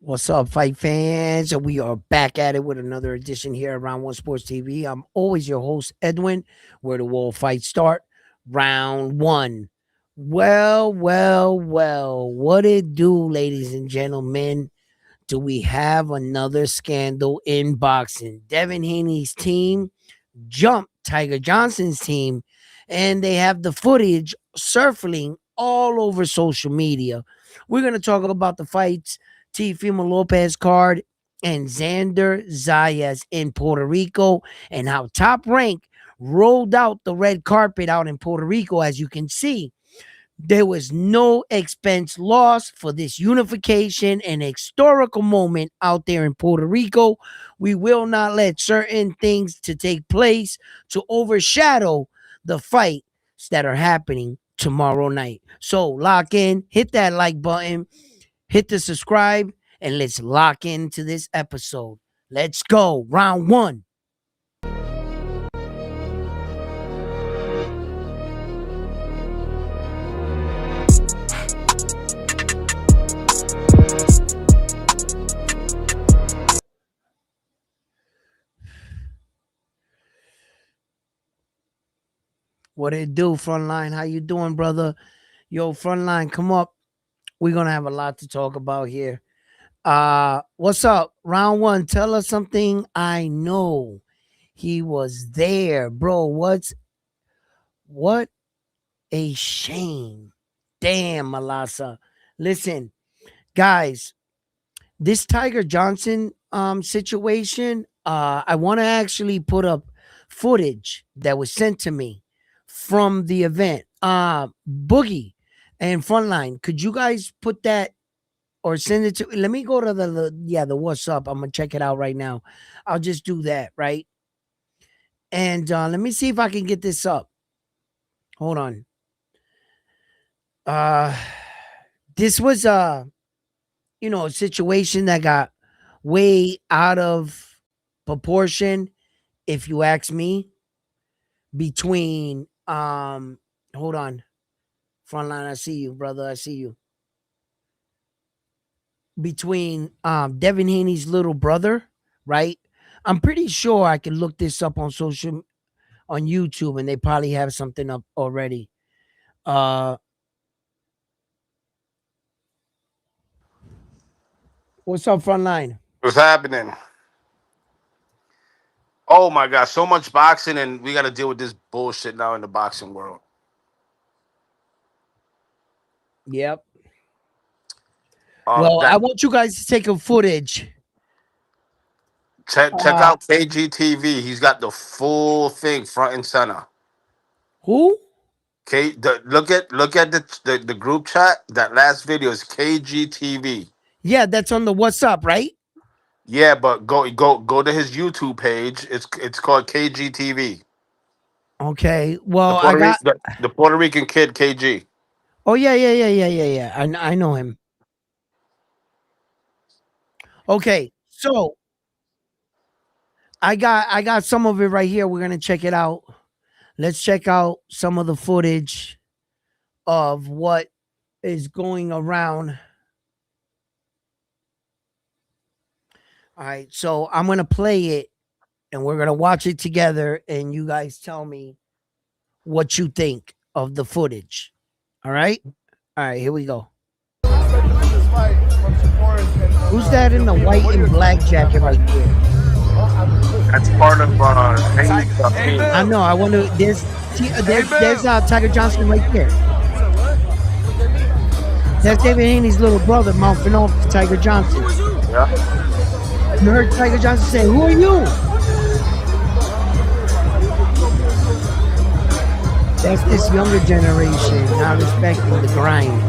What's up, fight fans? And we are back at it with another edition here at Round One Sports TV. I'm always your host, Edwin, where the world fights start. Round one. Well, what it do, ladies and gentlemen? Do we have another scandal in boxing? Devin Haney's team jumped Tiger Johnson's team, and they have the footage circling all over social media. We're going to talk about the fights, Teofimo Lopez card, and Xander Zayas in Puerto Rico, and how Top Rank rolled out the red carpet out in Puerto Rico. As you can see, there was no expense lost for this unification and historical moment out there in Puerto Rico. We will not let certain things to take place to overshadow the fights that are happening tomorrow night. So lock in, hit that like button, hit the subscribe, and let's lock into this episode. Let's go. Round one. What it do, Frontline? How you doing, brother? Yo, Frontline, come up. We're gonna have a lot to talk about here. What's up? Round one. Tell us something I know. He was there, bro. What a shame. Damn, Malasa. Listen, guys, this Tiger Johnson situation, I want to actually put up footage that was sent to me from the event. Boogie and Frontline, could you guys put that or send it to? Let me go to the what's up. I'm gonna check it out right now. I'll just do that, right? And let me see if I can get this up. Hold on. This was a situation that got way out of proportion, if you ask me, between hold on. Frontline, I see you, brother. I see you. Between Devin Haney's little brother, right? I'm pretty sure I can look this up on YouTube, and they probably have something up already. What's up, Frontline? What's happening? Oh my God, so much boxing, and we got to deal with this bullshit now in the boxing world. Yep. Well, I want you guys to take a footage. Check out KGTV. He's got the full thing front and center. Who? Look at the group chat. That last video is KGTV. Yeah, that's on the What's Up, right? Yeah, but go to his YouTube page. It's called KGTV. Okay. Well, the Puerto Rican kid KG. Oh yeah. I know him. Okay, so I got some of it right here. We're gonna check it out. Let's check out some of the footage of what is going around. All right, so I'm gonna play it and we're gonna watch it together, and you guys tell me what you think of the footage. All right, here we go. Who's that in the white and black jacket right there? That's part of Haney stuff. I know. I wonder. There's Tiger Johnson right there. That's David Haney's little brother, mouthing off to Tiger Johnson. Yeah. You heard Tiger Johnson say, "Who are you?" That's this younger generation not respecting the grind.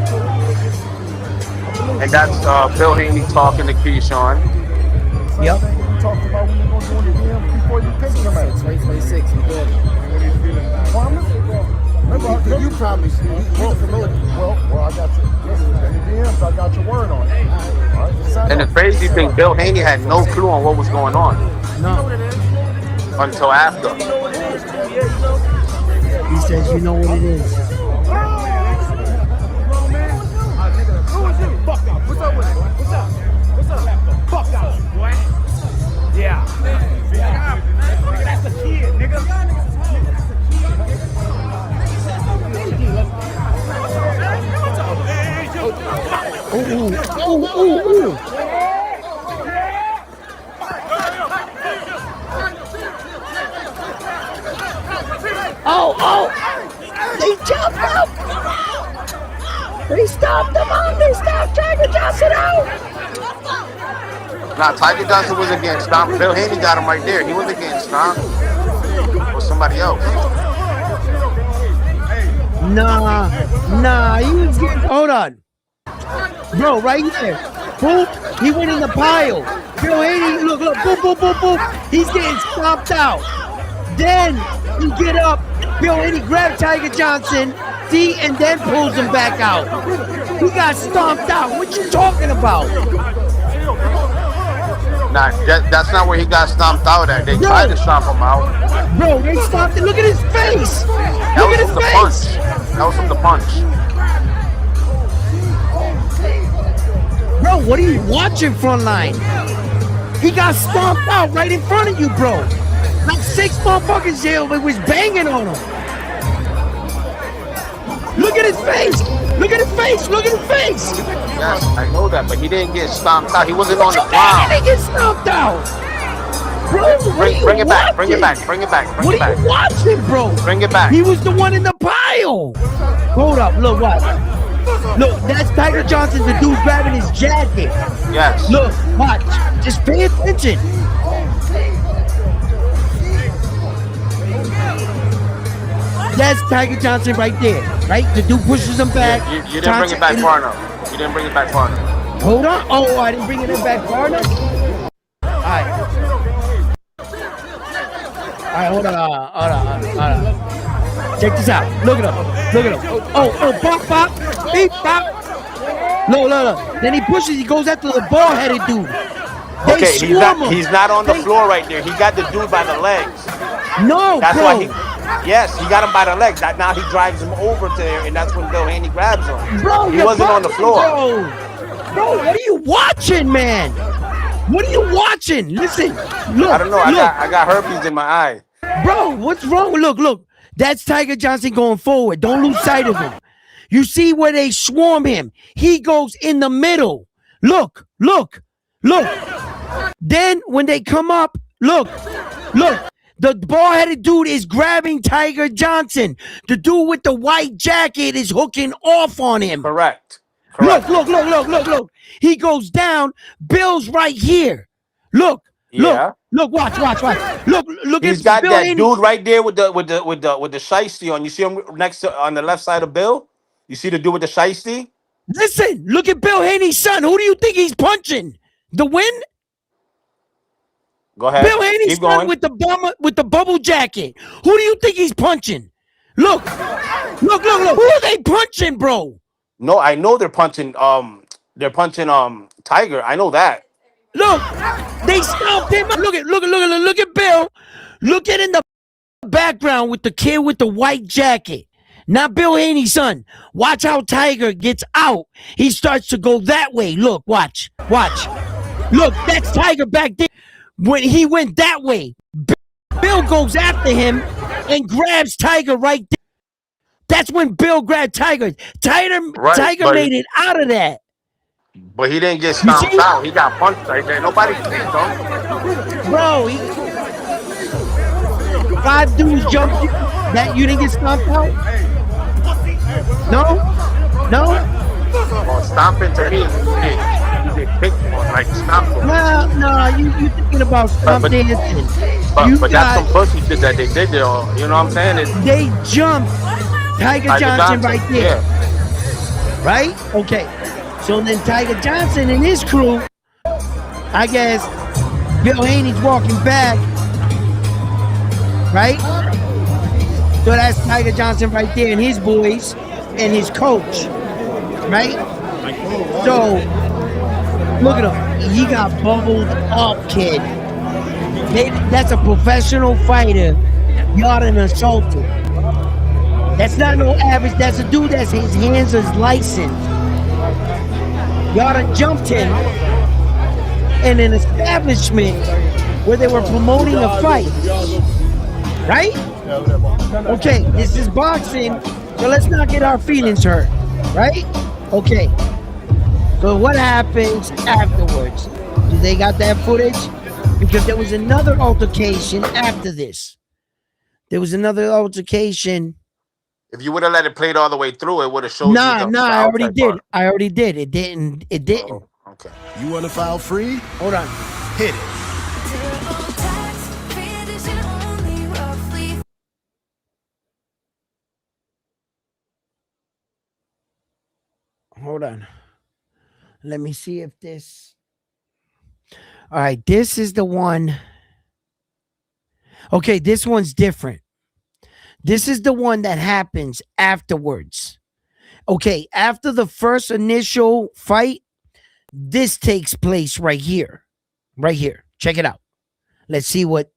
And that's Bill Haney talking to Keyshawn. Yep. We talked about when you're going to do the gym before you pick him at 2026, you good. Promise? Remember, you promised me. Well, I got your DMs. I got your word on it. All right, and the crazy thing, Bill Haney had no clue on what was going on. No. Until after. He says, "You know what it is." What's up with it? What's up? Ooh. Oh. They jumped up. They stopped him out. They stopped Tiger Johnson out. Nah, Tiger Johnson wasn't getting stomped. Bill Haney got him right there. He wasn't getting stomped. Or somebody else. Nah. He was getting. Hold on. Bro, right here. Boom. He went in the pile. Bill Haney, look. Boom. He's getting stomped out. Then he get up. Bill Haney grabbed Tiger Johnson, see, and then pulls him back out. He got stomped out. What you talking about? Nah, that's not where he got stomped out at. They tried to stomp him out. Bro, they stomped him. Look at his face. That was from the punch. That was from the punch. Bro, what are you watching, Frontline? He got stomped out right in front of you, bro. Like 6 motherfuckers here was banging on him. Look at his face. Yes, I know that, but he didn't get stomped out. He wasn't on the ground. He didn't get stomped out. Bro, bring it back. What are you watching, bro? Bring it back. He was the one in the pile. Hold up, look, what? Look, that's Tiger Johnson, the dude grabbing his jacket. Yes. Look, watch. Just pay attention. That's Tiger Johnson right there, right? The dude pushes him back. You didn't bring it back far enough. Hold on. Oh, I didn't bring it back far enough? All right, hold on. Check this out. Look at him. Oh, pop. Beep, pop. Look. Then he pushes. He goes after the bald-headed dude. Okay, he's not on the floor right there. He got the dude by the legs. No, that's bro. why Yes, he got him by the legs. Now he drives him over to there, and that's when Bill Haney grabs him. Bro, he wasn't on the floor. Bro, what are you watching, man? What are you watching? Listen, look. I don't know. I got herpes in my eye. Bro, what's wrong? Look. That's Tiger Johnson going forward. Don't lose sight of him. You see where they swarm him. He goes in the middle. Look. Then when they come up, look. The bald-headed dude is grabbing Tiger Johnson. The dude with the white jacket is hooking off on him. Correct. Look. He goes down. Bill's right here. Look. Watch. Look. He's got Bill that Haney. Dude right there with the shiesty on. You see him next to on the left side of Bill. You see the dude with the shiesty. Listen. Look at Bill Haney's son. Who do you think he's punching? The win? Go ahead. Bill Haney's son with the bubble jacket. Who do you think he's punching? Look. Who are they punching, bro? No, I know they're punching. They're punching Tiger. I know that. Look, they stomped him. Look at Bill. Look at in the background with the kid with the white jacket. Not Bill Haney's son. Watch how Tiger gets out. He starts to go that way. Look, watch. Look, that's Tiger back there. When he went that way, Bill goes after him and grabs Tiger right there. That's when Bill grabbed Tiger. Tiger made it out of that. But he didn't get stomped out. He got punched right there. Nobody kicked him. Bro, 5 dudes jumped you. That you didn't get stomped out? No? Well, stomping to me, you get kicked like stomping. No, you thinking about stomp dancing. But that's some pussy shit that they did there. You know what I'm saying? They jumped Tiger Johnson right there. Yeah. Right? Okay. So then Tiger Johnson and his crew, I guess Bill Haney's walking back. Right? So that's Tiger Johnson right there and his boys and his coach. Right? So look at him. He got bubbled up, kid. That's a professional fighter. Y'all done assaulted. That's not no average. That's a dude that's his hands is licensed. Y'all done jumped him in an establishment where they were promoting a fight. Right? Okay, this is boxing, so let's not get our feelings hurt. Right? Okay. So what happens afterwards? Do they got that footage? Because there was another altercation after this. There was another altercation. If you would have let it play all the way through, it would have showed you Nah, the I already outside did. part. I already did. It didn't. It didn't. Oh, okay. You want to file free? Hold on. Hit it. Hold on. Let me see if this. All right, this is the one. Okay, this one's different. This is the one that happens afterwards. Okay, after the first initial fight, this takes place right here. Right here. Check it out. Let's see what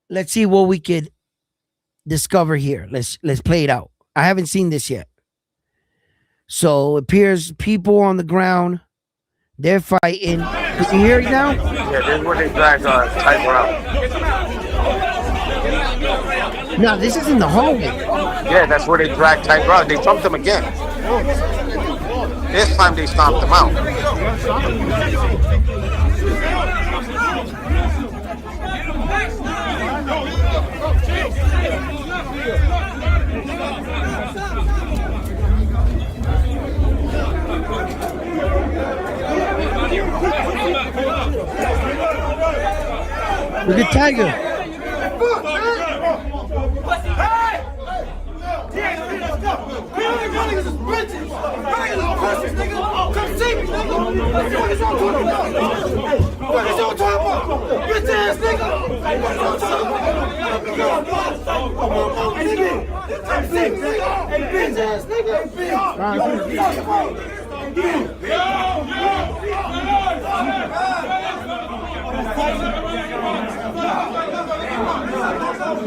we could discover here. Let's play it out. I haven't seen this yet. So it appears people on the ground, they're fighting. Can you hear it now? Yeah, this is where they drag Tiger out. No, this is in the hallway. Yeah, that's where they drag Tiger out. They jumped him again. This time they stomped him out. Look at Tiger.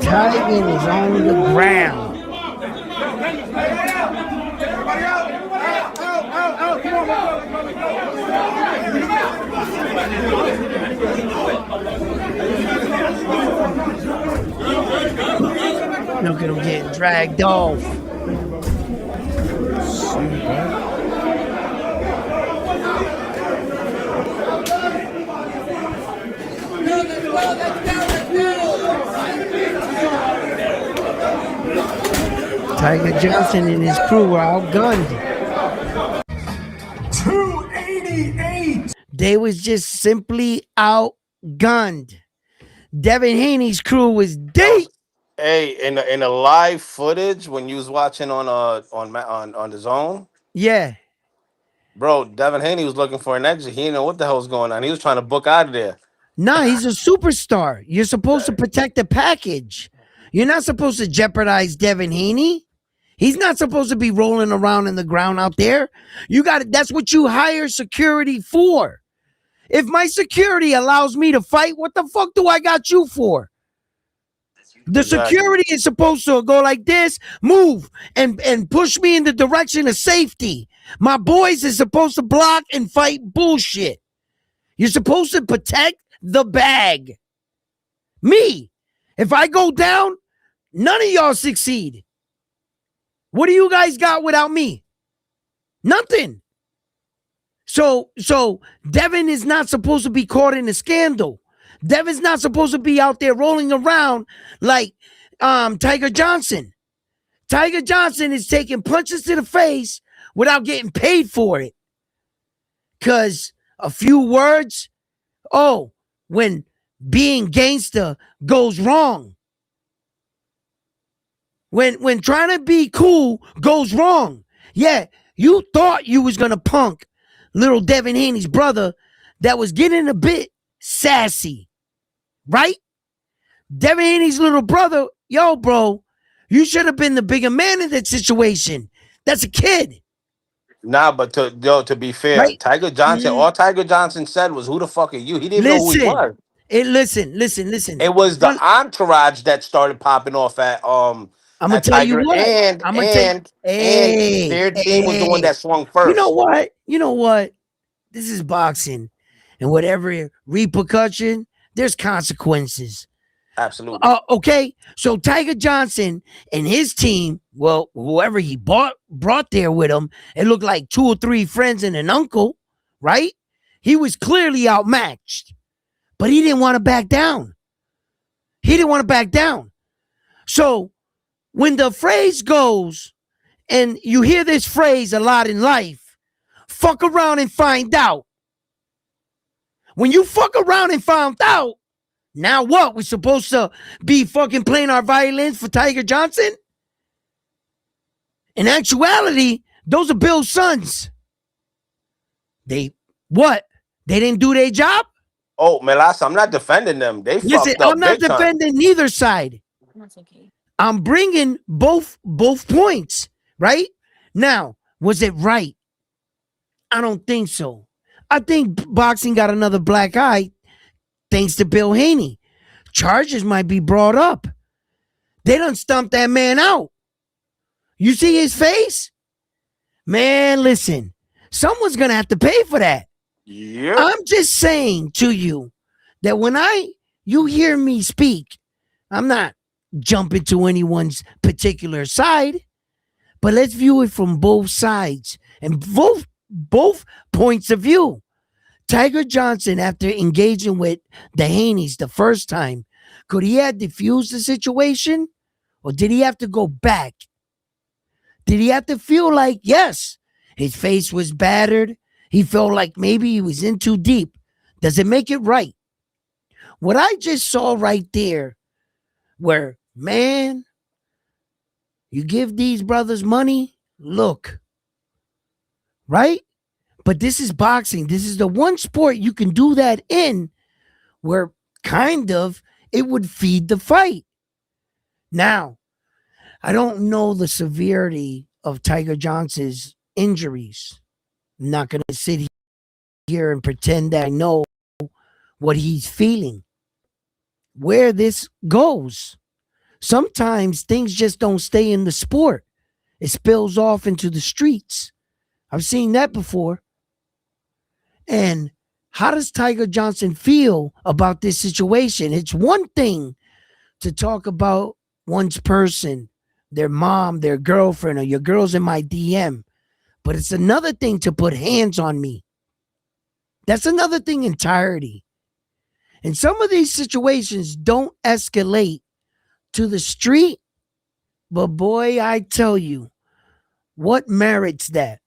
Tiger is on the ground. Look at him getting dragged off. Tiger Johnson and his crew were outgunned. 288. They was just simply outgunned. Devin Haney's crew was deep. Hey, in the live footage when you was watching on the zone, Yeah. bro, Devin Haney was looking for an exit. He didn't know what the hell was going on. He was trying to book out of there. Nah, he's a superstar. You're supposed to protect the package. You're not supposed to jeopardize Devin Haney. He's not supposed to be rolling around in the ground out there. You got it. That's what you hire security for. If my security allows me to fight, what the fuck do I got you for? The Exactly. security is supposed to go like this, move and push me in the direction of safety. My boys is supposed to block and fight bullshit. You're supposed to protect the bag. Me. If I go down, none of y'all succeed. What do you guys got without me? Nothing. So Devin is not supposed to be caught in a scandal. Devin's not supposed to be out there rolling around like Tiger Johnson. Tiger Johnson is taking punches to the face without getting paid for it. Because a few words, when being gangster goes wrong. When trying to be cool goes wrong. Yeah, you thought you was going to punk little Devin Haney's brother that was getting a bit sassy. Right? Devin Haney's little brother, yo, bro, you should have been the bigger man in that situation. That's a kid. Nah, but to be fair, Right? Tiger Johnson, all Tiger Johnson said was, "Who the fuck are you?" He didn't know who he was. Listen. It was the entourage that started popping off I'm gonna at tell you Tiger, what. and their team was the one that swung first. You know what? This is boxing, and whatever repercussion, there's consequences. Absolutely. Okay, so Tiger Johnson and his team, well, whoever he brought there with him, it looked like 2 or 3 friends and an uncle, right? He was clearly outmatched, but he didn't want to back down. He didn't want to back down. So when the phrase goes, and you hear this phrase a lot in life, fuck around and find out. When you fuck around and found out, now what? We're supposed to be fucking playing our violins for Tiger Johnson? In actuality, those are Bill's sons. They what? They didn't do their job? Oh, Melasa, I'm not defending them. They Listen, fucked I'm up not big time. defending neither side. That's okay. I'm bringing both points, right? Now, was it right? I don't think so. I think boxing got another black eye thanks to Bill Haney. Charges might be brought up. They done stumped that man out. You see his face? Man, listen, someone's going to have to pay for that. Yep. I'm just saying to you that when you hear me speak, I'm not jumping to anyone's particular side, but let's view it from both sides and both points of view. Tiger Johnson, after engaging with the Haneys the first time, could he have diffused the situation? Or did he have to go back? Did he have to feel like, yes, his face was battered? He felt like maybe he was in too deep. Does it make it right? What I just saw right there, where, man, you give these brothers money, look, right? But this is boxing. This is the one sport you can do that in where kind of it would feed the fight. Now, I don't know the severity of Tiger Johnson's injuries. I'm not going to sit here and pretend that I know what he's feeling. Where this goes. Sometimes things just don't stay in the sport. It spills off into the streets. I've seen that before. And how does Tiger Johnson feel about this situation? It's one thing to talk about one's person, their mom, their girlfriend, or your girl's in my DM. But it's another thing to put hands on me. That's another thing entirely. And some of these situations don't escalate to the street. But boy, I tell you, what merits that?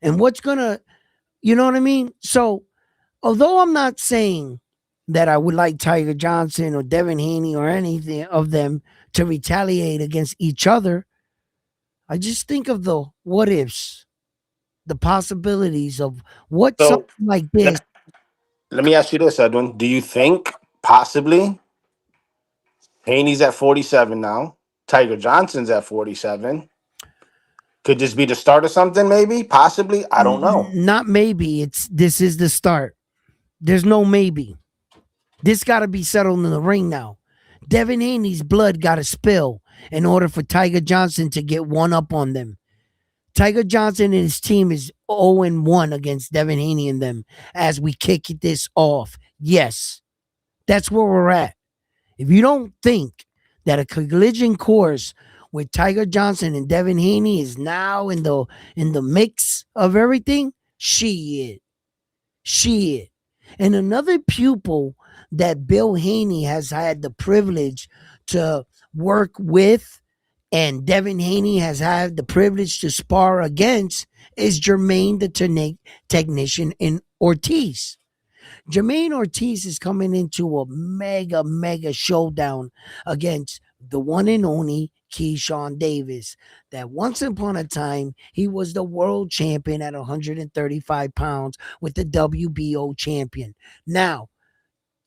And what's going to, you know what I mean? So, although I'm not saying that I would like Tiger Johnson or Devin Haney or anything of them to retaliate against each other, I just think of the what ifs, the possibilities of what So something like this. let me ask you this, Edwin. Do you think possibly Haney's at 47 now? Tiger Johnson's at 47. Could this be the start of something, maybe? Possibly? I don't know. Not maybe. This is the start. There's no maybe. This got to be settled in the ring now. Devin Haney's blood got to spill in order for Tiger Johnson to get one up on them. Tiger Johnson and his team is 0-1 against Devin Haney and them as we kick this off. Yes, that's where we're at. If you don't think that a collision course with Tiger Johnson and Devin Haney is now in the mix of everything, shit. And another pupil that Bill Haney has had the privilege to work with and Devin Haney has had the privilege to spar against is Jermaine the technician in Ortiz. Jermaine Ortiz is coming into a mega showdown against the one and only Keyshawn Davis. That once upon a time, he was the world champion at 135 pounds with the WBO champion. Now,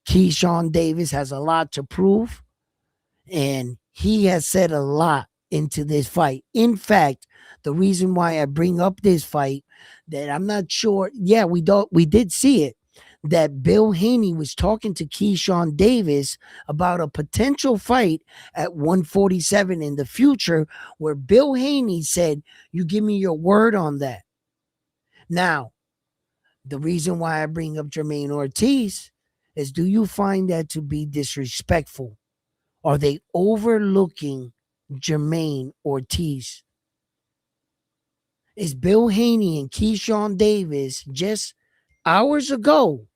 Keyshawn Davis has a lot to prove, and he has said a lot into this fight. In fact, the reason why I bring up this fight, that I'm not sure, yeah, we did see it, that Bill Haney was talking to Keyshawn Davis about a potential fight at 147 in the future, where Bill Haney said, you give me your word on that. Now, the reason why I bring up Jermaine Ortiz is, do you find that to be disrespectful? Are they overlooking Jermaine Ortiz? Is Bill Haney and Keyshawn Davis just hours ago,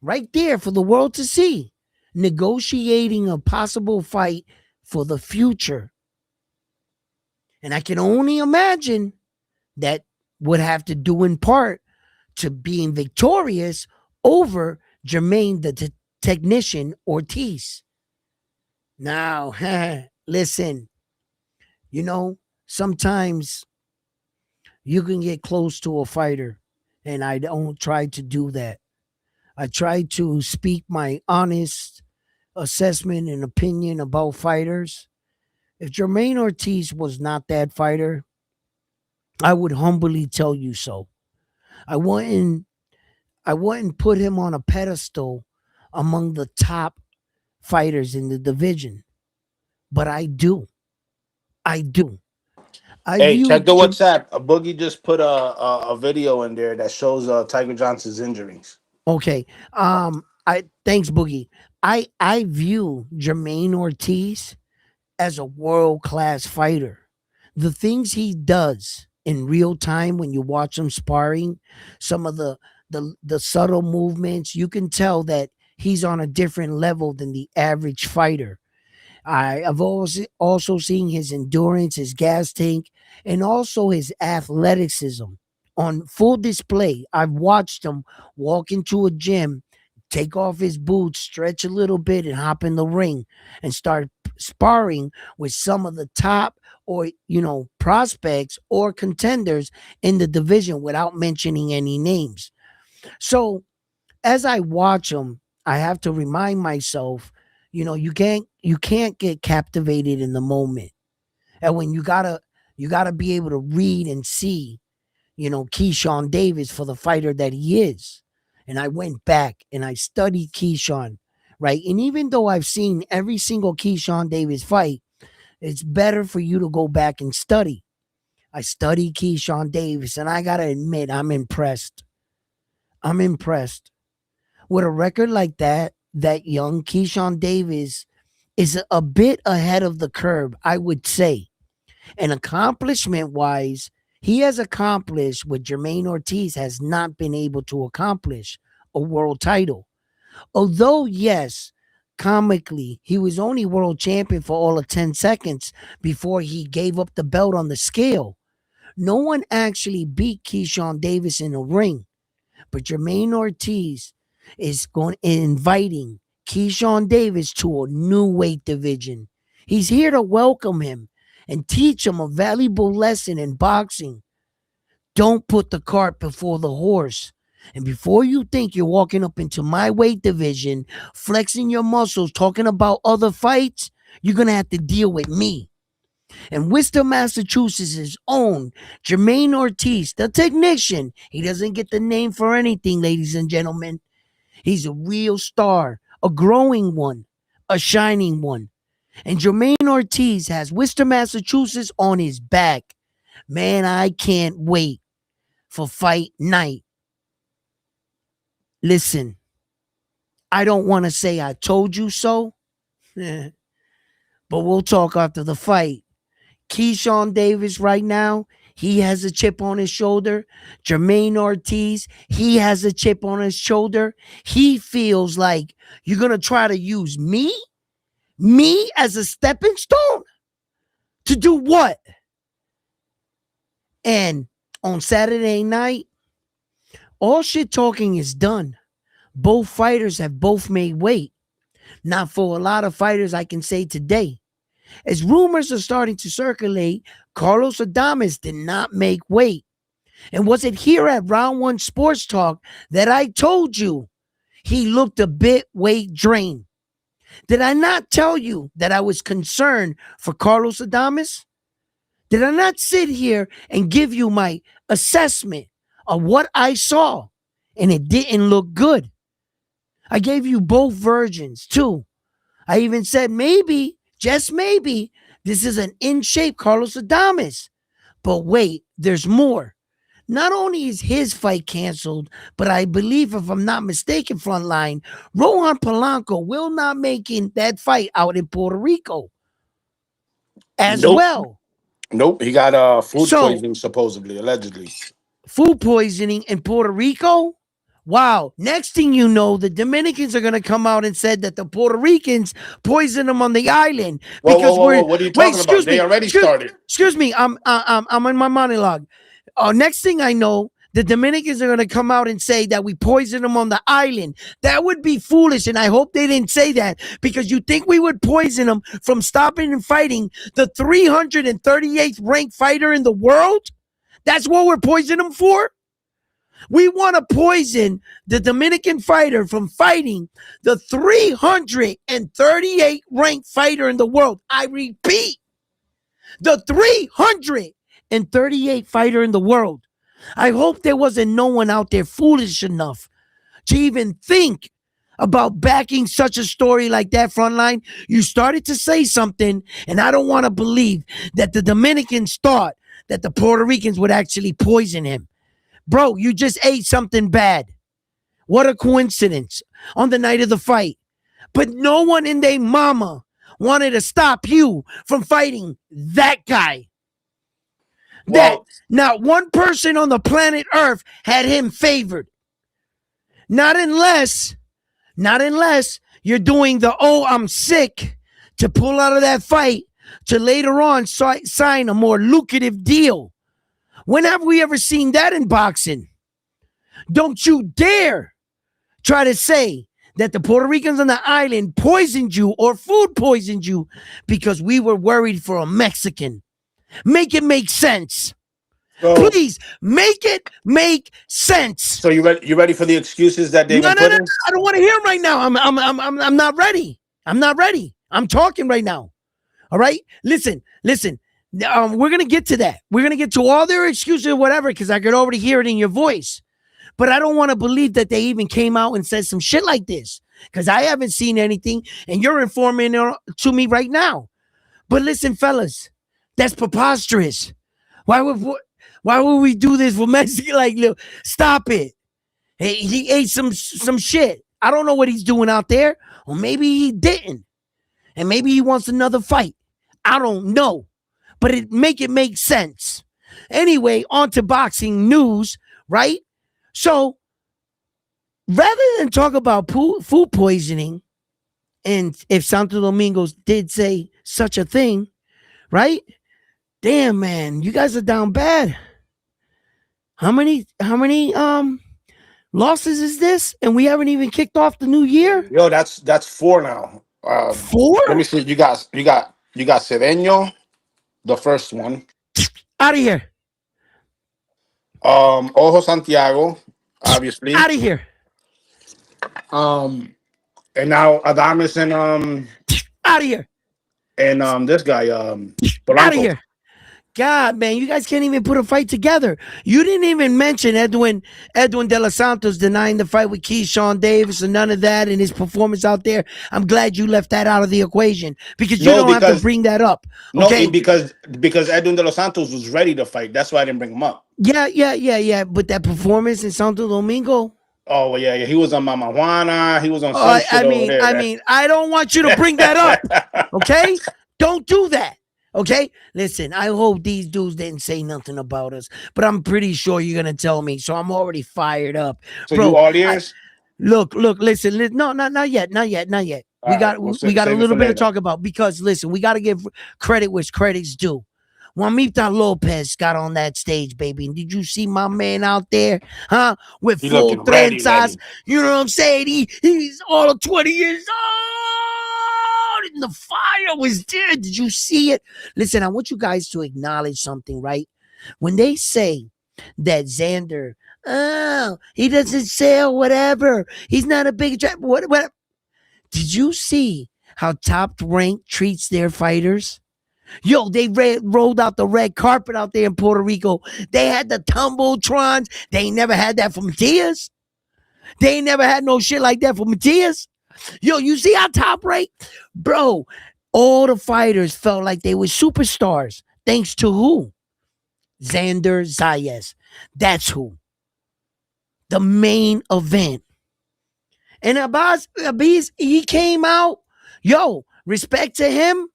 right there for the world to see, negotiating a possible fight for the future? And I can only imagine that would have to do in part to being victorious over Jermaine the technician Ortiz. Now, listen, you know, sometimes you can get close to a fighter, and I don't try to do that. I try to speak my honest assessment and opinion about fighters. If Jermaine Ortiz was not that fighter, I would humbly tell you so. I wouldn't I wouldn't put him on a pedestal among the top fighters in the division, but I do. I do. I Hey, check view the WhatsApp. A Boogie just put a video in there that shows Tiger Johnson's injuries. okay. I thanks Boogie. I view Jermaine Ortiz as a world class fighter. The things he does in real time when you watch him sparring, some of the subtle movements, you can tell that he's on a different level than the average fighter. I've also seen his endurance, his gas tank, and also his athleticism on full display. I've watched him walk into a gym, take off his boots, stretch a little bit, and hop in the ring and start sparring with some of the top or prospects or contenders in the division without mentioning any names. So as I watch him, I have to remind myself, you can't get captivated in the moment. And when you gotta be able to read and see, Keyshawn Davis for the fighter that he is. And I went back and I studied Keyshawn, right? And even though I've seen every single Keyshawn Davis fight, it's better for you to go back and study. I studied Keyshawn Davis, and I gotta admit, I'm impressed. I'm impressed. With a record like that, that young Keyshawn Davis is a bit ahead of the curve, I would say. And accomplishment wise, he has accomplished what Jermaine Ortiz has not been able to accomplish, a world title. Although, yes, comically, he was only world champion for all of 10 seconds before he gave up the belt on the scale. No one actually beat Keyshawn Davis in a ring. But Jermaine Ortiz is going inviting Keyshawn Davis to a new weight division. He's here to welcome him and teach him a valuable lesson in boxing. Don't put the cart before the horse. And before you think you're walking up into my weight division, flexing your muscles, talking about other fights, you're going to have to deal with me. And Worcester, Massachusetts' own Jermaine Ortiz, the technician. He doesn't get the name for anything, ladies and gentlemen. He's a real star, a growing one, a shining one. And Jermaine Ortiz has Worcester, Massachusetts on his back. Man, I can't wait for fight night. Listen, I don't want to say I told you so, but we'll talk after the fight. Keyshawn Davis right now, he has a chip on his shoulder. Jermaine Ortiz, he has a chip on his shoulder. He feels like you're going to try to use me as a stepping stone to do what? And on Saturday night, all shit talking is done. Both fighters have both made weight. Not for a lot of fighters, I can say today. As rumors are starting to circulate, Carlos Adames did not make weight. And was it here at Round One Sports Talk that I told you he looked a bit weight drained? Did I not tell you that I was concerned for Carlos Adames? Did I not sit here and give you my assessment of what I saw? And it didn't look good. I gave you both versions too. I even said maybe, just maybe, this is an in shape Carlos Adames. But wait, there's more. not only is his fight canceled, but I believe, if I'm not mistaken, Frontline, Rohan Polanco will not making that fight out in Puerto Rico as Nope. well. Nope. He got food So, poisoning supposedly, allegedly. food poisoning in Puerto Rico. Wow. Next thing you know, the Dominicans are going to come out and said that the Puerto Ricans poisoned them on the island Whoa, whoa, because whoa, whoa! we're What are you wait, talking about? They already started. excuse me. I'm in my monologue. Next thing I know, the Dominicans are going to come out and say that we poisoned them on the island. That would be foolish, and I hope they didn't say that, because you think we would poison them from stopping and fighting the 338th ranked fighter in the world? That's what we're poisoning them for? We want to poison the Dominican fighter from fighting the 338th ranked fighter in the world. I repeat, the 338th fighter in the world. I hope there wasn't no one out there foolish enough to even think about backing such a story like that. Frontline, you started to say something, and I don't want to believe that the Dominicans thought that the Puerto Ricans would actually poison him. Bro, you just ate something bad. What a coincidence on the night of the fight. But no one in their mama wanted to stop you from fighting that guy. That not one person on the planet Earth had him favored. Not unless you're doing the, oh, I'm sick, to pull out of that fight to later on sign a more lucrative deal. When have we ever seen that in boxing? Don't you dare try to say that the Puerto Ricans on the island poisoned you or food poisoned you because we were worried for a Mexican. Make it make sense. So, please make it make sense. So you ready for the excuses that they've been putting? No. I don't want to hear them right now. I'm not ready. I'm not ready. I'm talking right now. All right. Listen. We're gonna get to that. We're gonna get to all their excuses or whatever, because I could already hear it in your voice. But I don't want to believe that they even came out and said some shit like this, because I haven't seen anything, and you're informing to me right now. But listen, fellas, that's preposterous. Why would we do this for Mexico? Like, stop it. Hey, he ate some shit. I don't know what he's doing out there. Or maybe he didn't. And maybe he wants another fight. I don't know. But it make sense. Anyway, on to boxing news, right? So, rather than talk about food poisoning, and if Santo Domingo did say such a thing, right? Damn, man, you guys are down bad. How many losses is this? And we haven't even kicked off the new year? Yo, that's 4 now. 4? Let me see. You got Cedeño, the first one. Out of here. Ojo Santiago, obviously. Out of here. And now Adames and out of here. And this guy Polanco. Out of here. God, man, you guys can't even put a fight together. You didn't even mention Edwin De Los Santos denying the fight with Keyshawn Davis and none of that in his performance out there. I'm glad you left that out of the equation, because you don't have to bring that up. Okay? No, because Edwin De Los Santos was ready to fight. That's why I didn't bring him up. Yeah. But that performance in Santo Domingo. Oh, well, yeah. He was on Mama Juana. He was on some shit over there. I mean, I don't want you to bring that up. Okay? Don't do that. Okay, listen, I hope these dudes didn't say nothing about us, but I'm pretty sure you're going to tell me, so I'm already fired up. So bro, you all ears? Look, listen, no, not yet. We got a little bit to talk about, because, listen, we got to give credit where credit's due. Juanita Lopez got on that stage, baby. And did you see my man out there, huh? With full trenzas. You know what I'm saying? He's all of 20 years old. And the fire was there. Did you see it? Listen, I want you guys to acknowledge something, right? When they say that Xander, oh, he doesn't sell whatever, he's not a big what? Did you see how Top Rank treats their fighters? Yo, they rolled out the red carpet out there in Puerto Rico. They had the Tumbotrons. They ain't never had that for Matias. They ain't never had no shit like that for Matias. Yo, you see how Top Rank? Bro, all the fighters felt like they were superstars. Thanks to who? Xander Zayas. That's who. The main event. And Abiz, he came out. Yo, respect to him.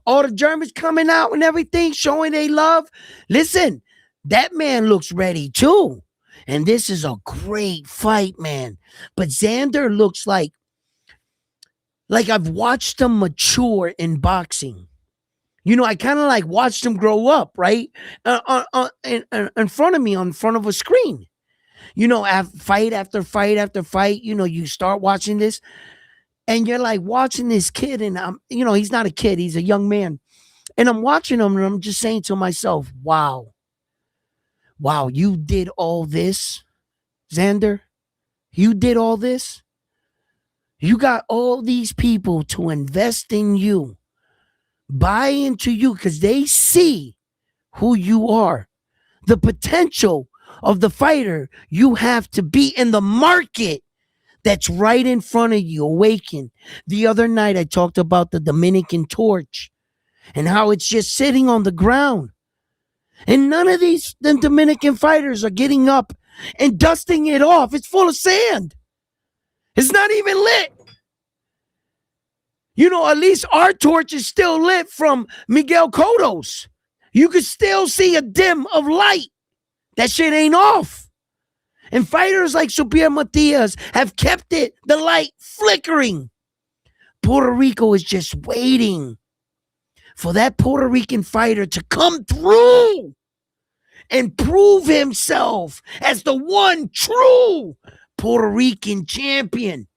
All the Germans coming out and everything, showing they love. Listen, that man looks ready too. And this is a great fight, man. But Xander looks like I've watched him mature in boxing. You know, I kind of like watched him grow up, right? In front of me, in front of a screen. You know, fight after fight after fight, you know, you start watching this and you're like watching this kid, and he's not a kid, he's a young man. And I'm watching him and I'm just saying to myself, wow, you did all this, Xander. You did all this. You got all these people to invest in you, buy into you because they see who you are, the potential of the fighter you have to be in the market that's right in front of you. Awaken. The other night, I talked about the Dominican torch and how it's just sitting on the ground. And none of the Dominican fighters are getting up and dusting it off. It's full of sand. It's not even lit. You know, at least our torch is still lit from Miguel Cotto's. You could still see a dim of light. That shit ain't off. And fighters like Super Matias have kept the light flickering. Puerto Rico is just waiting for that Puerto Rican fighter to come through and prove himself as the one true Puerto Rican champion.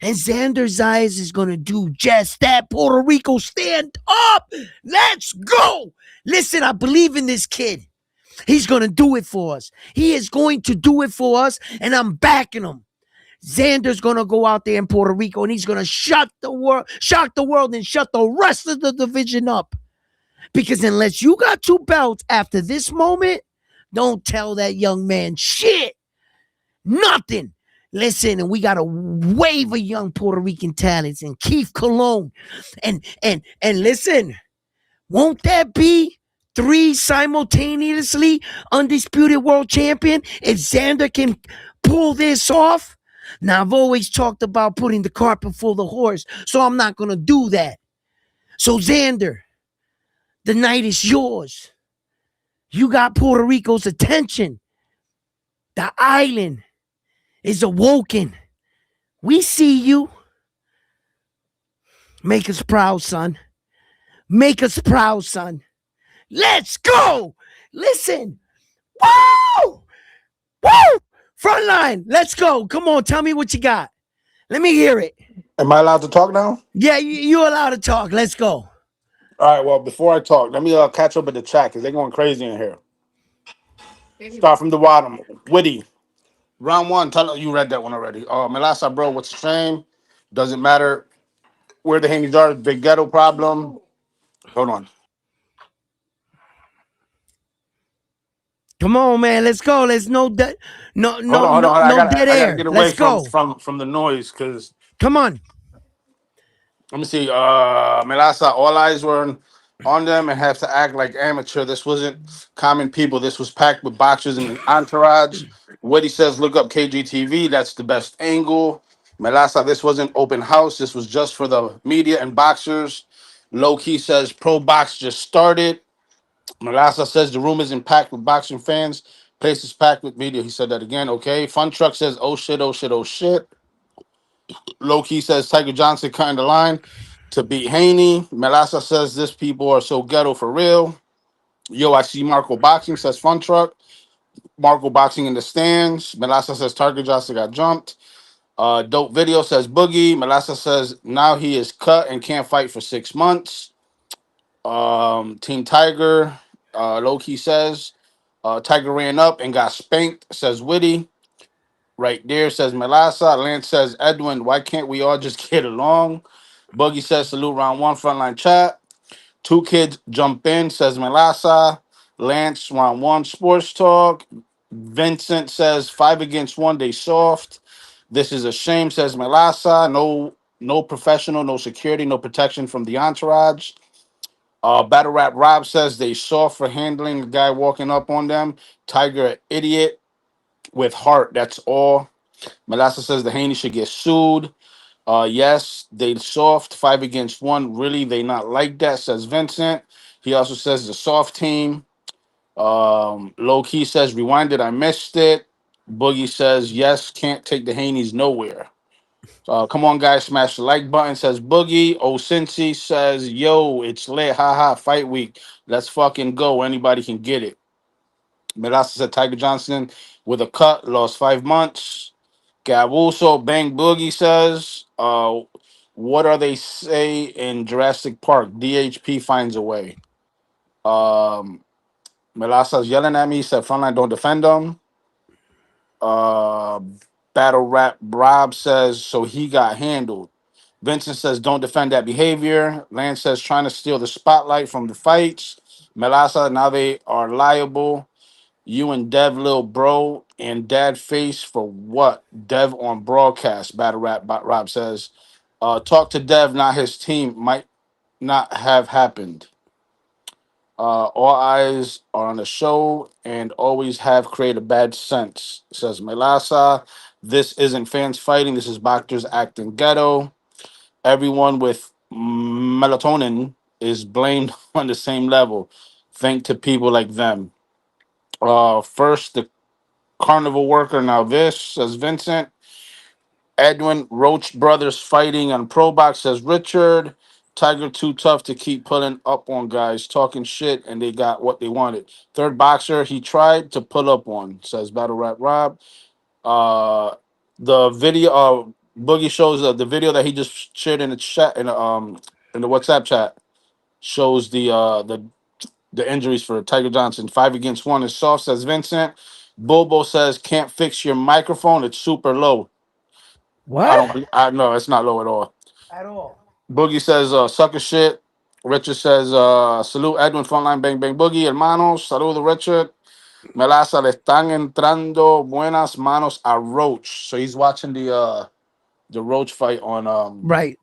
And Xander Zayas is going to do just that. Puerto Rico, stand up. Let's go. Listen, I believe in this kid. He's going to do it for us. He is going to do it for us, and I'm backing him. Xander's going to go out there in Puerto Rico, and he's going to shock the world, and shut the rest of the division up. Because unless you got 2 belts after this moment, don't tell that young man shit. Nothing. Listen, and we got a wave of young Puerto Rican talents, and Keith Colon. And listen, won't that be 3 simultaneously undisputed world champion if Xander can pull this off? Now, I've always talked about putting the cart before the horse, so I'm not going to do that. So, Xander, the night is yours. You got Puerto Rico's attention. The island is awoken. We see you. Make us proud, son. Make us proud, son. Let's go. Listen. Woo! Woo! Frontline. Let's go. Come on. Tell me what you got. Let me hear it. Am I allowed to talk now? Yeah, you're allowed to talk. Let's go. All right. Well, before I talk, let me catch up with the chat because they're going crazy in here. Start from the bottom. Witty. Round 1. Tell you read that one already. Melasa, bro, what's the shame? Doesn't matter where the Haney's are. Big ghetto problem. Hold on. Come on, man. Let's go. There's no dead Hold on. I gotta air. get away Let's go. from the noise because Come on. let me see. Melasa, all eyes were on them and have to act like amateur. This wasn't common people. This was packed with boxers and entourage. Woody says, look up KGTV. That's the best angle. Melasa, this wasn't open house. This was just for the media and boxers. Low key says, pro box just started. Melasa says, the room isn't packed with boxing fans. Place is packed with media. He said that again. Okay. Fun Truck says, oh shit, oh shit, oh shit. Low key says Tiger Johnson cutting the line to beat Haney. Melasa says this people are so ghetto for real. Yo, I see Marco Boxing, says Fun Truck. Marco Boxing in the stands. Melasa says Tiger Johnson got jumped. Dope Video says Boogie. Melasa says now he is cut and can't fight for 6 months. Team Tiger, low key says Tiger ran up and got spanked, says Witty. Right there says Melasa. Lance says Edwin, why can't we all just get along? Boogie says salute round 1, frontline chat. 2 kids jump in, says Melasa. Lance round 1, sports talk. Vincent says 5 against 1, they soft. This is a shame, says Melasa. No professional, no security, no protection from the entourage. Battle Rap Rob says they soft for handling the guy walking up on them. Tiger, idiot with heart. That's all. Melassa says the Haney should get sued. Yes, they soft 5 against 1. Really, they not like that, says Vincent. He also says the soft team. Low key says rewinded, I missed it. Boogie says yes, can't take the Haneys nowhere. Come on, guys, smash the like button, says Boogie. Oh, Cincy says, yo, it's lit. Haha, fight week. Let's fucking go. Anybody can get it. Melassa said Tiger Johnson with a cut, lost 5 months. Gabuso Bang Boogie says, what are they say in Jurassic Park? DHP finds a way. Um, Melassa's yelling at me, said Frontline don't defend them. Uh, Battle Rap Rob says, so he got handled. Vincent says, don't defend that behavior. Lance says, trying to steal the spotlight from the fights. Melassa, now they are liable. You and Dev, little bro, and dad face for what? Dev on broadcast, Rob says. Talk to Dev, not his team. Might not have happened. All eyes are on the show and always have created bad sense, says Melasa. This isn't fans fighting. This is boxers acting ghetto. Everyone with melatonin is blamed on the same level. Think to people like them. First, the carnival worker. Now this, says Vincent. Edwin Roach brothers fighting on Pro Box, says Richard. Tiger too tough to keep pulling up on guys talking shit, and they got what they wanted. Third boxer he tried to pull up on, says Battle Rap Rob. Uh, the video, Boogie shows the video that he just shared in the chat in the WhatsApp chat shows the injuries for Tiger Johnson. 5 against 1 is soft, says Vincent. Bobo says can't fix your microphone. It's super low. I What? don't. I know it's not low at all. At all. Boogie says sucker shit. Richard says salute Edwin Frontline Bang Bang Boogie hermanos. Saludo Richard. Melaza le están entrando buenas manos a Roach. So he's watching the Roach fight on Right.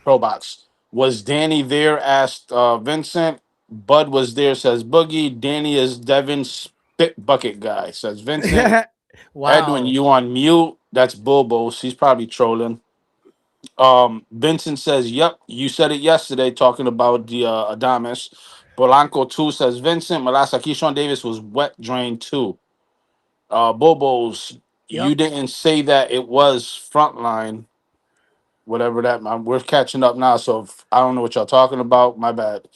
Probox. Was Danny there? Asked Vincent. Bud was there. Says Boogie. Danny is Devin's spit bucket guy. Says Vincent. Edwin, Wow. you on mute? That's Bobo. She's probably trolling. Vincent says, "Yep, you said it yesterday, talking about the Adamas." Polanco too says Vincent. Malasa Keyshawn Davis was wet drained too. Bobos, you Yep. didn't say that it was frontline, whatever that. We're catching up now, so if, I don't know what y'all talking about. My bad.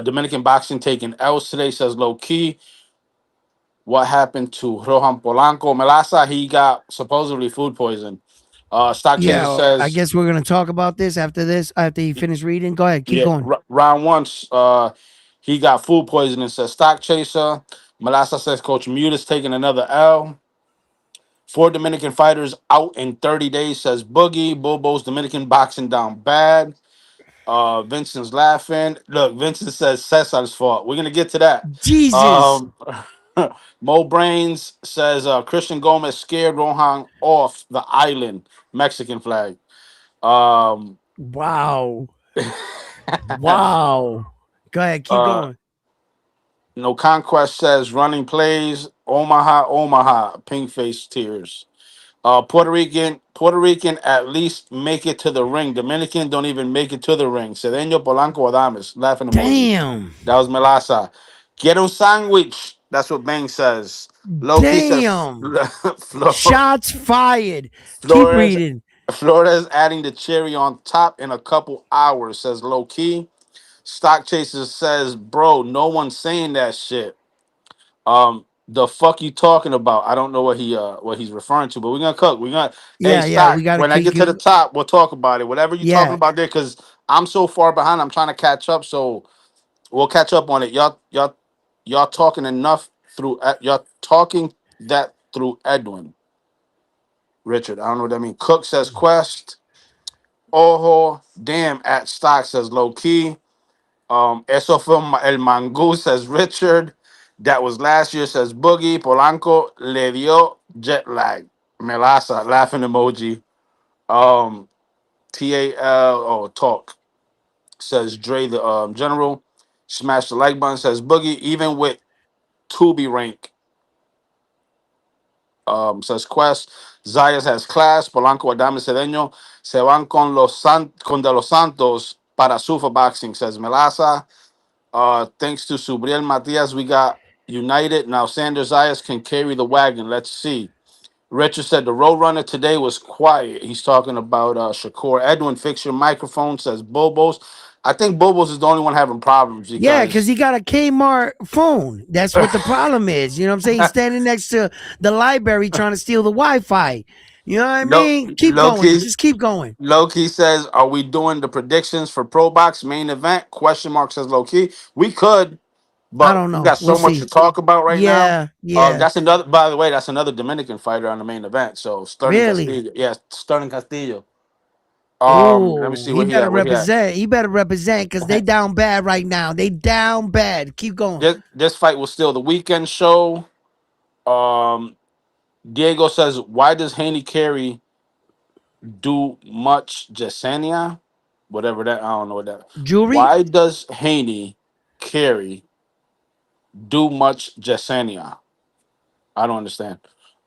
Dominican boxing taking L's today, says low key. What happened to Rohan Polanco? Melasa, he got supposedly food poison. Stock Chaser Yeah. I says guess we're gonna talk about this after this. After you finish reading. Go ahead. Keep yeah, going. round once, he got food poisoning, says Stock Chaser. Malasa says Coach Mute is taking another L. 4 Dominican fighters out in 30 days, says Boogie. Bobo's Dominican boxing down bad. Vincent's laughing. Look, Vincent says Cesar's fault. We're gonna get to that. Jesus. Um, Mo Brains says Christian Gomez scared Rohan off the island. Mexican flag. Um, Wow. Wow. Go ahead. Keep uh, going. No Conquest says running plays. Omaha, Omaha. Pink face tears. Puerto Rican at least make it to the ring. Dominican don't even make it to the ring. Cedeño Polanco Adames. Laughing emoji. Damn. That was Melasa. Get a sandwich. That's what Bang says. Loki said Damn. Shots fired. Keep Flores reading. Flores adding the cherry on top in a couple hours, says low key. Stock Chaser says, bro, no one's saying that shit. The fuck you talking about? I don't know what he's referring to, but we're gonna cook. We're gonna hey Yeah, yeah, Stock. we gotta When I keep get to the you. top, we'll talk about it. Whatever you talking Yeah, about there, because I'm so far behind. I'm trying to catch up, so we'll catch up on it. Y'all talking enough through y'all talking that through Edwin Richard. I don't know what that means. Cook says Quest. Ojo, damn at Stock says low key. Eso fue el mangú, says Richard. That was last year, says Boogie. Polanco le dio jet lag. Melasa, laughing emoji. TAL, talk, says Dre, the general. Smash the like button, says Boogie. Even with Tubi rank, says Quest. Zayas has class. Polanco Adame Cedeño. Se van con de los Santos para Sufa Boxing, says Melaza. Thanks to Subriel Matias, we got United. Now Sanders Zayas can carry the wagon. Let's see. Richard said the Roadrunner today was quiet. He's talking about Shakur. Edwin, fix your microphone, says Bobos. I think Bobos is the only one having problems Yeah, because because he got a Kmart phone. That's what the problem is. You know what I'm saying? He's standing next to the library trying to steal the Wi-Fi. You know what I no, mean? Keep going. Loki. Just keep going. Loki says, "Are we doing the predictions for Pro Box main event?" Question mark says Loki. We could, I but don't we know. got We'll so much to see. talk about right now. Yeah, yeah. That's another. By the way, that's another Dominican fighter on the main event. So Sterling Really? Castillo. Yes, Sterling Castillo. Let me Oh, see where he at. Where he at? He better represent because they down bad right now. They down bad. Keep going. This fight was still the weekend show. Um, Diego says, "Why does Haney carry do much Jasenia? Whatever that I don't know what that. Jewelry? Why does Haney carry do much Jasenia? I don't understand.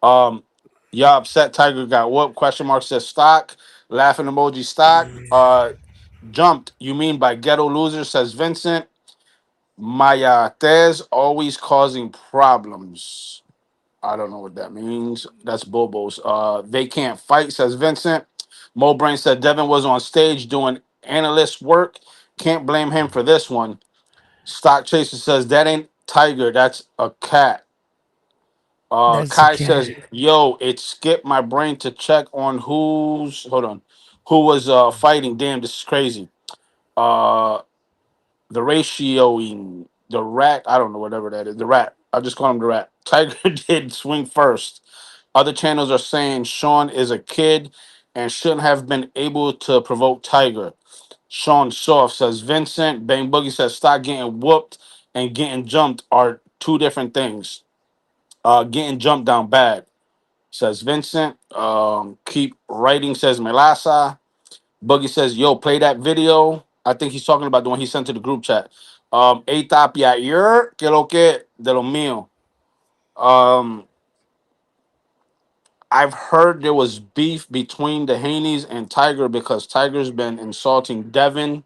Um, y'all upset Tiger got whooped? Question mark says stock. Laughing emoji stock. Jumped. You mean by ghetto loser? Says Vincent. Maya Tez always causing problems. I don't know what that means. That's Bobo's. They can't fight, says Vincent. Mo Brain said Devin was on stage doing analyst work. Can't blame him for this one. Stock Chaser says that ain't Tiger, that's a cat. That's a Kai says, cat. yo, it skipped my brain to check on who was fighting. Damn, this is crazy. Uh the ratioing, the rat, I don't know, whatever that is. The rat. I'll just call him the rat. Tiger did swing first. Other channels are saying Sean is a kid and shouldn't have been able to provoke Tiger. Sean Soft says Vincent. Bang Boogie says stop getting whooped and getting jumped are two different things. Getting jumped down bad, says Vincent. Keep writing, says Melasa. Boogie says, yo, play that video. I think he's talking about the one he sent to the group chat. A Tapia, que lo que de lo mío. Um, I've heard there was beef between the Haneys and Tiger because Tiger's been insulting Devin.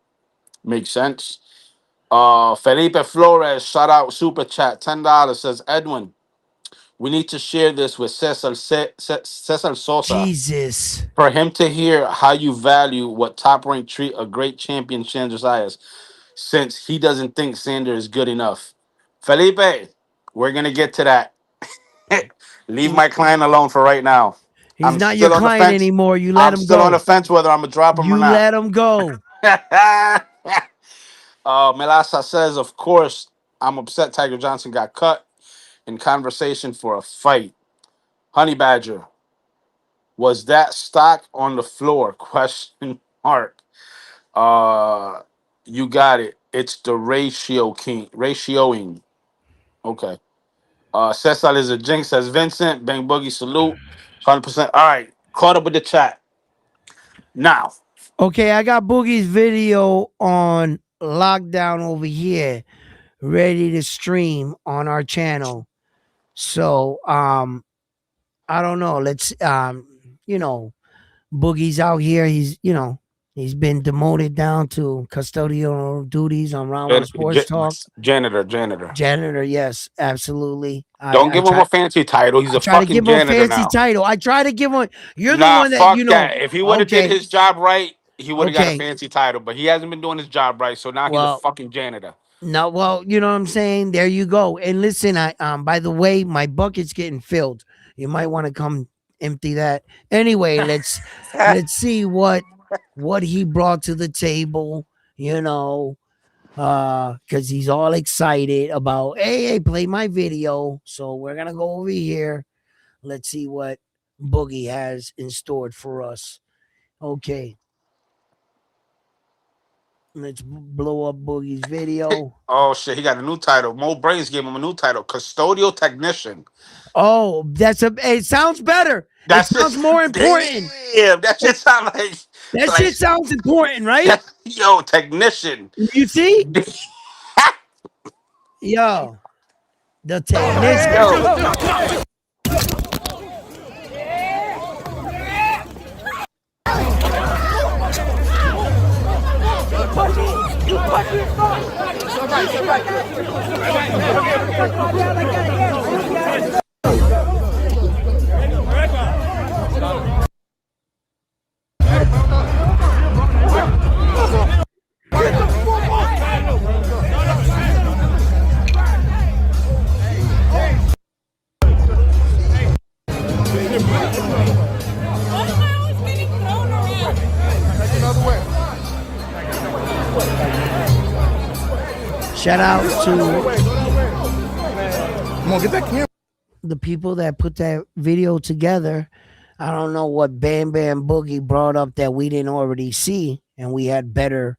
Makes sense. Felipe Flores, shout out super chat, $10 says Edwin. We need to share this with Cesar Sosa Jesus. for him to hear how you value what top rank treat a great champion Sanders Ayas, since he doesn't think Sanders is good enough. Felipe, we're gonna get to that. Leave my client alone for right now. He's I'm not your still on the client fence. anymore. You let I'm him still on the go. fence whether I'm gonna drop him or You not. let him go. Melasa says, of course, I'm upset Tiger Johnson got cut in conversation for a fight. Honey Badger, was that stock on the floor? Question mark. Uh, you got it. It's the ratioing. Okay. Cesar is a jinx, says Vincent. Bang Boogie, salute. 100%. All right. Caught up with the chat. Now, Okay, I got Boogie's video on lockdown over here, ready to stream on our channel. So I don't know. Let's you know, Boogie's out here. He's been demoted down to custodial duties on Round One jan- Sports j- Talk. janitor. Janitor, yes, absolutely. Don't give him a fancy title. He's I a try to fucking give him a janitor fancy now. title. I try to give him. You're the Nah, one that fuck that. If he would have did Okay, his job right, he would have got a okay. fancy title. But he hasn't been doing his job right, so now he's a Well, fucking janitor. no, well, you know what I'm saying. There you go. And listen, I by the way, my bucket's getting filled. You might want to come empty that. Anyway, let's see what he brought to the table. You know, because he's all excited about. Hey, play my video. So we're gonna go over here. Let's see what Boogie has in store for us. Okay, let's blow up Boogie's video. Oh shit, he got a new title. Mo Brains gave him a new title, custodial technician. Oh, it sounds better. It That's sounds just more important. damn. That shit sound That like shit sounds important, right? that, yo technician. You see? Yo, the technician. Yo, Another way. Shout out to Come on, get that camera. the people that put that video together. I don't know what Bam Bam Boogie brought up that we didn't already see, and we had better.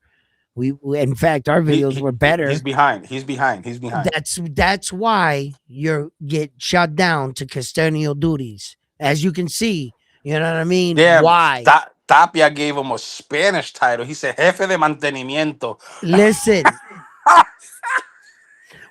In fact, our videos were better. he's behind. He's behind. He's behind. That's why you get shut down to custodial duties, as you can see. You know what I mean? Damn. Why? Tapia gave him a Spanish title. He said Jefe de Mantenimiento. Listen,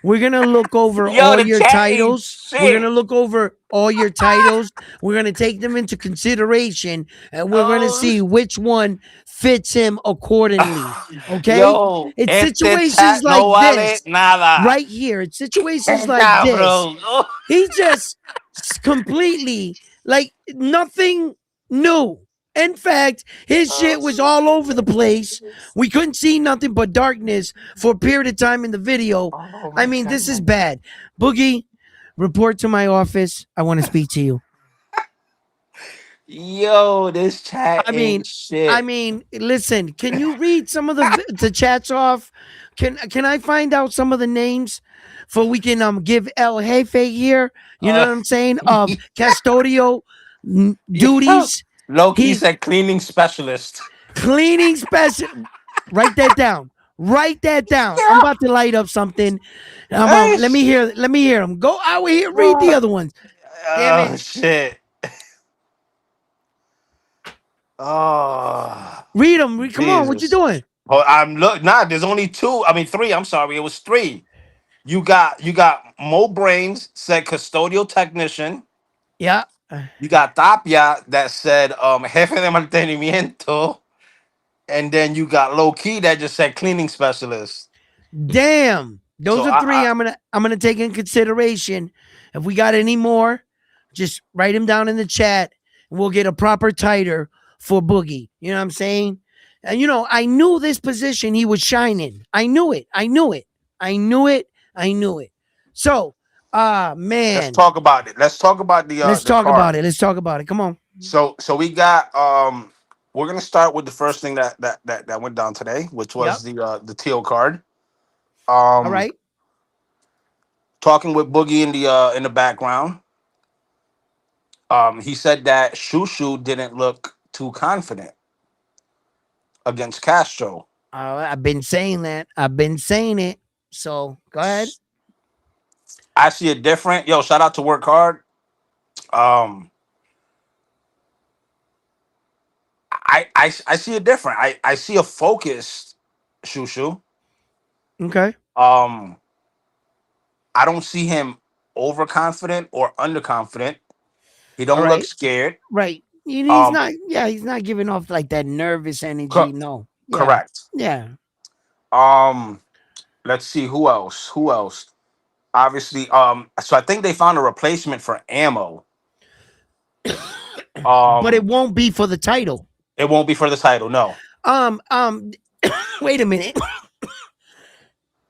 we're gonna look over Yo, all the your chat ain't titles. shit. We're gonna look over all your titles. We're gonna take them into consideration, and we're gonna see which one fits him accordingly. Okay? Yo, It's este situations chat like no vale this nada. right here. It's situations like Nah, this. bro. Oh. He just completely like nothing new. In fact, his shit was all over the place. We couldn't see nothing but darkness for a period of time in the video. Oh, I mean, this is bad. Boogie, report to my office. I want to speak to you. Yo, this chat I mean, ain't shit. I mean, listen. Can you read some of the chats off? Can I find out some of the names for we can give El Jefe here? You know what I'm saying? Of custodio duties. Loki He's said cleaning specialist. cleaning special. Write that down. Write that down. I'm about to light up something. Let me hear. Let me hear them. Go out here. Read the other ones. Damn Oh it. shit. Oh, Read them. Come on. What you Jesus. doing? Oh, there's only two. I mean three. I'm sorry, it was three. You got Mo Brains said custodial technician. Yeah. You got Tapia that said jefe de mantenimiento. And then you got Low Key that just said cleaning specialist. Damn. Those So are three I'm gonna take in consideration. If we got any more, just write them down in the chat and we'll get a proper titer for Boogie. You know what I'm saying? And you know, I knew this position he was shining. I knew it. So, man. Let's talk about it. Let's talk about the Let's the talk card. about it. Let's talk about it. Come on. So we got we're gonna start with the first thing that went down today, which was the teal card. All right. Talking with Boogie in the background. He said that Shushu didn't look too confident against Castro. I've been saying that. I've been saying it. So go ahead. I see it different. Yo, shout out to Work Hard. I see it different. I see a focused Shushu. Okay. I don't see him overconfident or underconfident. He don't look scared. Right. He's not. Yeah, he's not giving off like that nervous energy. No. Yeah. Correct. Yeah. Let's see who else. Who else? Obviously. So I think they found a replacement for Ammo. But it won't be for the title. It won't be for the title. No. Wait a minute.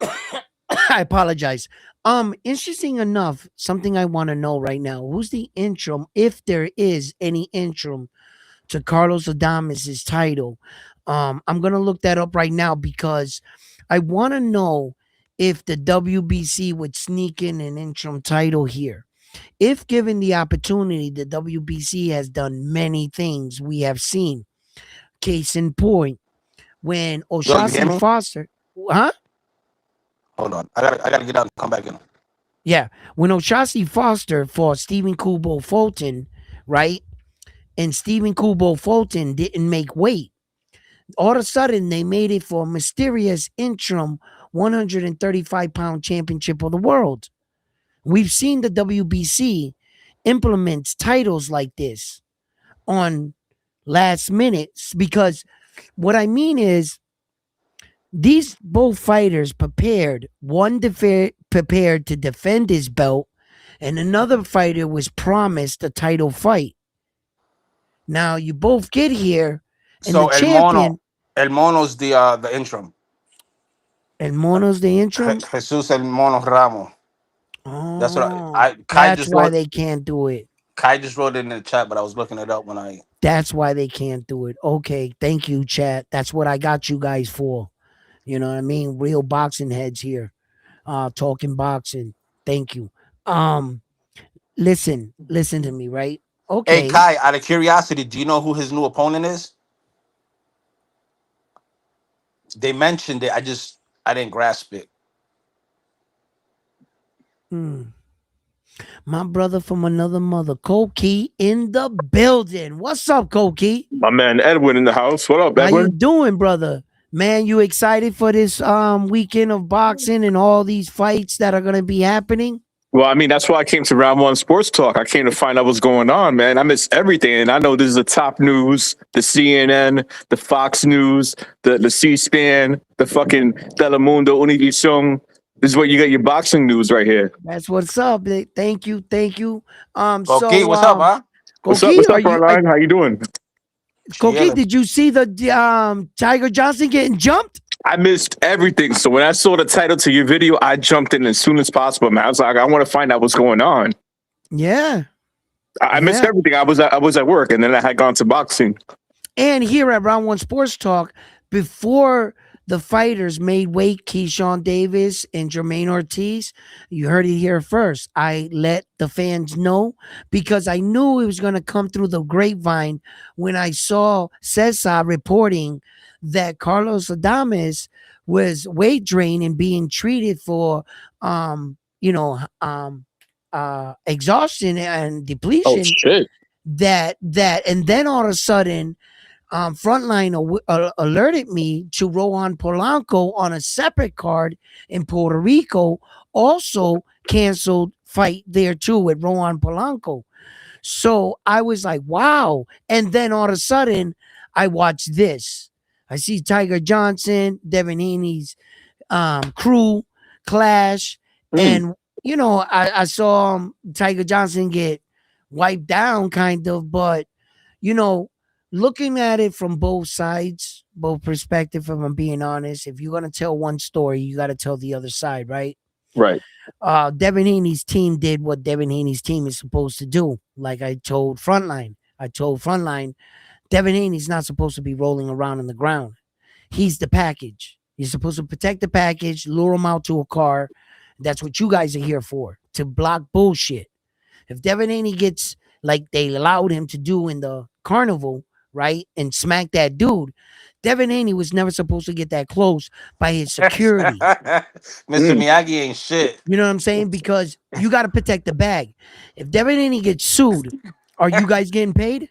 I apologize. Interesting enough, something I want to know right now. Who's the interim, if there is any interim, to Carlos Adames' title? I'm gonna look that up right now because I want to know if the WBC would sneak in an interim title here. If given the opportunity, the WBC has done many things we have seen. Case in point, when O'Shaughnessy Foster, huh? Hold on, I gotta get out and come back in. Yeah, when O'Shaughnessy Foster fought Stephen Kubo Fulton, right? And Stephen Kubo Fulton didn't make weight. All of a sudden, they made it for a mysterious interim 135-pound championship of the world. We've seen the WBC implements titles like this on last minutes because what I mean is these both fighters prepared. One prepared to defend his belt, and another fighter was promised a title fight. Now you both get here, and So the champion, El Mono's the interim. El Mono's the interim. Jesus El Mono Ramos. That's what Oh, Kai that's just why wrote. they can't do it. Kai just wrote it in the chat, but I was looking it up when I. That's why they can't do it. Okay, thank you, chat. That's what I got you guys for. You know what I mean? Real boxing heads here, talking boxing. Thank you. Um, listen to me, right? Hey Okay. Kai, out of curiosity, do you know who his new opponent is? They mentioned it. I didn't grasp it. Hmm. My brother from another mother, Koki, in the building. What's up, Koki? My man Edwin in the house. What up, How you Edwin? doing, brother? Man, you excited for this weekend of boxing and all these fights that are gonna be happening? Well, I mean, that's why I came to Round One Sports Talk. I came to find out what's going on, man. I miss everything. And I know this is the top news, the CNN, the Fox News, the C-SPAN, the fucking Telemundo, Univision. This is where you get your boxing news right here. That's what's up. Thank you, thank you. Okay, what's up, huh? What's up? Koki, What's are up, you Caroline? How you doing? Koki? Chilling. Did you see the Tiger Johnson getting jumped? I missed everything. So when I saw the title to your video, I jumped in as soon as possible, man. I was like, I want to find out what's going on. Yeah. I missed Yeah. everything. I was at work, and then I had gone to boxing. And here at Round One Sports Talk, before the fighters made weight, Keyshawn Davis and Jermaine Ortiz, you heard it here first. I let the fans know because I knew it was going to come through the grapevine when I saw Cesar reporting that Carlos Adames was weight drained and being treated for, exhaustion and Oh depletion. shit! That and then all of a sudden Frontline alerted me to Rohan Polanco on a separate card in Puerto Rico, also canceled fight there too with Rohan Polanco. So I was like, wow. And then all of a sudden I watched this. I see Tiger Johnson, Devin Haney's crew clash, and I saw Tiger Johnson get wiped down kind of, but looking at it from both sides, both perspective, if I'm being honest, if you're gonna tell one story, you gotta tell the other side, right? Right. Devin Haney's team did what Devin Haney's team is supposed to do. Like I told Frontline, Devin Haney's not supposed to be rolling around on the ground. He's the package. You're supposed to protect the package, lure him out to a car. That's what you guys are here for, to block bullshit. If Devin Haney gets like they allowed him to do in the carnival, right, and smack that dude, Devin Haney was never supposed to get that close by his security. Mr. Miyagi ain't shit. You know what I'm saying? Because you got to protect the bag. If Devin Haney gets sued, are you guys getting paid?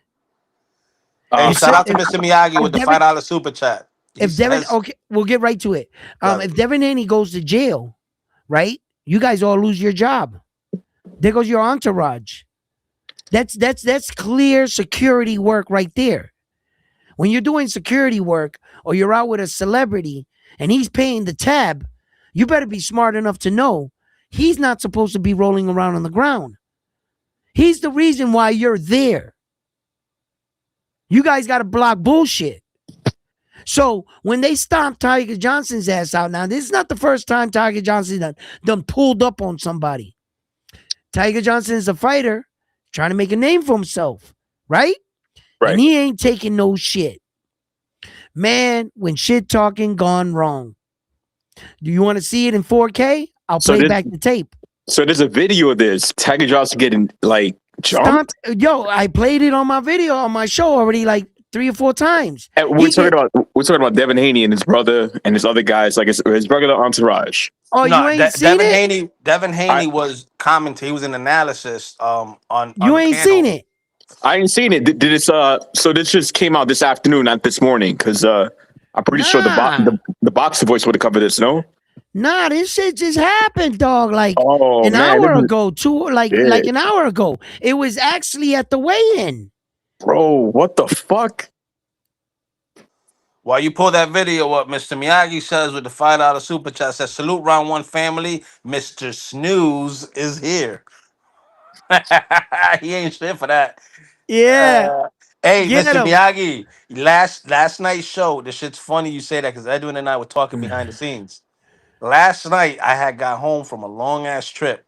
Hey, If shout so- out to if- Mr. Miyagi if with the Devin- $5 super chat. He If Devin, says- okay, we'll get right to it. Yeah. If Devin Haney goes to jail, right, you guys all lose your job. There goes your entourage. That's clear security work right there. When you're doing security work or you're out with a celebrity and he's paying the tab, you better be smart enough to know he's not supposed to be rolling around on the ground. He's the reason why you're there. You guys got to block bullshit. So when they stomped Tiger Johnson's ass out, now this is not the first time Tiger Johnson done pulled up on somebody. Tiger Johnson is a fighter trying to make a name for himself, right? Right. And he ain't taking no shit. Man, when shit talking gone wrong. Do you want to see it in 4K? I'll So play this- back the tape. So there's a video of this Tiger Johnson getting like jumped. Yo, I played it on my video on my show already like 3 or 4 times. And we're talking about Devin Haney and his brother and his other guys, like his regular entourage. Oh, No, you ain't seen Devin it? Devin Haney was commenting. He was an analysis on You ain't panel. seen it. I ain't seen it. Did this? So this just came out this afternoon, not this morning, because I'm pretty sure Nah. the boxer voice would have covered this. No. Nah, this shit just happened, dog. Like Oh an man, hour this is ago, like shit, an hour ago. It was actually at the weigh-in. bro. What the fuck? While you pull that video up, Mr. Miyagi says with the $5 super chat says, salute round one family. Mr. Snooze is here. He ain't shit for that. Yeah, Hey, get Mr. him. Miyagi, last night's show, the shit's funny you say that because Edwin and I were talking behind the scenes. Last night, I had got home from a long ass trip.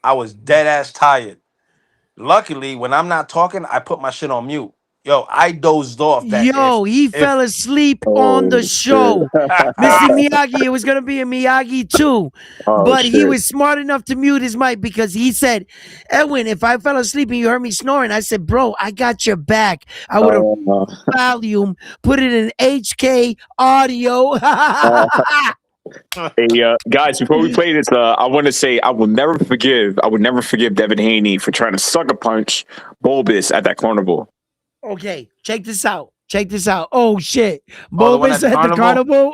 I was dead ass tired. Luckily, when I'm not talking, I put my shit on mute. Yo, I dozed off that Yo, he fell if asleep on the Oh shit. show. Mr. Miyagi, it was gonna be a Miyagi too, Oh but he shit. was smart enough to mute his mic because he said, "Edwin, if I fell asleep and you heard me snoring," I said, "Bro, I got your back. I would have Uh, volume, put it in HK audio." uh, hey, guys, before we play this, I want to say I would never forgive Devin Haney for trying to sucker punch Bulbous at that carnival. Okay, check this out. Check this out. Oh shit. Oh, the one at Bulbous the at the carnival? carnival.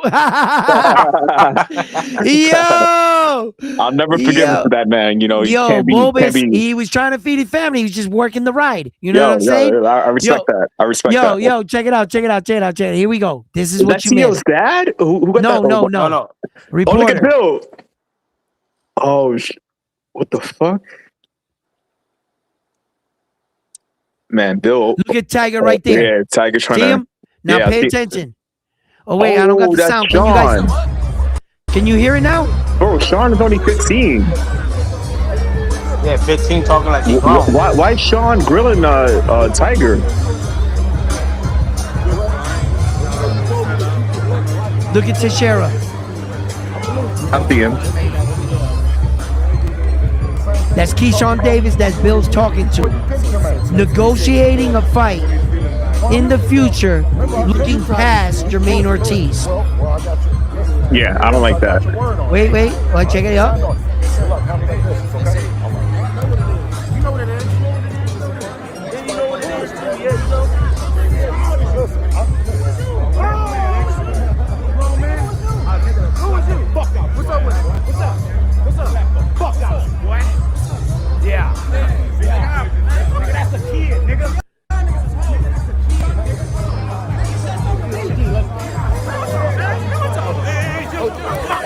Yo. I'll never forgive him Yo. for that, man. You know, you Yo, can't Bulbous, be. he was trying to feed his family. He was just working the ride. You know what Yo, I'm saying? yo, I respect Yo, that. I respect that. yo, check it out. Check it out. Check it out. Check it out. Here we go. This is Is that what you CEO's missed. dad? Who got that? No, Oh, no, no, no. no. oh, look at Reporter. Bill. Oh, what the fuck? Man, Bill. Look at Tiger right there. Yeah, Tiger trying See to. him? Now Yeah, I pay see- attention. Oh, wait, I don't got the that's sound. Sean. Can you hear it now? Bro, Sean is only 15. Yeah, 15 talking like he grown. Why is Sean grilling Tiger? Look at Teixeira. I see him. That's Keyshawn Davis. That's Bill's talking to. Negotiating a fight in the future, looking past Jermaine Ortiz. Yeah, I don't like that. Wait. Well, check it out.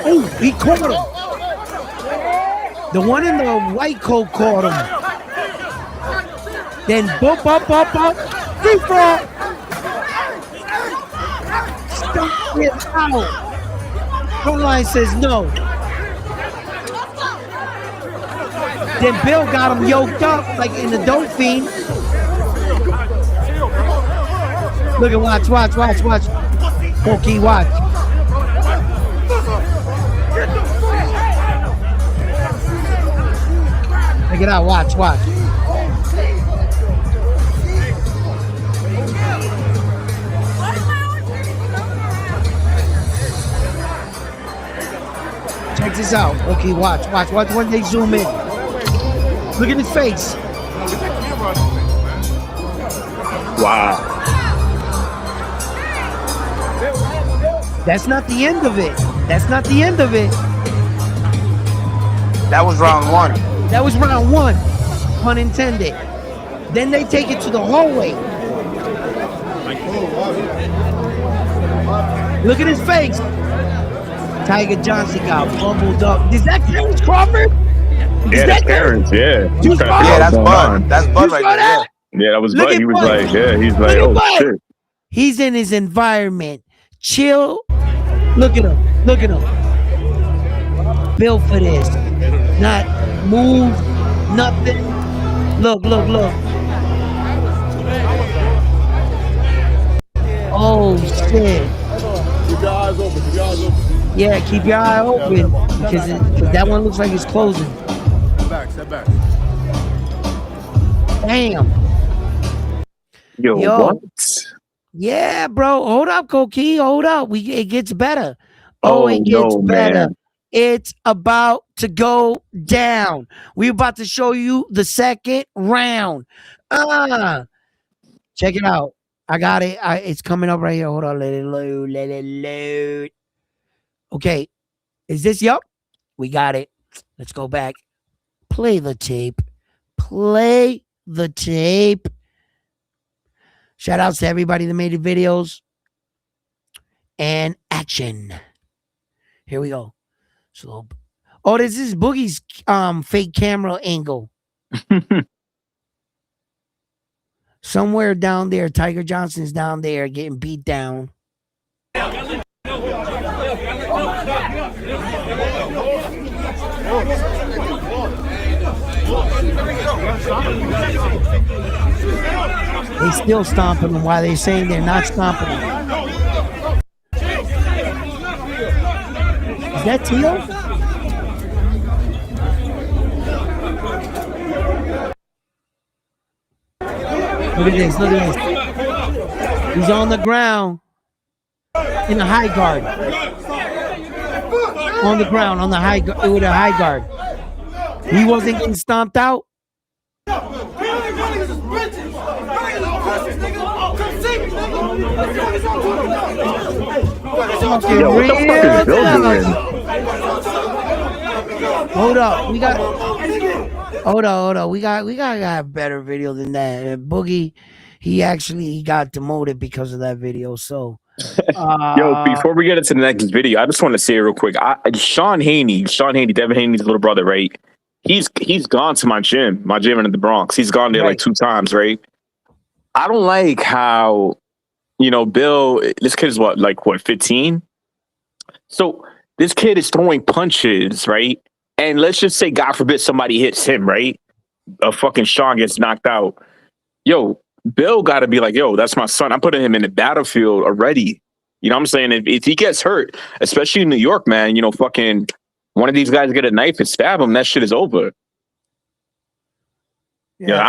Oh, he caught him. The one in the white coat caught him. Then bump. Free fall. Stop it out. Front line says no. Then Bill got him yoked up like in the dope fiend. Look at watch. Pokey, watch. Check it out, watch. Check this out. Okay, watch when they zoom in. Look at his face. Wow. That's not the end of it. That was round one. That was round one, pun intended. Then they take it to the hallway. Look at his face. Tiger Johnson got bumbled up. Is that Terrence Crawford? Yeah, that's Terrence. Yeah. You He's trying to saw figure Yeah, out that's what's going Bud. on. That's Bud You right saw there. that? Yeah, that was Look Bud. at He was Bud. like, yeah, he's Look like, at oh Bud. shit. He's in his environment. Chill. Look at him. Built for this. Not move, nothing. Look. Oh shit. Keep your eyes open. Yeah, keep your eye open because that one looks like it's closing. Step back. Damn. Yo, Yo. what? Yeah, bro. Hold up, Koki. Hold up. It gets better. Oh, It gets no, better. man. It's about to go down. We're about to show you the second round. Check it out. I got it. It's coming up right here. Hold on. Let it load. Okay. Is this? Yup. We got it. Let's go back. Play the tape. Play the tape. Shout outs to everybody that made the videos. And action. Here we go. Slow. Oh, this is Boogie's fake camera angle. Somewhere down there, Tiger Johnson's down there getting beat down. They still stomping him while they're saying they're not stomping him. Is that Tio? Look at this, look at this. He's on the ground in a high guard. On the ground, on the high with a high guard. He wasn't getting stomped out. Yo, what the fuck is Bill doing? Hold up, we got. Hold on. We got a better video than that. Boogie, he got demoted because of that video. So, Yo, before we get into the next video, I just want to say real quick, Sean Haney, Devin Haney's little brother, right? He's gone to my gym in the Bronx. He's gone there like 2 times, right? I don't like how, Bill, this kid is what, 15? So this kid is throwing punches, right? And let's just say, God forbid, somebody hits him, right? A fucking Sean gets knocked out. Yo, Bill got to be like, yo, that's my son. I'm putting him in the battlefield already. You know what I'm saying? If he gets hurt, especially in New York, man, fucking one of these guys get a knife and stab him, that shit is over. Yeah,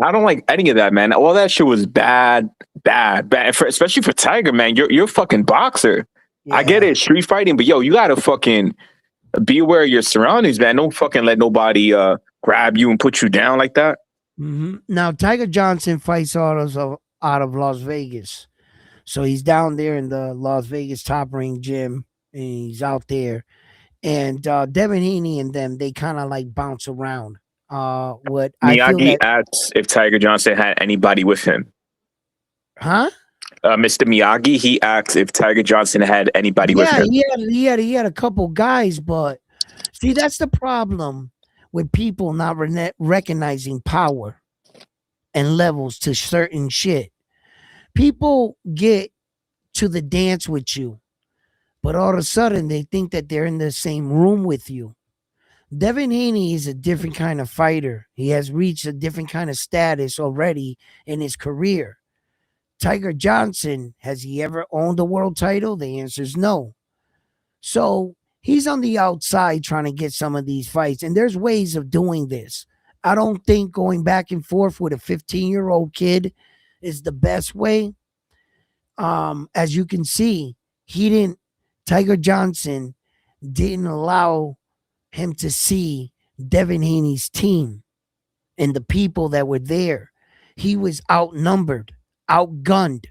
I don't like any of that, man. All that shit was bad. Especially for Tiger, man. You're a fucking boxer. Yeah. I get it, street fighting, but yo, you gotta fucking be aware of your surroundings, man. Don't fucking let nobody grab you and put you down like that. Mm-hmm. Now, Tiger Johnson fights out of Las Vegas. So he's down there in the Las Vegas Top Ring gym, and he's out there. And Devin Haney and them, they kind of like bounce around. Miyagi asks if Tiger Johnson had anybody with him. Huh? Mr. Miyagi, he asked if Tiger Johnson had anybody with him. He had a couple guys, but see, that's the problem with people not recognizing power and levels to certain shit. People get to the dance with you, but all of a sudden they think that they're in the same room with you. Devin Haney is a different kind of fighter. He has reached a different kind of status already in his career. Tiger Johnson, has he ever owned a world title? The answer is no. So he's on the outside trying to get some of these fights, and there's ways of doing this. I don't think going back and forth with a 15-year-old kid is the best way. As you can see, Tiger Johnson didn't allow him to see Devin Haney's team and the people that were there. He was outnumbered, outgunned.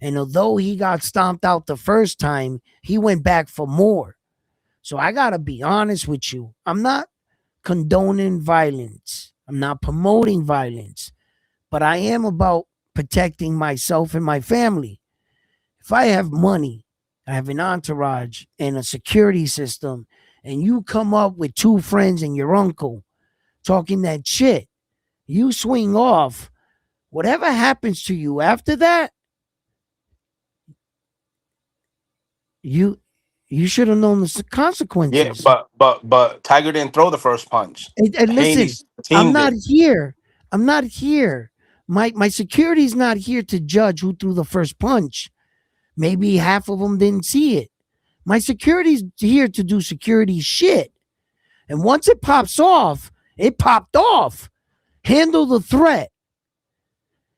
And although he got stomped out the first time, he went back for more. So I got to be honest with you. I'm not condoning violence. I'm not promoting violence. But I am about protecting myself and my family. If I have money, I have an entourage and a security system, and you come up with 2 friends and your uncle talking that shit, you swing off. Whatever happens to you after that, you should have known the consequences. Yeah, but Tiger didn't throw the first punch. And listen, I'm not here. My security's not here to judge who threw the first punch. Maybe half of them didn't see it. My security's here to do security shit. And once it pops off, it popped off. Handle the threat.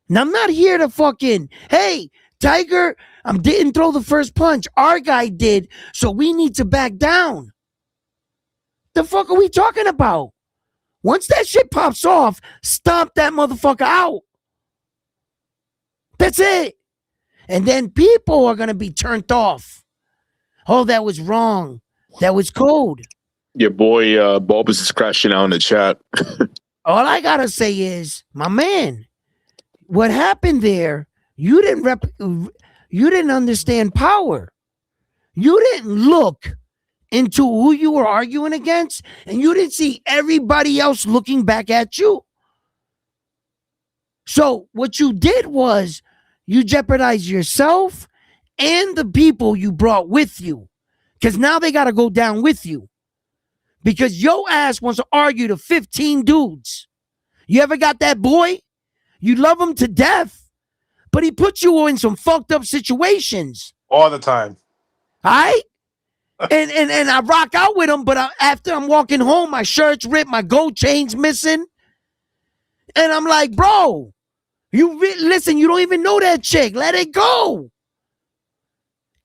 And I'm not here to fucking, hey, Tiger, didn't throw the first punch. Our guy did, so we need to back down. The fuck are we talking about? Once that shit pops off, stomp that motherfucker out. That's it. And then people are going to be turned off. Oh, that was wrong. That was cold. Your boy Bulbous is crashing out in the chat. All I gotta say is, my man, what happened there? You didn't understand power. You didn't look into who you were arguing against, and you didn't see everybody else looking back at you. So what you did was you jeopardized yourself and the people you brought with you, because now they got to go down with you, because your ass wants to argue to 15 dudes. You ever got that boy? You love him to death, but he puts you in some fucked up situations. All the time. All right? And I rock out with him, but after I'm walking home, my shirt's ripped, my gold chain's missing. And I'm like, bro, listen, you don't even know that chick. Let it go.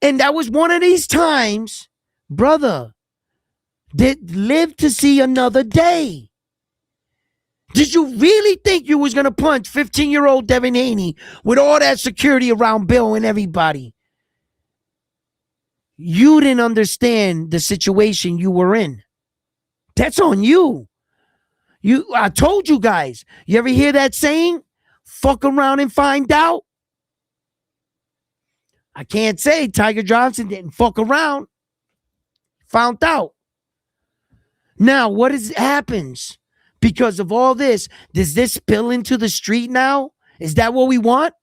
And that was one of these times, brother, that lived to see another day. Did you really think you was going to punch 15-year-old Devin Haney with all that security around Bill and everybody? You didn't understand the situation you were in. That's on you. I told you guys. You ever hear that saying? Fuck around and find out. I can't say Tiger Johnson didn't fuck around. Found out. Now, what happens because of all this? Does this spill into the street now? Is that what we want?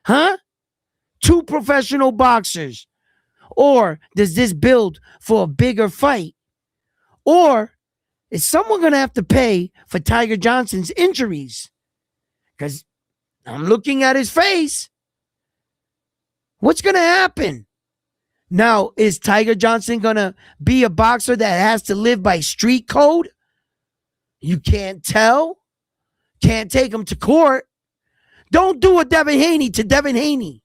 Huh? 2 professional boxers. Or does this build for a bigger fight? Or is someone going to have to pay for Tiger Johnson's injuries? Because I'm looking at his face. What's going to happen? Now, is Tiger Johnson going to be a boxer that has to live by street code? You can't tell. Can't take him to court. Don't do a Devin Haney to Devin Haney.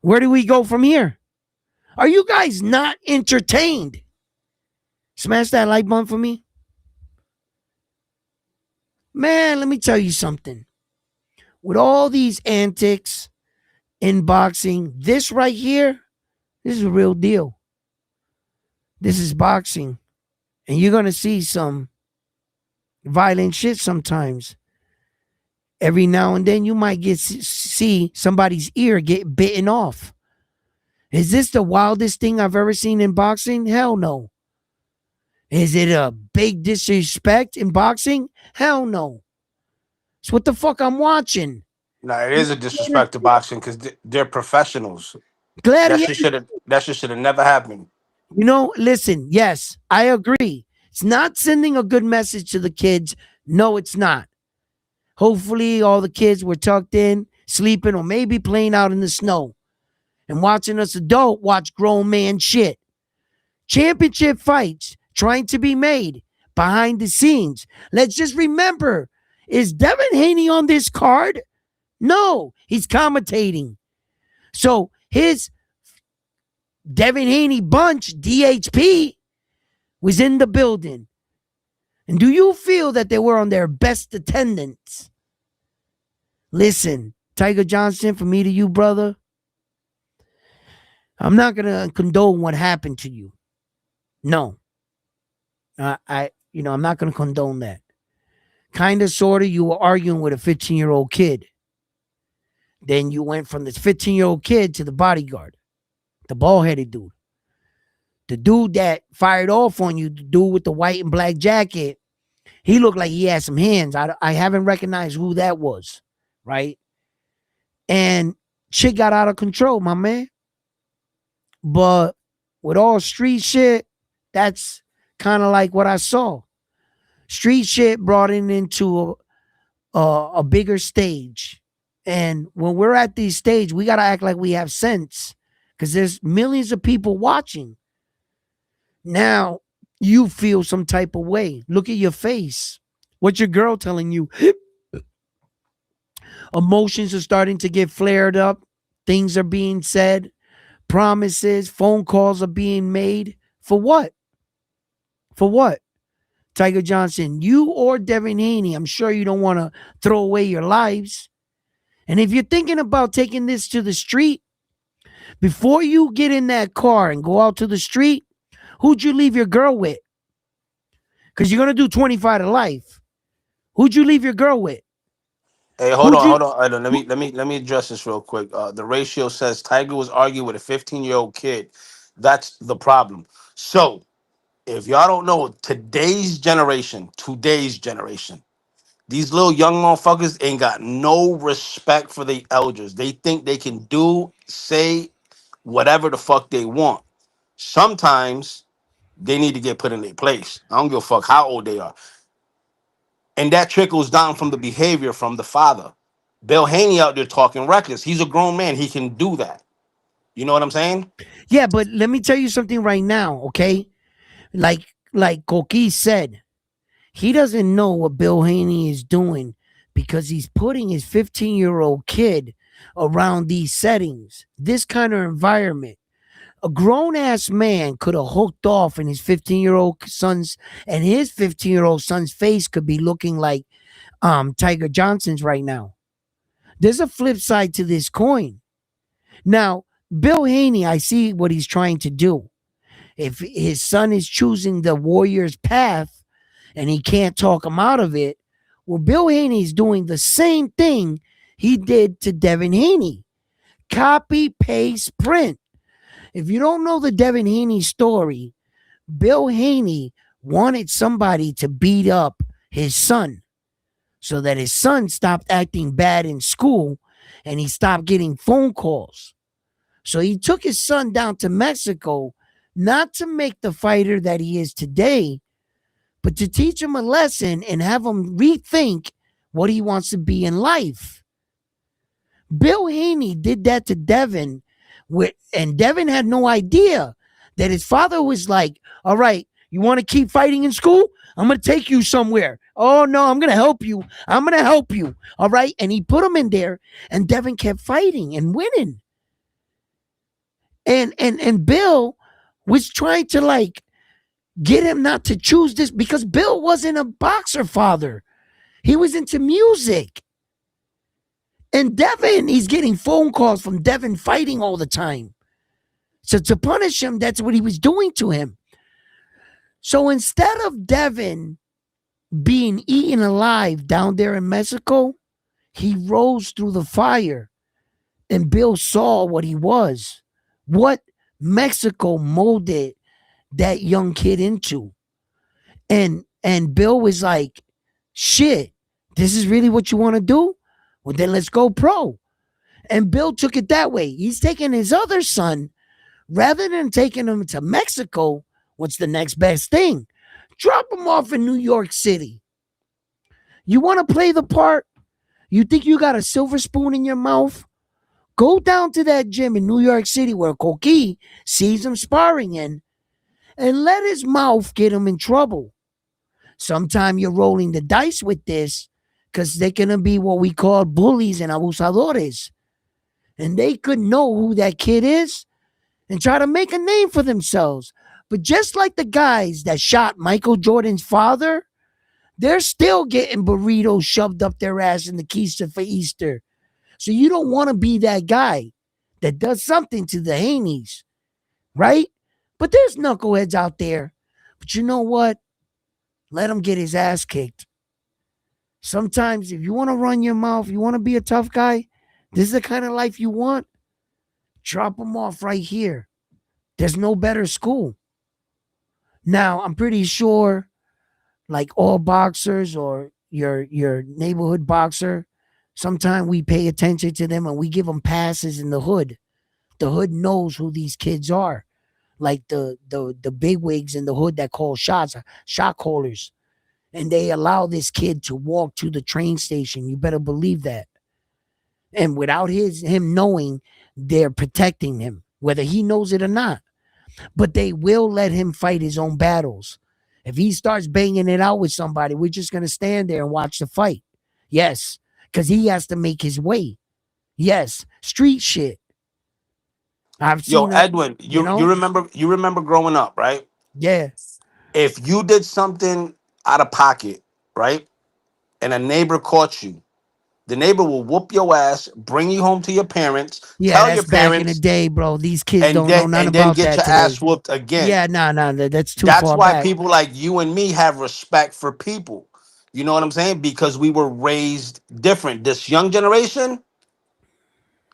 Where do we go from here? Are you guys not entertained? Smash that like button for me. Man, let me tell you something. With all these antics in boxing, this right here, this is a real deal. This is boxing. And you're going to see some violent shit sometimes. Every now and then you might see somebody's ear get bitten off. Is this the wildest thing I've ever seen in boxing? Hell no. Is it a big disrespect in boxing? Hell no. It's what the fuck I'm watching. No, it is a disrespect to boxing because they're professionals. Gladiator. That shit should have never happened. You know, listen, yes, I agree. It's not sending a good message to the kids. No, it's not. Hopefully all the kids were tucked in, sleeping, or maybe playing out in the snow and watching us adult watch grown man shit. Championship fights trying to be made behind the scenes. Let's just remember, is Devin Haney on this card? No, he's commentating. So his Devin Haney bunch, DHP, was in the building. And do you feel that they were on their best attendance? Listen, Tiger Johnson, from me to you, brother, I'm not going to condone what happened to you. No. I'm not going to condone that. Kind of, sort of, you were arguing with a 15-year-old kid. Then you went from this 15-year-old kid to the bodyguard, the bald-headed dude. The dude that fired off on you, the dude with the white and black jacket, he looked like he had some hands. I haven't recognized who that was, right? And shit got out of control, my man. But with all street shit, that's kind of like what I saw. Street shit brought it into a bigger stage. And when we're at this stage, we got to act like we have sense because there's millions of people watching. Now you feel some type of way. Look at your face. What's your girl telling you? Emotions are starting to get flared up. Things are being said. Promises, phone calls are being made. For what? For what? Tiger Johnson, you or Devin Haney, I'm sure you don't want to throw away your lives. And if you're thinking about taking this to the street, Before you get in that car and go out to the street, who'd you leave your girl with? Because you're gonna do 25 to life. Who'd you leave your girl with? Hey, hold Who'd on, you? hold on. Hold on. Let me Who, let me let me address this real quick. The ratio says Tiger was arguing with a 15-year-old kid. That's the problem. So if y'all don't know, today's generation, these little young motherfuckers ain't got no respect for the elders. They think they can do, say whatever the fuck they want. Sometimes they need to get put in their place. I don't give a fuck how old they are. And that trickles down from the behavior from the father. Bill Haney out there talking reckless. He's a grown man. He can do that. You know what I'm saying? yeah, but let me tell you something right now, okay? Like Koki said, he doesn't know what Bill Haney is doing because he's putting his 15-year-old kid around these settings, this kind of environment. A grown ass man could have hooked off in his 15-year-old son's, and his 15-year-old son's face could be looking like Tiger Johnson's right now. There's a flip side to this coin. Now, Bill Haney, I see what he's trying to do. If his son is choosing the Warriors path and he can't talk him out of it, well, Bill Haney's doing the same thing he did to Devin Haney. Copy, paste, print. If you don't know the Devin Haney story, Bill Haney wanted somebody to beat up his son so that his son stopped acting bad in school and he stopped getting phone calls. So he took his son down to Mexico not to make the fighter that he is today, but to teach him a lesson and have him rethink what he wants to be in life. Bill Haney did that to Devin, and Devin had no idea that his father was like, all right, you want to keep fighting in school? I'm going to take you somewhere. Oh, no, I'm going to help you. I'm going to help you. All right. And he put him in there, and Devin kept fighting and winning. And Bill was trying to like get him not to choose this because Bill wasn't a boxer father. He was into music. And Devin, he's getting phone calls from Devin fighting all the time. So to punish him, that's what he was doing to him. So instead of Devin being eaten alive down there in Mexico, he rose through the fire. And Bill saw what he was, what Mexico molded that young kid into. And Bill was like, shit, this is really what you want to do? Well, then let's go pro. And Bill took it that way. He's taking his other son, rather than taking him to Mexico, what's the next best thing? Drop him off in New York City. You want to play the part? You think you got a silver spoon in your mouth? Go down to that gym in New York City where Koki sees him sparring in and let his mouth get him in trouble. Sometime you're rolling the dice with this because they're going to be what we call bullies and abusadores. And they could know who that kid is and try to make a name for themselves. But just like the guys that shot Michael Jordan's father, they're still getting burritos shoved up their ass in the keister for Easter. So you don't want to be that guy that does something to the Haneys, right? But there's knuckleheads out there. But you know what? Let him get his ass kicked. Sometimes if you want to run your mouth, you want to be a tough guy, this is the kind of life you want, drop him off right here. There's no better school. Now, I'm pretty sure like all boxers or your neighborhood boxer, sometimes we pay attention to them and we give them passes in the hood. The hood knows who these kids are. Like the bigwigs in the hood that call shots, shot callers. And they allow this kid to walk to the train station. You better believe that. And without him knowing, they're protecting him, whether he knows it or not. But they will let him fight his own battles. If he starts banging it out with somebody, we're just going to stand there and watch the fight. Yes, because he has to make his way. Yes, street shit. I've Yo, seen it, Edwin, you you know? remember growing up, right? Yeah. If you did something out of pocket, right, and a neighbor caught you, The neighbor will whoop your ass, bring you home to your parents, Yeah, tell your that's back in the parents, day, bro. These kids don't know none and then about get that your ass today. whooped again. Yeah, nah, that's too That's far why back. people like you and me have respect for people. You know what I'm saying? Because we were raised different. This young generation,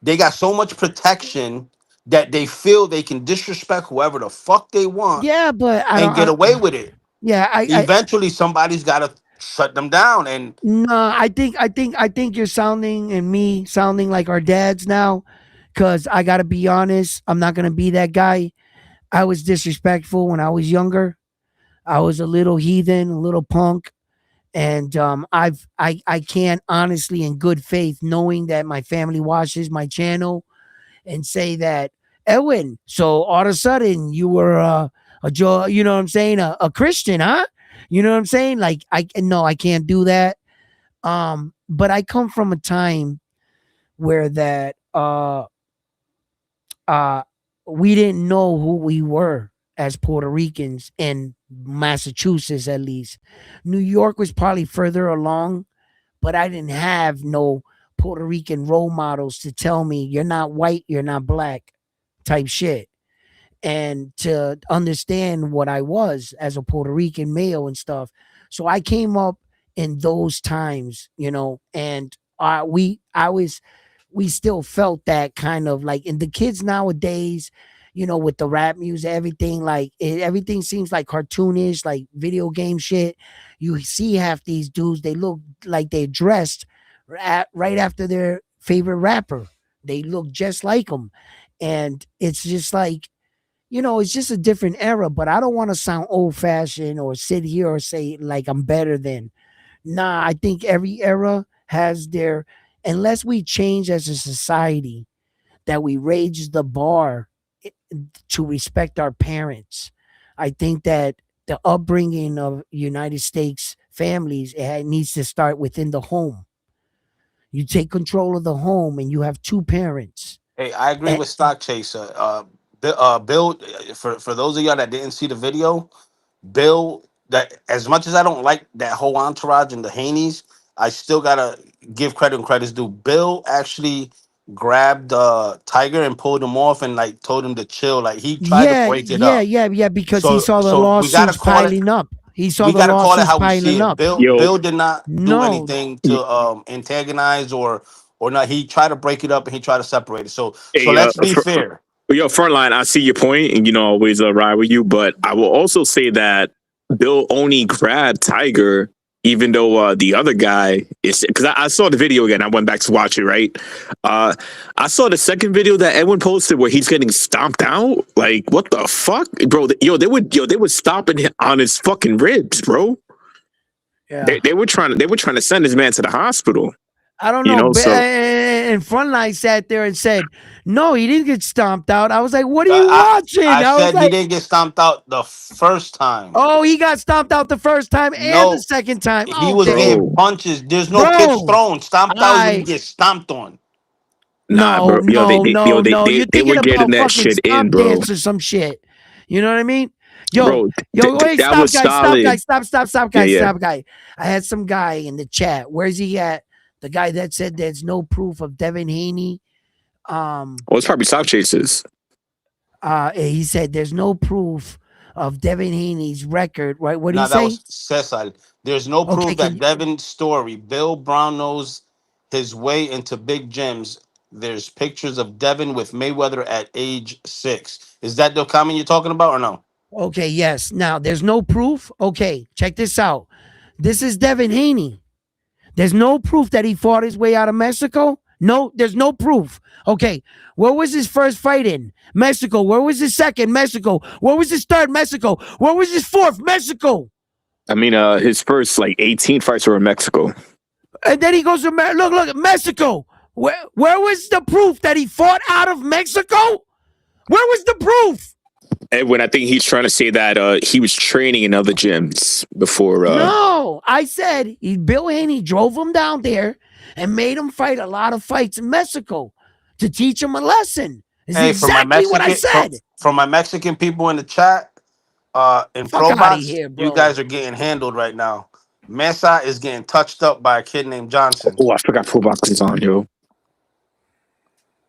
they got so much protection that they feel they can disrespect whoever the fuck they want Yeah, but I and don't. get away with it. Yeah, Eventually, somebody's got to shut them down. And no, I think you're sounding and me sounding like our dads now. Cause I gotta be honest, I'm not gonna be that guy. I was disrespectful when I was younger. I was a little heathen, a little punk, and I can't honestly, in good faith, knowing that my family watches my channel, and say that Edwin. So all of a sudden you were a Joe, you know what I'm saying, a Christian, huh? You know what I'm saying? Like I no, I can't do that. But I come from a time where that uh we didn't know who we were as Puerto Ricans in Massachusetts, at least. New York was probably further along, but I didn't have no Puerto Rican role models to tell me you're not white, you're not black type shit. And to understand what I was as a Puerto Rican male and stuff. So I came up in those times, and we still felt that kind of like, and the kids nowadays, with the rap music, everything like everything seems like cartoonish, like video game shit. You see half these dudes, they look like they're dressed right after their favorite rapper. They look just like them. And it's just like, it's just a different era, but I don't want to sound old fashioned or sit here or say like I'm better than. Nah, I think every era has their, unless we change as a society, that we raise the bar i- to respect our parents. I think that the upbringing of United States families, it needs to start within the home. You take control of the home and you have two parents. hey, I agree And with Stock Chaser. Bill, for those of y'all that didn't see the video, Bill, that as much as I don't like that whole entourage and the Haneys, I still gotta give credit and credit's due. Bill actually grabbed Tiger and pulled him off and like told him to chill. Like he tried to yeah, break it up. because he So saw the we gotta lawsuits call it. piling up. He saw We the gotta call it lawsuits how we see piling it. up. Yo, Bill did not do No, anything to antagonize or not. He tried to break it up and he tried to separate it. So hey, let's be fair. yo, Frontline, I see your point, and always ride with you. But I will also say that Bill only grabbed Tiger, even though the other guy is, because I saw the video again. I went back to watch it. Right, uh, I saw the second video that Edwin posted where he's getting stomped out. Like, what the fuck, bro? They were stomping on his fucking ribs, bro. yeah. They were trying to send this man to the hospital. I don't know. So And Frontline sat there and said, "No, he didn't get stomped out." I was like, "What are you I watching?" I I was said he like, didn't get stomped out the first time. "Oh, he got stomped out the first time and the No, second time." he was Okay, getting bro, punches. There's no kicks bro. thrown. Stomped out is when you I get stomped on. nah, No, bro, no, no, no. You're they thinking were getting about that fucking shit in, stomp bro. dance or some shit. You know what I mean? Yo, Bro, wait, that stop, was guys, stop, solid. guys, stop, Yeah, guys, yeah. stop, guy. I had some guy in the chat. Where's he at? The guy that said there's no proof of Devin Haney. Well, it's probably Sock Chasers. He said there's no proof of Devin Haney's record. Right? What do you Now that say? was Cecil. There's no Okay, proof can that you? Devin's story. Bill Brown knows his way into big gyms. There's pictures of Devin with Mayweather at age 6. Is that the comment you're talking about or no? Okay, yes. Now there's no proof. Okay, check this out. This is Devin Haney. There's no proof that he fought his way out of Mexico. No, there's no proof. Okay, where was his first fight in? Mexico. Where was his second? Mexico. Where was his third? Mexico. Where was his fourth? Mexico. I mean, his first like 18 fights were in Mexico. And then he goes to look, Mexico. Where was the proof that he fought out of Mexico? Where was the proof? And when I think he's trying to say that he was training in other gyms before. No, I said Bill Haney drove him down there and made him fight a lot of fights in Mexico to teach him a lesson. Is Hey, exactly what I said. from my Mexican people in the chat, in Fuck out of Probots, here, you bro. guys are getting handled right now. Mesa is getting touched up by a kid named Johnson. Oh, I forgot full boxes on, yo.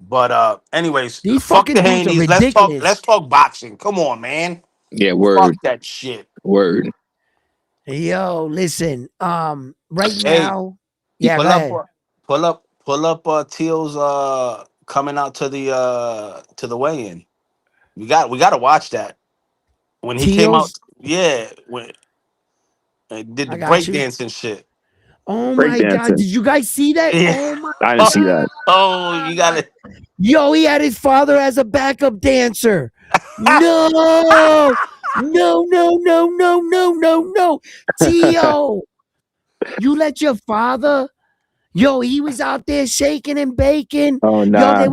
But anyways, These fuck the fucking dudes are Haney's. ridiculous. Let's talk boxing. Come on, man. Yeah, Fuck word. that shit. Word. Yo, listen. Right Hey, now, yeah, go ahead. pull up Teal's coming out to the weigh-in. We got to watch that. When he came out, Teals, yeah, when did the I got you. breakdance and shit. Oh my god, Breakdancing. did you guys see that? Yeah. Oh my I didn't see that. Oh, you got it. Yo, he had his father as a backup dancer. No, no, no, no, no, no, no, no. Tio, you let your father. Yo, he was out there shaking and baking. Oh Yo, nah.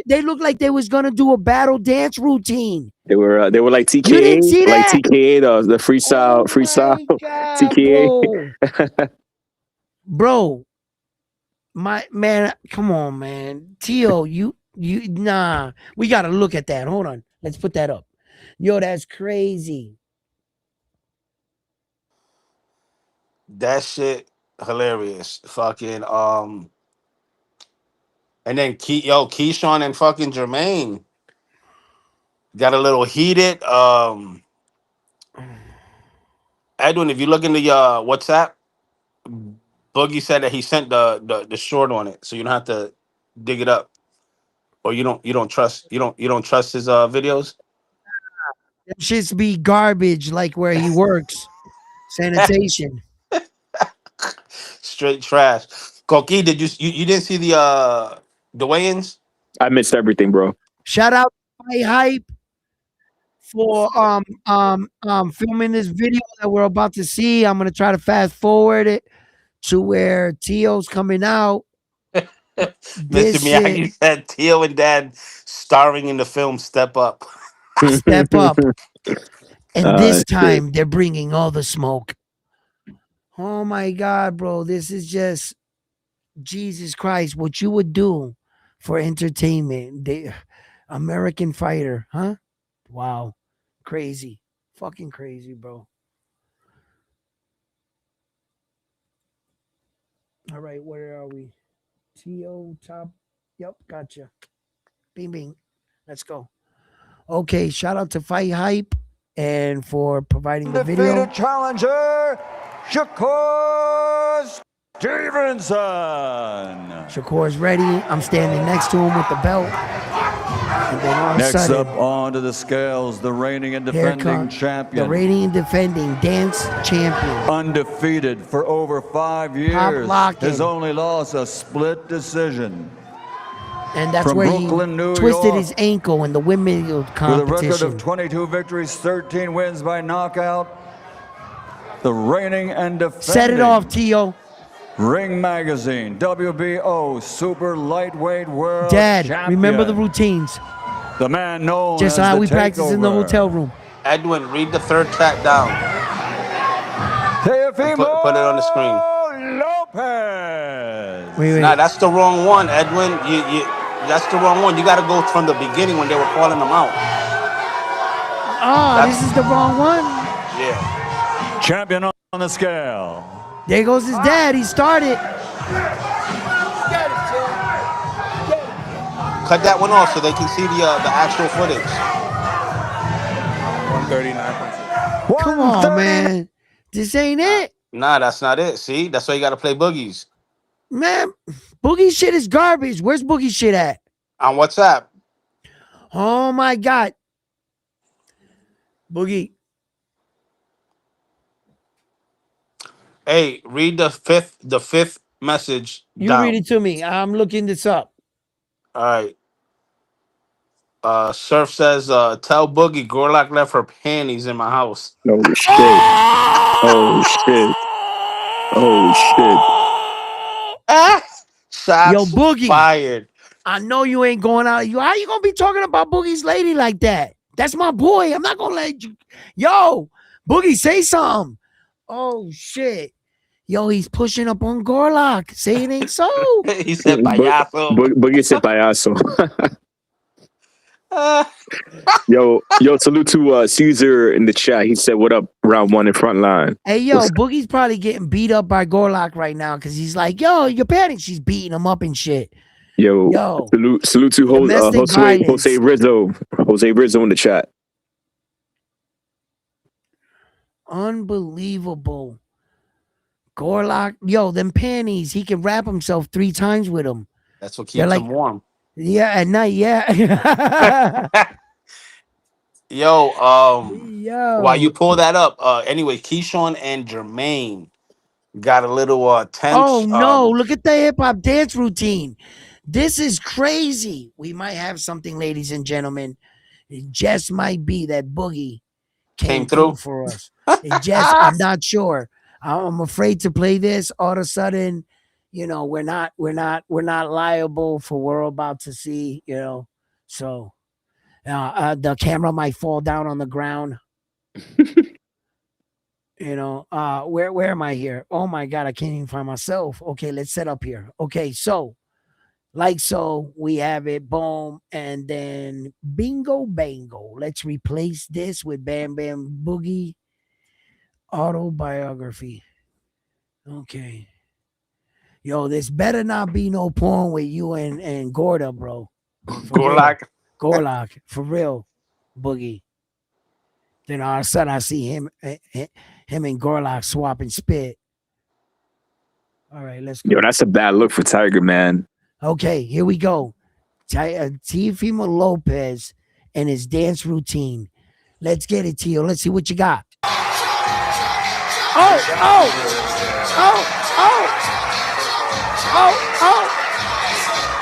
they looked like they was gonna do a battle dance routine. They were like TKA, You didn't see like that? TKA, the freestyle, Oh freestyle my god, TKA. bro. My man, come on, man. Tio, you nah. We gotta look at that. Hold on. Let's put that up. Yo, that's crazy. That shit hilarious. Fucking and then Keyshawn and fucking Jermaine got a little heated. Edwin, if you look into your WhatsApp, Boogie said that he sent the short on it, so you don't have to dig it up. Or you don't trust his videos? Them shits be garbage like where he works. Sanitation. Straight trash. Koki, you didn't see the weigh-ins? I missed everything, bro. Shout out to Fight Hype for filming this video that we're about to see. I'm gonna try to fast forward it to where Tio's coming out. Mr. Miyagi said Tio and Dad starring in the film Step Up. Step up. And this Shit. time they're bringing all the smoke. Oh my god, bro. This is just Jesus Christ. What you would do for entertainment. American Fighter, huh? Wow. Crazy. Fucking crazy, bro. All right, where are we? TO top. Yep, gotcha. Bing bing. Let's go. Okay, shout out to Fight Hype and for providing the video. Undefeated challenger, Shakur Stevenson. Shakur's ready. I'm standing next to him with the belt. And then all of a Next sudden, up onto the scales, the reigning and here defending comes champion. the reigning and defending dance champion. Undefeated for over 5 years. locking. His only loss, a split decision. And that's From where Brooklyn, he New twisted York. his ankle in the women's With a record competition. of 22 victories, 13 wins by knockout, the reigning and defending. Set it off, Tio. Ring Magazine, WBO Super Lightweight World Dad, Champion. remember the routines. The man known Just as how the we practice in the Takeover. hotel room. Edwin, read the third track down. Teofimo Put it on the screen. Lopez. Wait. Nah, that's the wrong one, Edwin. That's the wrong one. You got to go from the beginning when they were calling them out. Oh, this is the wrong one. Yeah. Champion on the scale. There goes his dad. He started. Cut that one off so they can see the actual footage. 139.6. Come on, man. This ain't it. Nah, that's not it. See, that's why you got to play boogies Man, Boogie shit is garbage. Where's Boogie shit at? on WhatsApp. Oh, my God. Boogie. Hey, read the fifth message You down. read it to me. I'm looking this up. All right. Surf says, tell Boogie Gorlock left her panties in my house. Oh shit. Oh shit. Oh shit. Shots Yo, Boogie. fired. I know you ain't going out. How you gonna be talking about Boogie's lady like that? That's my boy. I'm not gonna let you. Yo, Boogie, say something. Oh shit. Yo, he's pushing up on Gorlock. Say it ain't so. He said payaso. Boogie said payaso. Yo, salute to Caesar in the chat. He said, "What up, round one in front line." Hey, yo, Boogie's probably getting beat up by Gorlock right now because he's like, yo, you're panicked. She's beating him up and shit. Yo, salute to Domestic violence. Jose Rizzo in the chat. Unbelievable. Gorlock, yo, them panties, he can wrap himself 3 times with them. That's what keeps him warm. Yeah, at night, yeah. Yo, Yo. while you pull that up, anyway, Keyshawn and Jermaine got a little tense. Oh no, look at the hip hop dance routine. This is crazy. We might have something, ladies and gentlemen. It just might be that Boogie came through for us. It just, I'm not sure. I'm afraid to play this. All of a sudden, you know, we're not liable for what we're about to see, you know. So the camera might fall down on the ground. You know, where am I here? Oh my God, I can't even find myself. Okay, let's set up here. Okay, so like so, we have it, boom, and then bingo bango. Let's replace this with Bam Bam Boogie autobiography. Okay. Yo, this better not be no porn with you and Gorda, bro. Gorlock. Gorlock, for real, Boogie. Then all of a sudden I see him and Gorlock swapping spit. All right, let's go. Yo, that's a bad look for Tiger, man. Okay, here we go. Teofimo Lopez and his dance routine. Let's get it, Tio. Let's see what you got. Oh.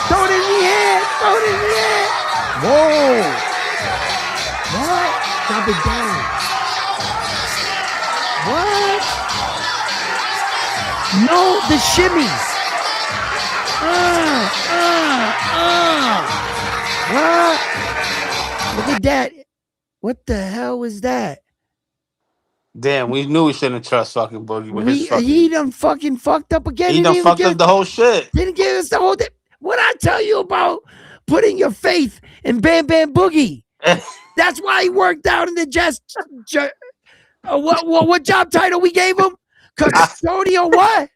Throw it in the air. Whoa. What? Drop it down. What? No, the shimmies. What? Look at that. What the hell was that? Damn, we knew we shouldn't trust fucking Boogie with his fucking... He done fucking fucked up again. He done fucked up the whole shit. Didn't give us the whole thing. What I tell you about putting your faith in Bam Bam Boogie? That's why he worked out in the what job title we gave him? Custodial what?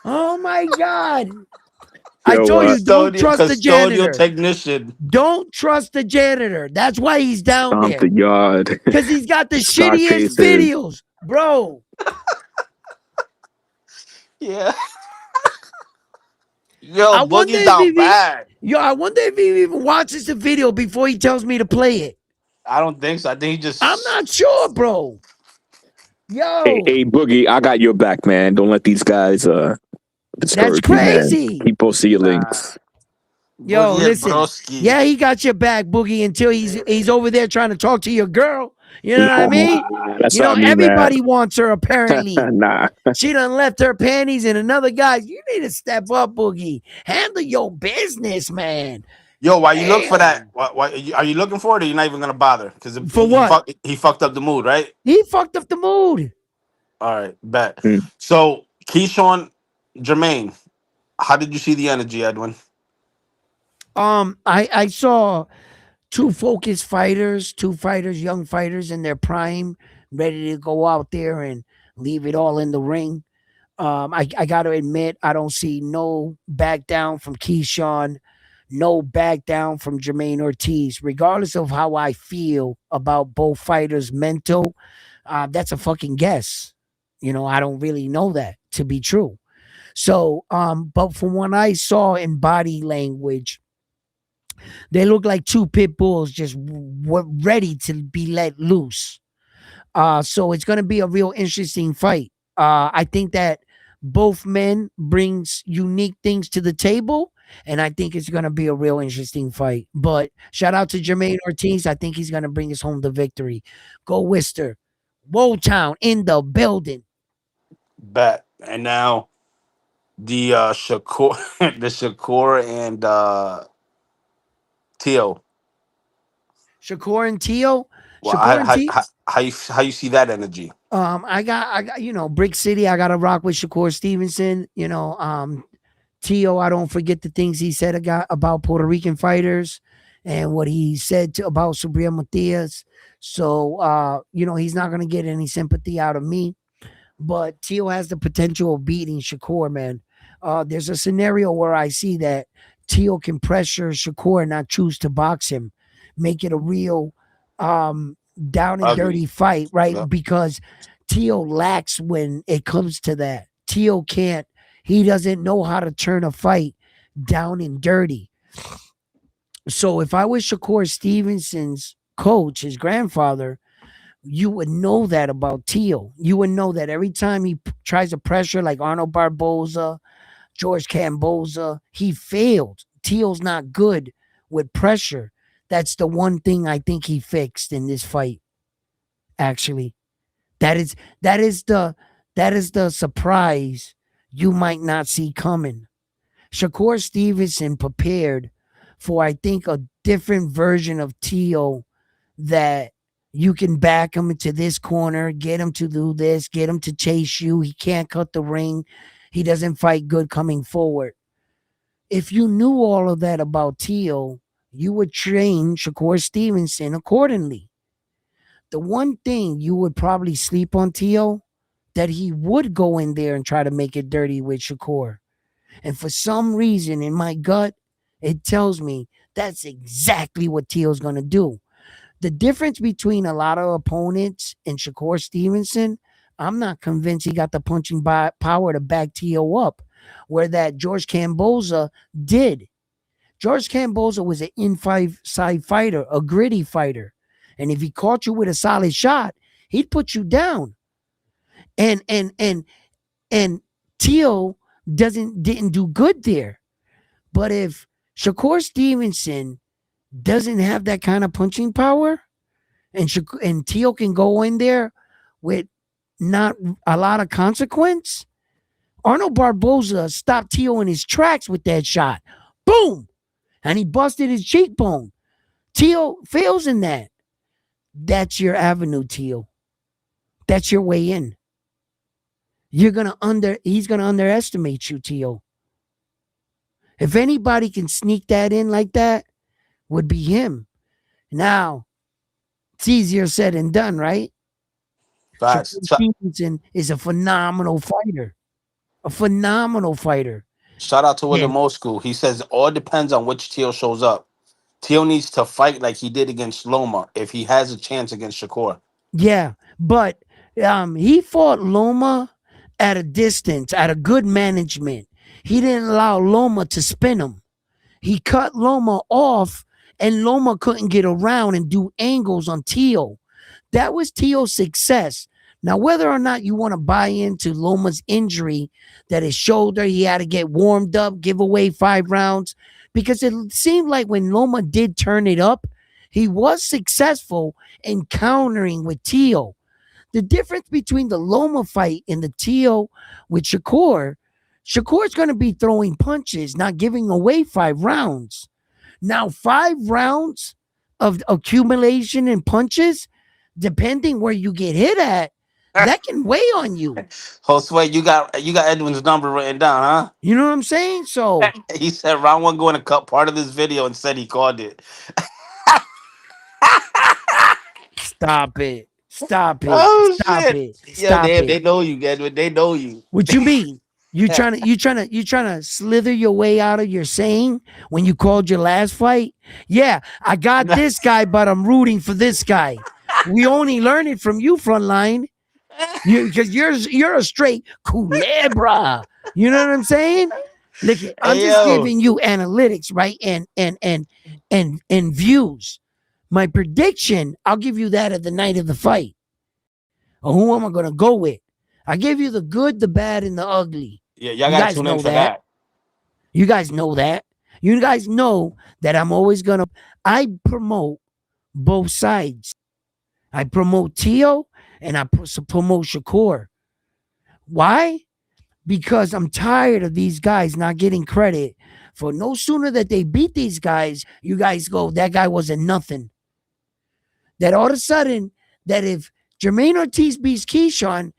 Oh my God. I told you, don't trust the janitor. Technician. Don't trust the janitor. That's why he's down there. The yard. Because he's got the shittiest videos, bro. Yeah. Yo, Boogie's down bad. Yo, I wonder if he even watches the video before he tells me to play it. I don't think so. I think he just... I'm not sure, bro. Yo. Hey, Boogie, I got your back, man. Don't let these guys that's crazy. Keep posting your links. Yo, listen. Yeah, he got your back, Boogie, until he's over there trying to talk to your girl. You know what I mean? That's you know, everybody wants her, apparently. Nah. She done left her panties in another guy. You need to step up, Boogie. Handle your business, man. Yo, why you look for that? Why are you looking for it, or you're not even gonna bother? Because for what? He fucked up the mood, right? He fucked up the mood. All right, bet. So Keyshawn, Jermaine, how did you see the energy, Edwin? I saw two focused fighters, young fighters in their prime, ready to go out there and leave it all in the ring. I got to admit, I don't see no back down from Keyshawn, no back down from Jermaine Ortiz, regardless of how I feel about both fighters' mental. That's a fucking guess. You know, I don't really know that to be true. So, but from what I saw in body language, they look like two pit bulls just ready to be let loose. So it's going to be a real interesting fight. I think that both men brings unique things to the table, and I think it's going to be a real interesting fight. But shout out to Jermaine Ortiz. I think he's going to bring us home the victory. Go Worcester. Wotown in the building. Bet. And now the Shakur, and Tio. Shakur and Tio. Well, how you see that energy? I got you know, Brick City. I got to rock with Shakur Stevenson. You know, Tio. I don't forget the things he said about Puerto Rican fighters. and what he said about Subriel Matias. So, he's not going to get any sympathy out of me. But Teal has the potential of beating Shakur, man. There's a scenario where I see that Teal can pressure Shakur and not choose to box him, make it a real down and Ugly. dirty fight, right? Yep. Because Teal lacks when it comes to that. Teal can't, he doesn't know how to turn a fight down and dirty. So if I was Shakur Stevenson's coach, his grandfather, you would know that about Teal. You would know that every time he tries to pressure like Arnold Barboza, George Camboza, he failed. Teal's not good with pressure. That's the one thing I think he fixed in this fight. Actually, that is the surprise you might not see coming. Shakur Stevenson prepared for, I think, a different version of Teal that you can back him into this corner, get him to do this, get him to chase you. He can't cut the ring. He doesn't fight good coming forward. If you knew all of that about Teal, you would train Shakur Stevenson accordingly. The one thing you would probably sleep on Teal, that he would go in there and try to make it dirty with Shakur. And for some reason in my gut, it tells me that's exactly what Teal's going to do. The difference between a lot of opponents and Shakur Stevenson, I'm not convinced he got the punching power to back Teal up, where that George Camboza did. George Camboza was an inside fighter, a gritty fighter. And if he caught you with a solid shot, he'd put you down. And Teal didn't do good there. But if Shakur Stevenson doesn't have that kind of punching power, and Teal can go in there with not a lot of consequence, Arnold Barboza stopped Teal in his tracks with that shot. Boom! And he busted his cheekbone. Teal fails in that. That's your avenue, Teal. That's your way in. He's gonna underestimate you, Teal. If anybody can sneak that in like that, would be him. Now, it's easier said than done, right? Facts. Shakur Stevenson is a phenomenal fighter. A phenomenal fighter. Shout out to Yeah. William School. He says all depends on which Teal shows up. Teal needs to fight like he did against Loma if he has a chance against Shakur. Yeah, but he fought Loma at a distance, at a good management. He didn't allow Loma to spin him. He cut Loma off, and Loma couldn't get around and do angles on Teal. That was Teal's success. Now, whether or not you want to buy into Loma's injury, that his shoulder, he had to get warmed up, give away 5 rounds, because it seemed like when Loma did turn it up, he was successful in countering with Teal. The difference between the Loma fight and the Teal with Shakur's going to be throwing punches, not giving away 5 rounds. Now, 5 rounds of accumulation and punches, depending where you get hit at, that can weigh on you. Josue, you got Edwin's number written down, huh? You know what I'm saying? So He said round 1 going to cut part of this video and said he called it. stop it. Stop it. Oh Stop shit! it. Yeah, Stop they it. know you, Edwin. They know you. What you mean? You trying to slither your way out of your saying when you called your last fight? Yeah, I got this guy, but I'm rooting for this guy. We only learn it from you, Frontline. Because you're a straight culebra. You know what I'm saying? Look, I'm just giving you analytics, right? And views. My prediction, I'll give you that at the night of the fight. Or who am I gonna go with? I give you the good, the bad, and the ugly. Yeah, y'all gotta tune in for that. You guys know that. You guys know that I promote both sides. I promote Teal and I promote Shakur. Why? Because I'm tired of these guys not getting credit for no sooner that they beat these guys, you guys go, that guy wasn't nothing. That all of a sudden, that if Jermaine Ortiz beats Keyshawn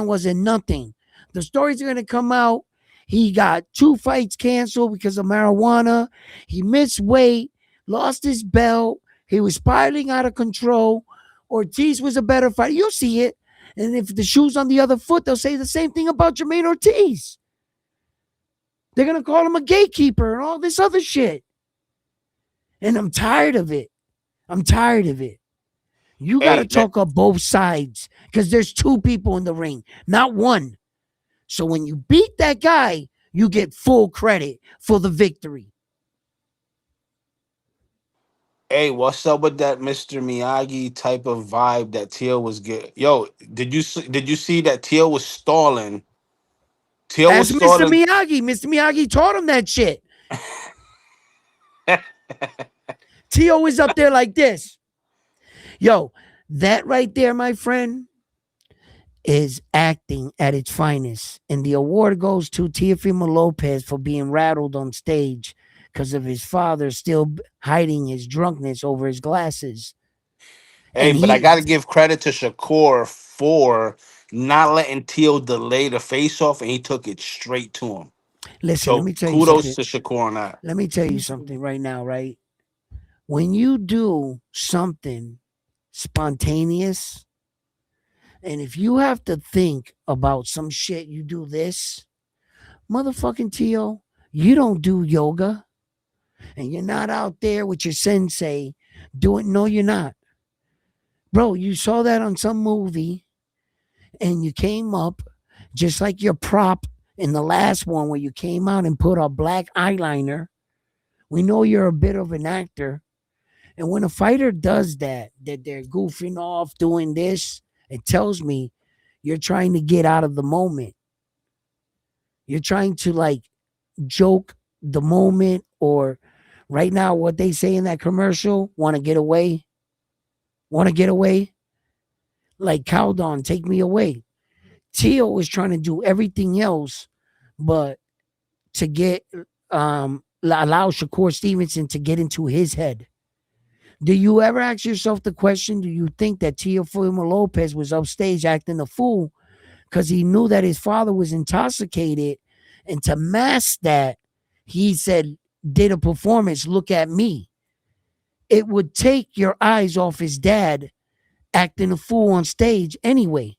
wasn't nothing. The stories are going to come out. He got 2 fights canceled because of marijuana. He missed weight. lost his belt. He was spiraling out of control. Ortiz was a better fighter. You'll see it. And if the shoe's on the other foot, they'll say the same thing about Jermaine Ortiz. They're going to call him a gatekeeper and all this other shit. And I'm tired of it. I'm tired of it. You got to Hey, talk up both sides because there's two people in the ring, not one. So when you beat that guy, you get full credit for the victory. hey, what's up with that Mr. Miyagi type of vibe that Teal was getting? Yo, did you see that Teal was stalling? Teal was Ask Mr. stalling. Miyagi. Mr. Miyagi taught him that shit. Tio is up there like this. Yo, that right there, my friend, is acting at its finest. And the award goes to Teofimo Lopez for being rattled on stage because of his father still hiding his drunkenness over his glasses. Hey, And but I he, got to give credit to Shakur for not letting Teal delay the face off, and he took it straight to him. listen, let So me tell you kudos something. to Shakur on that. Let me tell you something right now, right? When you do something spontaneous, and if you have to think about some shit, you do this, motherfucking Tio, you don't do yoga and you're not out there with your sensei doing, no, you're not. Bro, you saw that on some movie and you came up just like your prop in the last one where you came out and put a black eyeliner. We know you're a bit of an actor. And when a fighter does that, that they're goofing off doing this, it tells me you're trying to get out of the moment. You're trying to like joke the moment, or right now, what they say in that commercial, want to get away, want to get away. Like Caldon, take me away. Tio was trying to do everything else, but to get allow Shakur Stevenson to get into his head. Do you ever ask yourself the question? Do you think that Teofimo Lopez was upstage acting a fool because he knew that his father was intoxicated, and to mask that, he said, "Did a performance? Look at me." It would take your eyes off his dad acting a fool on stage anyway.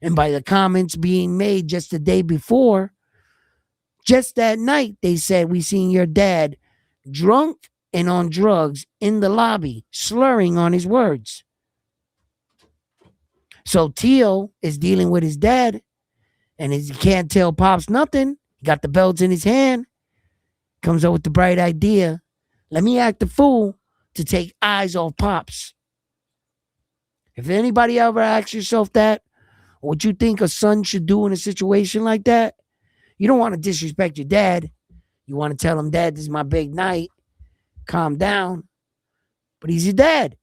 And by the comments being made just the day before, just that night, they said, "We seen your dad drunk and on drugs in the lobby, slurring on his words." So Tio is dealing with his dad, and he can't tell Pops nothing. He got the belts in his hand, comes up with the bright idea. Let me act the fool to take eyes off Pops. If anybody ever asks yourself that, what you think a son should do in a situation like that, you don't want to disrespect your dad. You want to tell him, "Dad, this is my big night. Calm down." But he's your dad.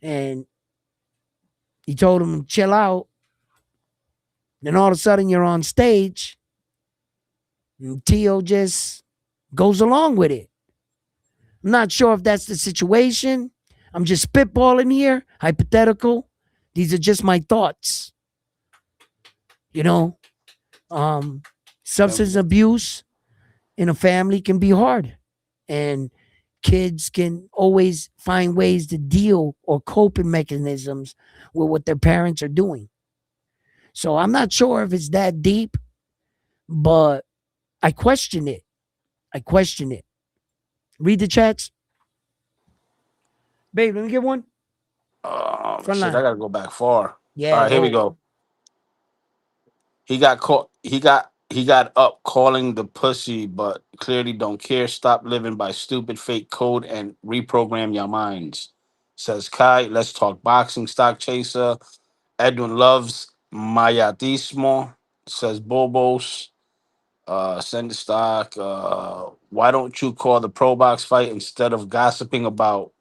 And he told him to chill out. Then all of a sudden you're on stage and Tio just goes along with it. I'm not sure if that's the situation. I'm just spitballing here, hypothetical. These are just my thoughts. You know, substance abuse in a family can be hard. And kids can always find ways to deal or coping mechanisms with what their parents are doing. So I'm not sure if it's that deep, but I question it. I question it. Read the chats. Babe, let me get one. Front Shit, I line. gotta go back far. All Yeah, right, here we go. go. He got caught. He got up calling the pussy, but clearly don't care. Stop living by stupid fake code and reprogram your minds. Says Kai. Let's talk boxing. Stock chaser. Edwin loves Mayatismo. Says Bobos. Send the stock. Why don't you call the pro box fight instead of gossiping about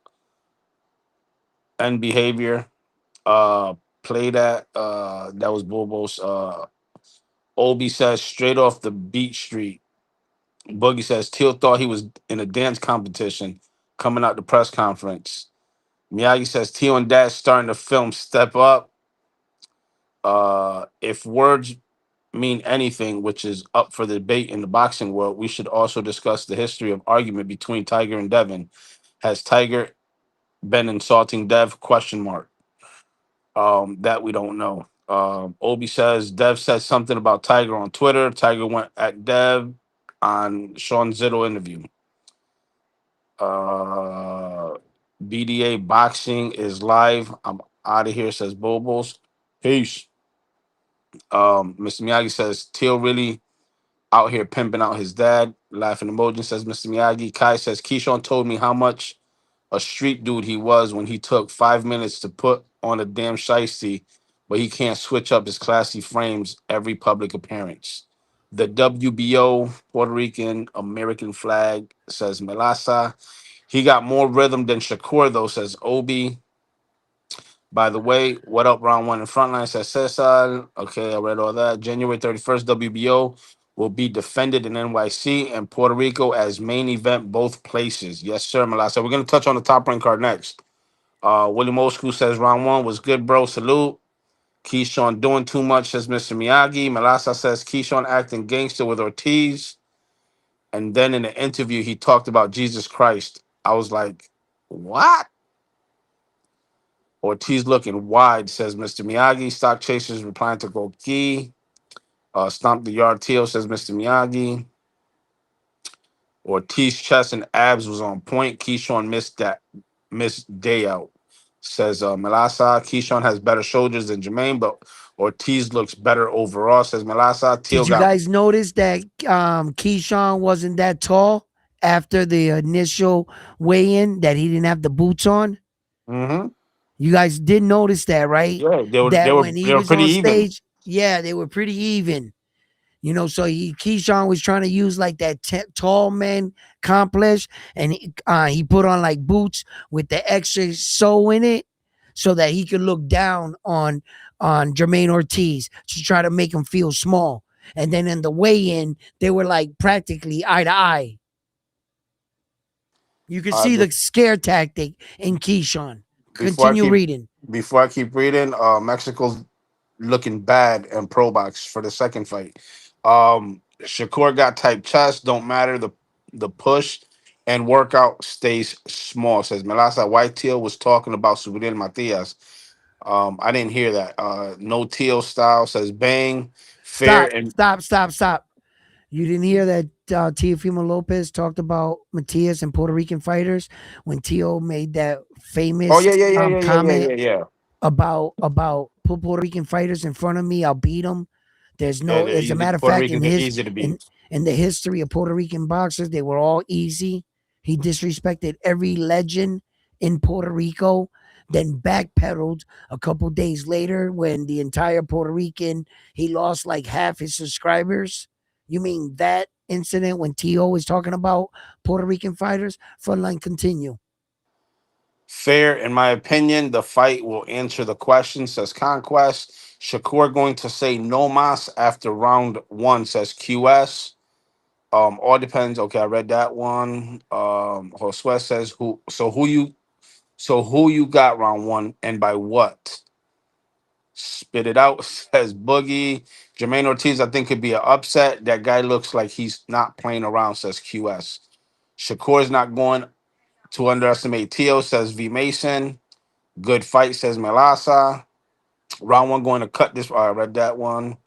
and behavior? Uh, Play that. That was Bobos. Obi says straight off the beat street. Boogie says Teal thought he was in a dance competition coming out the press conference. Miyagi says Teal and Dad starting to film Step Up. If words mean anything, which is up for the debate in the boxing world, we should also discuss the history of argument between Tiger and Devin. Has Tiger been insulting Dev? Question mark. That we don't know. Obi says Dev said something about Tiger on Twitter. Tiger went at Dev on Sean Zitto interview. Uh, BDA boxing is live. I'm out of here, says Bobos. Peace. Mr. Miyagi says Teal really out here pimping out his dad. Laughing emoji, says Mr. Miyagi. Kai says Keyshawn told me how much a street dude he was when he took 5 minutes to put on a damn shiesty, but he can't switch up his classy frames every public appearance. The WBO Puerto Rican American flag, says Melasa. He got more rhythm than Shakur, though, says Obi. By the way, what up, round one in frontline, says Cesar. Okay, I read all that. January 31st, WBO will be defended in NYC and Puerto Rico as main event, both places. Yes, sir, Melasa. We're going to touch on the top rank card next. William Osku says round one was good, bro. Salute. Keyshawn doing too much, says Mr. Miyagi. Melasa says Keyshawn acting gangster with Ortiz. And then in the interview, he talked about Jesus Christ. I was like, what? Ortiz looking wide, says Mr. Miyagi. Stock chasers replying to Goki. Stomp the yard teal, says Mr. Miyagi. Ortiz chest and abs was on point. Keyshawn missed day out, says Melasa. Keyshawn has better shoulders than Jermaine, but Ortiz looks better overall, says Melasa. Teal Did you got. guys notice that Keyshawn wasn't that tall after the initial weigh-in? That he didn't have the boots on. Mm-hmm. You guys did notice that, right? Yeah, they were they That were when he they were was pretty on even. stage, yeah, they were pretty even. So Keyshawn was trying to use like that tall man complex, and he put on like boots with the extra sole in it, so that he could look down on Jermaine Ortiz to try to make him feel small. And then in the weigh-in, they were like practically eye to eye. You could see Be- the scare tactic in Keyshawn. before I Continue keep reading. reading, Mexico's looking bad in pro box for the second fight. Shakur got tight chest. Don't matter the push and workout stays small. Says Melasa White Teal was talking about Subriel Matias. I didn't hear that. No Teal style, says Bang. Fair Stop, and stop, stop, stop. You didn't hear that Teofimo Lopez talked about Matias and Puerto Rican fighters when Tio made that oh famous yeah comment yeah about put Puerto Rican fighters in front of me, I'll beat them. There's yeah. no, They're as a easy. matter of Puerto fact, Ricans are easy to beat. in the history of Puerto Rican boxers, they were all easy. He disrespected every legend in Puerto Rico, then backpedaled a couple days later when the entire Puerto Rican, he lost like half his subscribers. You mean that incident when T.O. was talking about Puerto Rican fighters? Frontline, continue. Fair, in my opinion, the fight will answer the question, says Conquest. Shakur going to say no mas after round one, says QS. All depends. Okay, I read that one. Josue says who you got round one and by what? Spit it out, says Boogie. Jermaine Ortiz, I think could be an upset. That guy looks like he's not playing around, says QS. Shakur's not going to underestimate Tio, says V Mason. Good fight, says Melasa. Round one going to cut this. I read that one.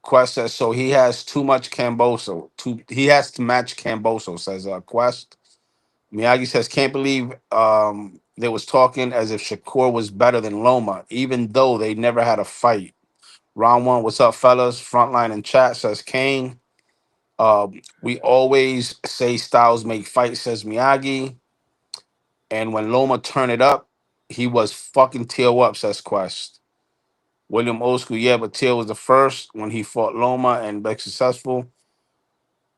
Quest says so he has too much Camboso. He has to match Camboso, says Quest. Miyagi says can't believe they was talking as if Shakur was better than Loma, even though they never had a fight. Round one, what's up, fellas? Frontline in chat, says Kane. We always say styles make fights, says Miyagi. And when Loma turned it up, he was fucking Teal up, says Quest. William Old School, yeah, but Teal was the first when he fought Loma and was successful.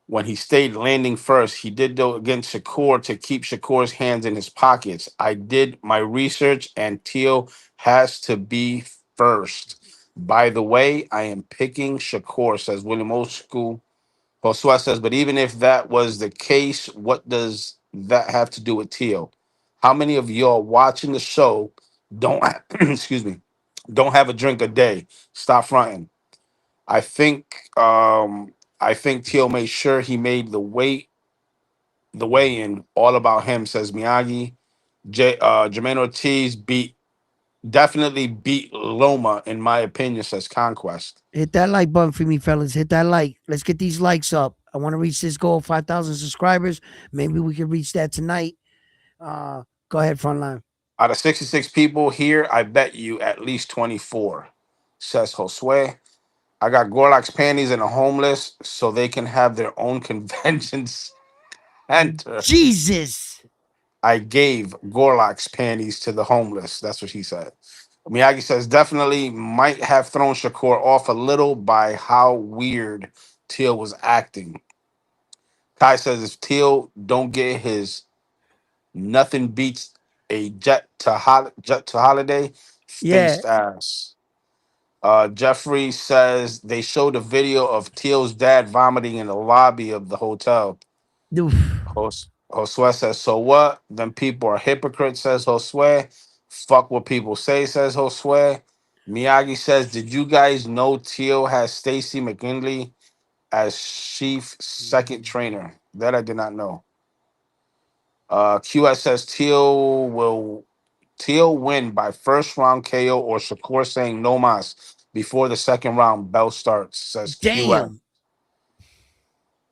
When he stayed landing first, he did though against Shakur to keep Shakur's hands in his pockets. I did my research, and Teal has to be first. By the way, I am picking Shakur, says William Old School. Josue says, but even if that was the case, what does that have to do with Teal? How many of y'all watching the show don't excuse me, don't have a drink a day? Stop fronting. I think I think Teal made sure he made the weigh in all about him, says Miyagi. Jermaine Ortiz definitely beat Loma, in my opinion, says Conquest. Hit that like button for me, fellas. Hit that like. Let's get these likes up. I want to reach this goal of 5,000 subscribers. Maybe we can reach that tonight. Go ahead, frontline. Out of 66 people here, I bet you at least 24, says Josue. I got Gorlock's panties in a homeless so they can have their own convention center. Jesus. I gave Gorlock's panties to the homeless. That's what he said. Miyagi says definitely might have thrown Shakur off a little by how weird Teal was acting. Kai says if Teal don't get his nothing beats a jet to holiday Yeah. faced ass. Jeffrey says they showed a video of Teal's dad vomiting in the lobby of the hotel. Oof. Josue says, so what? Then people are hypocrites, says Josue. Fuck what people say, says Josue. Miyagi says, did you guys know Teal has Stacy McKinley as chief second trainer? That I did not know. QS says Teal win by first round KO or Shakur saying no mas before the second round bell starts, says QS. Damn.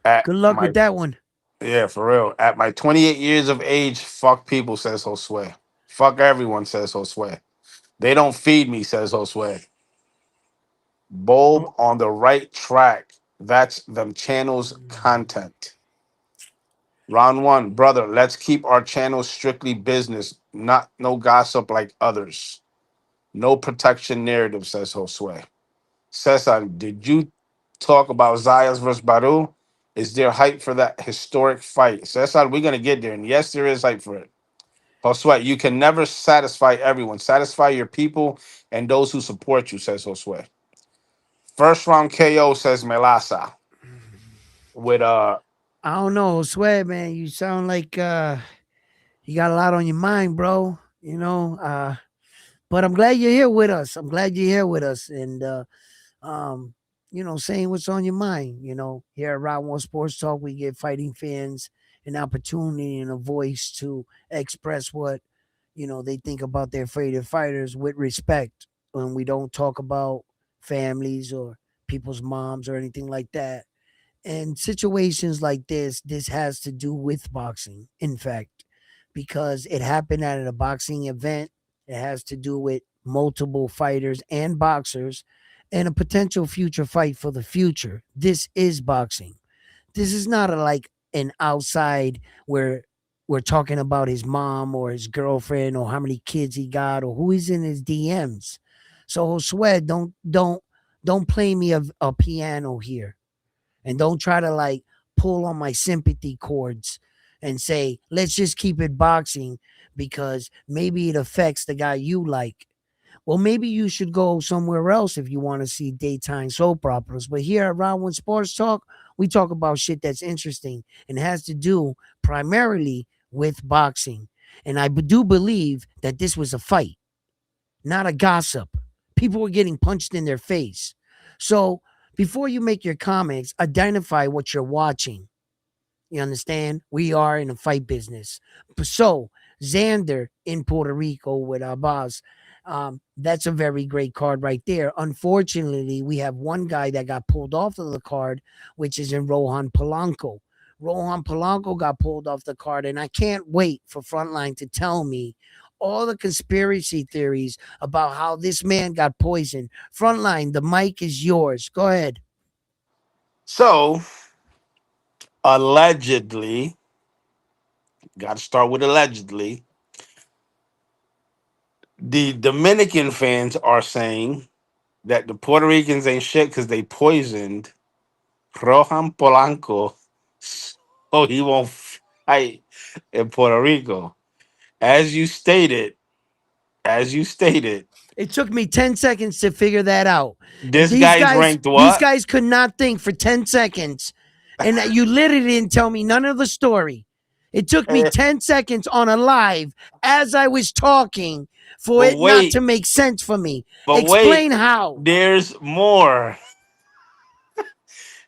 At Good luck my with that one. Yeah, for real. At my 28 years of age, fuck people, says Josue. Fuck everyone, says Josue. They don't feed me, says Josue. Bulb Oh, on the right track. That's them channels content. Round one, brother, let's keep our channel strictly business, not no gossip like others. No protection narrative, says Josue. Cesar, did you talk about Zayas versus Baru? Is there hype for that historic fight? Cesar, we're going to get there. And yes, there is hype for it. Josue, you can never satisfy everyone. Satisfy your people and those who support you, says Josue. First round KO, says Melasa. With I don't know. Swear, man. You sound like you got a lot on your mind, bro. But I'm glad you're here with us. I'm glad you're here with us. And um, saying what's on your mind. Here at Round One Sports Talk, we give fighting fans an opportunity and a voice to express what they think about their favorite fighters with respect. When we don't talk about families or people's moms or anything like that. And situations like this has to do with boxing, in fact, because it happened at a boxing event. It has to do with multiple fighters and boxers and a potential future fight for the future. This is boxing. This is not like an outside where we're talking about his mom or his girlfriend or how many kids he got or who he's in his DMs. So Josue, don't play me a piano here, and don't try to like pull on my sympathy chords and say let's just keep it boxing because maybe it affects the guy you like. Well, maybe you should go somewhere else if you want to see daytime soap operas. But here at Round One Sports Talk, we talk about shit that's interesting and has to do primarily with boxing. And I do believe that this was a fight, not a gossip. People were getting punched in their face. So before you make your comments, identify what you're watching. You understand? We are in a fight business. So Xander in Puerto Rico with our boss. That's a very great card right there. Unfortunately, we have one guy that got pulled off of the card, which is in Rohan Polanco. Rohan Polanco got pulled off the card, and I can't wait for Frontline to tell me all the conspiracy theories about how this man got poisoned. Frontline, the mic is yours. Go ahead. so allegedly, got to start with allegedly. The Dominican fans are saying that the Puerto Ricans ain't shit because they poisoned Rohan Polanco so he won't fight in Puerto Rico. As you stated, as you stated, It took me 10 seconds to figure that out. And this guy's ranked these what? guys could not think for 10 seconds. And that you literally didn't tell me none of the story. It took me Eh, 10 seconds on a live as I was talking for But it not to wait, make sense for me. but wait, Explain how. there's more.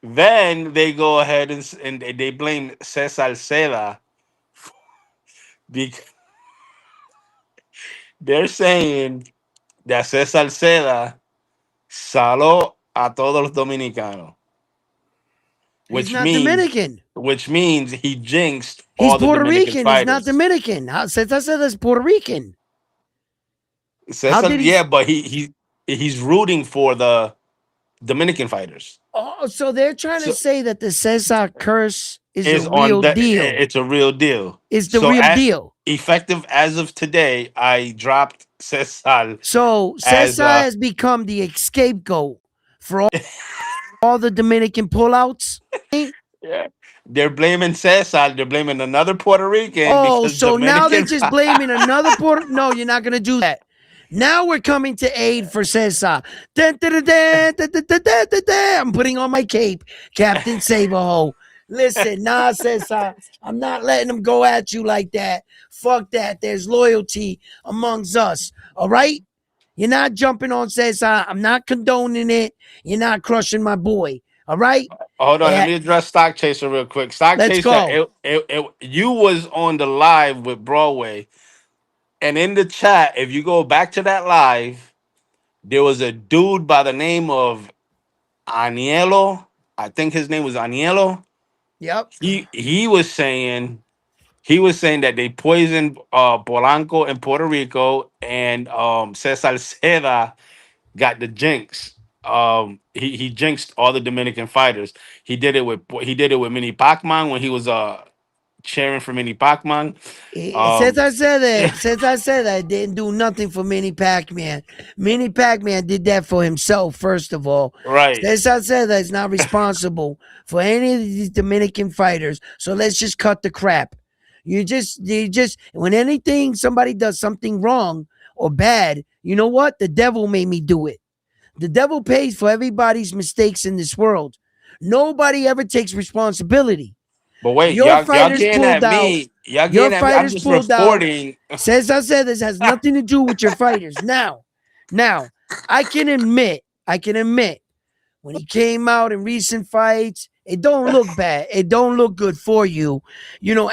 Then they go ahead and they blame Cesar Seda because they're saying that Cesar Seda saló a todos los dominicanos, He's which not means Dominican. he jinxed He's all the Puerto Dominican Rican. He's not fighters. Dominican. How Cesar said that's Puerto Rican. How Cesar, did he? yeah, but he's rooting for the Dominican fighters. Oh, so they're trying to So say that the Cesar curse is a is on real the deal. it's a real deal. It's the So real deal. effective as of today, I dropped Cesar So as Cesar has become the scapegoat for all the Dominican pullouts. yeah. They're blaming Cesar. They're blaming another Puerto Rican Oh, because so now they're Dominican. just blaming another Puerto. No, you're not gonna do that. Now we're coming to aid for Cesar. Dun, dun, dun, dun, dun, dun, dun, dun, dun, dun. I'm putting on my cape, Captain Saberho. Listen, nah, Cesar, I'm not letting them go at you like that. Fuck that. There's loyalty amongst us. All right? You're not jumping on Cesar. I'm not condoning it. You're not crushing my boy. All right? Hold on, let Eh, me address Stock Chaser real quick. Stock let's Chaser, go. you was on the live with Broadway, and in the chat, if you go back to that live, there was a dude by the name of Anielo. I think his name was Anielo. Yep. He was saying that they poisoned Polanco in Puerto Rico, and Cesar Seda got the jinx. He jinxed all the Dominican fighters. He did it with Mini Pacman when he was cheering for Mini Pacman. Since Um, I said that, it didn't do nothing for Mini Pac-Man. Mini Pac-Man did that for himself, first of all. right. Since I said that, it's not responsible for any of these Dominican fighters. So let's just cut the crap. You just, when somebody does something wrong or bad, you know what? The devil made me do it. The devil pays for everybody's mistakes in this world. Nobody ever takes responsibility. But wait, Your y'all fighters getting pulled at out. me. Y'all Your getting at me. I'm fighters just pulled out. reporting. Says I said this has nothing to do with your fighters. Now, I can admit, when he came out in recent fights, it don't look bad. It don't look good for you,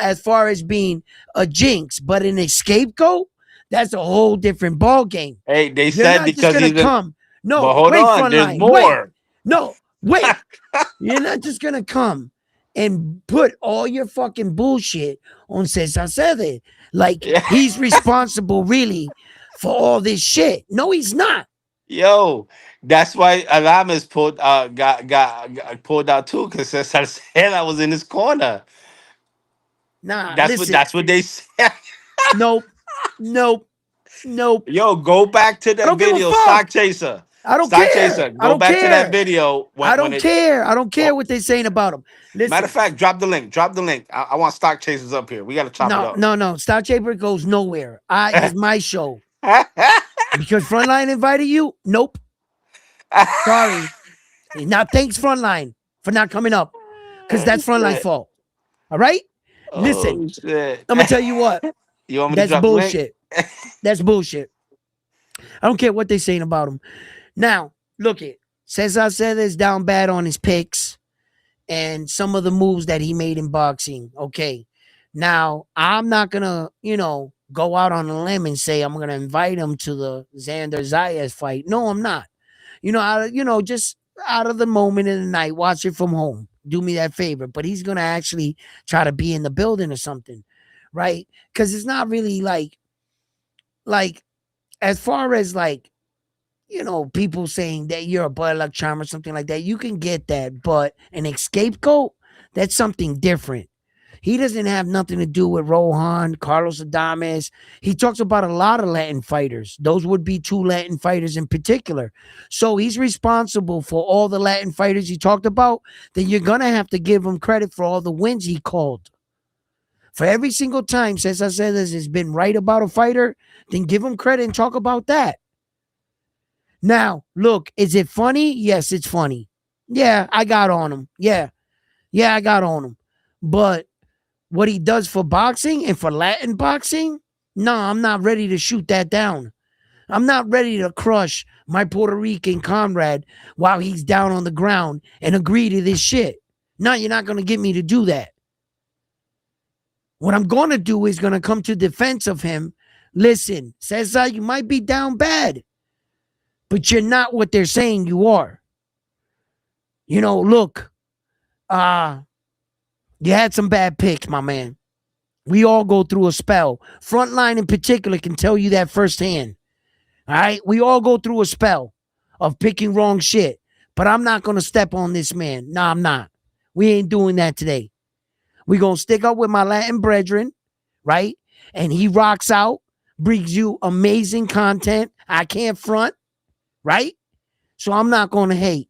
as far as being a jinx. But an scapegoat, that's a whole different ball game. Hey, they You're said not just because gonna he's a. come. But No, hold wait, on, there's frontline. Wait. more. No, wait. You're not just gonna come and put all your fucking bullshit on Cesar Cede. Like Yeah. he's responsible really for all this shit. No, he's not. Yo, that's why Alames got pulled out too because Cesar Salceda was in his corner. Nah, That's what listen. that's what they said. Nope. Nope. Nope. Yo, go back to I that don't give a video, fuck. Stock Chaser. I don't Stock care. Chaser, I go don't back to that care. video I when don't it. care. I don't care Oh, what they're saying about him. matter of Listen. fact, drop the link. Drop the link. I want Stock Chasers up here. We got to chop it No, up. no, no. Star Chamber goes nowhere. It's my show. Because Frontline invited you? Nope. Sorry. Now, thanks, Frontline, for not coming up. Because Oh, that's Frontline's shit. fault. All right? Listen, Oh shit. I'm going to tell you what. You want me to That's drop the link? bullshit. That's bullshit. I don't care what they're saying about him. Now, look it. Cesar Cedez down bad on his picks and some of the moves that he made in boxing. Okay. Now, I'm not going to, go out on a limb and say I'm going to invite him to the Xander Zayas fight. No, I'm not. Just out of the moment in the night, watch it from home. Do me that favor. But he's going to actually try to be in the building or something, right? Because it's not really like, as far as people saying that you're a bad luck charm or something like that, you can get that. But an scapegoat, that's something different. He doesn't have nothing to do with Rohan, Carlos Adames. He talks about a lot of Latin fighters. Those would be two Latin fighters in particular. So he's responsible for all the Latin fighters he talked about. Then you're going to have to give him credit for all the wins he called. For every single time Cesar Cedez has been right about a fighter, then give him credit and talk about that. Now, look, is it funny? Yes, it's funny. Yeah, I got on him. Yeah, I got on him. But what he does for boxing and for Latin boxing, no, I'm not ready to shoot that down. I'm not ready to crush my Puerto Rican comrade while he's down on the ground and agree to this shit. No, you're not going to get me to do that. What I'm going to do is going to come to defense of him. Listen, Cesar, you might be down bad, but you're not what they're saying you are. You know, look, you had some bad picks, my man. We all go through a spell. Frontline in particular can tell you that firsthand. All right? We all go through a spell of picking wrong shit. But I'm not going to step on this man. No, I'm not. We ain't doing that today. We going to stick up with my Latin brethren, right? And he rocks out, brings you amazing content. I can't front, right? So I'm not going to hate.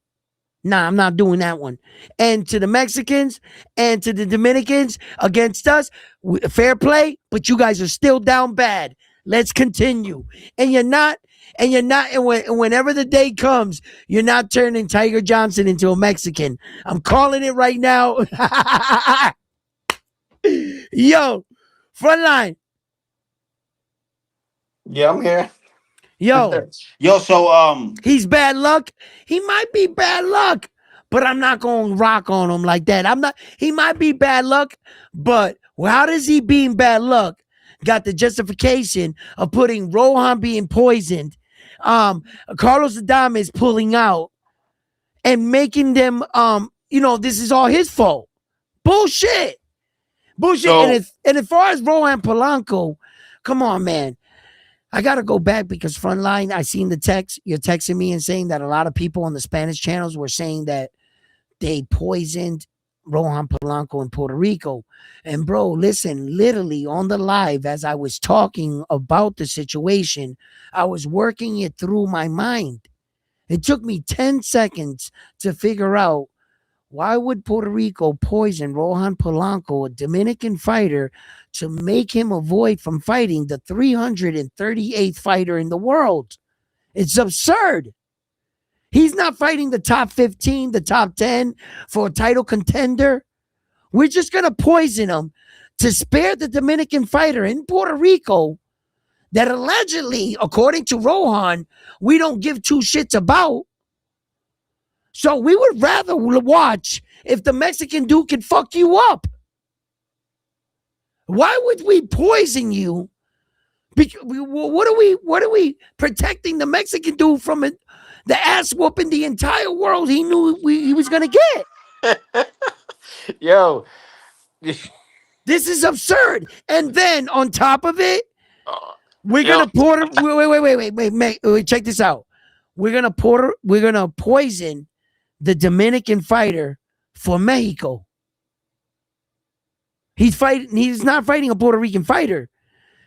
Nah, I'm not doing that one. And to the Mexicans and to the Dominicans against us, fair play, but you guys are still down bad. Let's continue. And whenever the day comes, you're not turning Tiger Johnson into a Mexican. I'm calling it right now. Yo, frontline. Yeah, I'm here. Yo, So he's bad luck. He might be bad luck, but I'm not going to rock on him like that. He might be bad luck, but how does he being bad luck got the justification of putting Rohan being poisoned, Carlos Adames pulling out, and making them, this is all his fault. Bullshit. So- and as far as Rohan Polanco, come on, man. I got to go back because Frontline, I seen the text. You're texting me and saying that a lot of people on the Spanish channels were saying that they poisoned Rohan Polanco in Puerto Rico. And bro, listen, literally on the live, as I was talking about the situation, I was working it through my mind. It took me 10 seconds to figure out, why would Puerto Rico poison Rohan Polanco, a Dominican fighter, to make him avoid from fighting the 338th fighter in the world? It's absurd. He's not fighting the top 15, the top 10 for a title contender. We're just going to poison him to spare the Dominican fighter in Puerto Rico that allegedly, according to Rohan, we don't give two shits about. So we would rather watch if the Mexican dude can fuck you up. Why would we poison you? What are we protecting the Mexican dude from the ass whooping the entire world he knew he was going to get? Yo. This is absurd. And then on top of it, we're going to wait, check this out. We're going to poison the Dominican fighter for Mexico. He's not fighting a Puerto Rican fighter.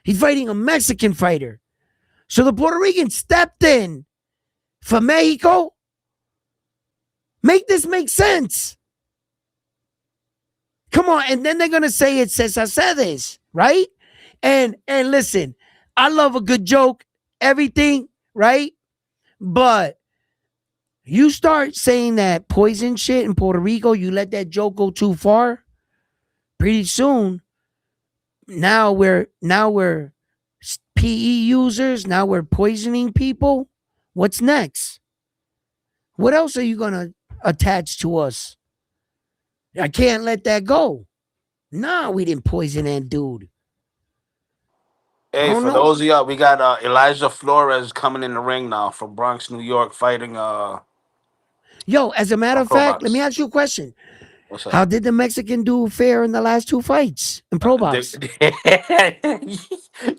He's fighting a Mexican fighter. So the Puerto Rican stepped in for Mexico. Make this make sense. Come on. And then they're going to say it says Aceves, right? And listen, I love a good joke, everything, right? But you start saying that poison shit in Puerto Rico, you let that joke go too far, pretty soon, now we're PE users, now we're poisoning people. What's next? What else are you going to attach to us? I can't let that go. Nah, we didn't poison that dude. Hey, for those of y'all, we got Elijah Flores coming in the ring now from Bronx, New York, fighting Yo, as a matter of fact, let me ask you a question. What's up? How did the Mexican dude fare in the last two fights in Pro Box?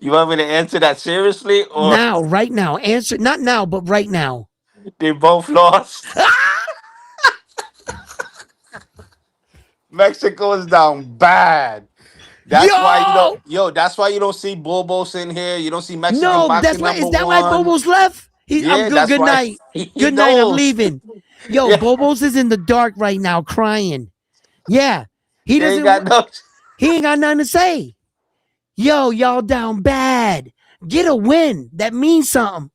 You want me to answer that seriously? Or Now, right now. Answer, not now, but right now. they both lost. Mexico is down bad. That's why you don't see Bobos in here. You don't see Mexican boxing that's why. Is that why #1. Bobo's left? I'm good. Good night. Good night. I'm leaving. Yo, yeah. Bobo's is in the dark right now, crying. Yeah, he doesn't. He ain't got nothing to say. Yo, y'all down bad. Get a win. That means something.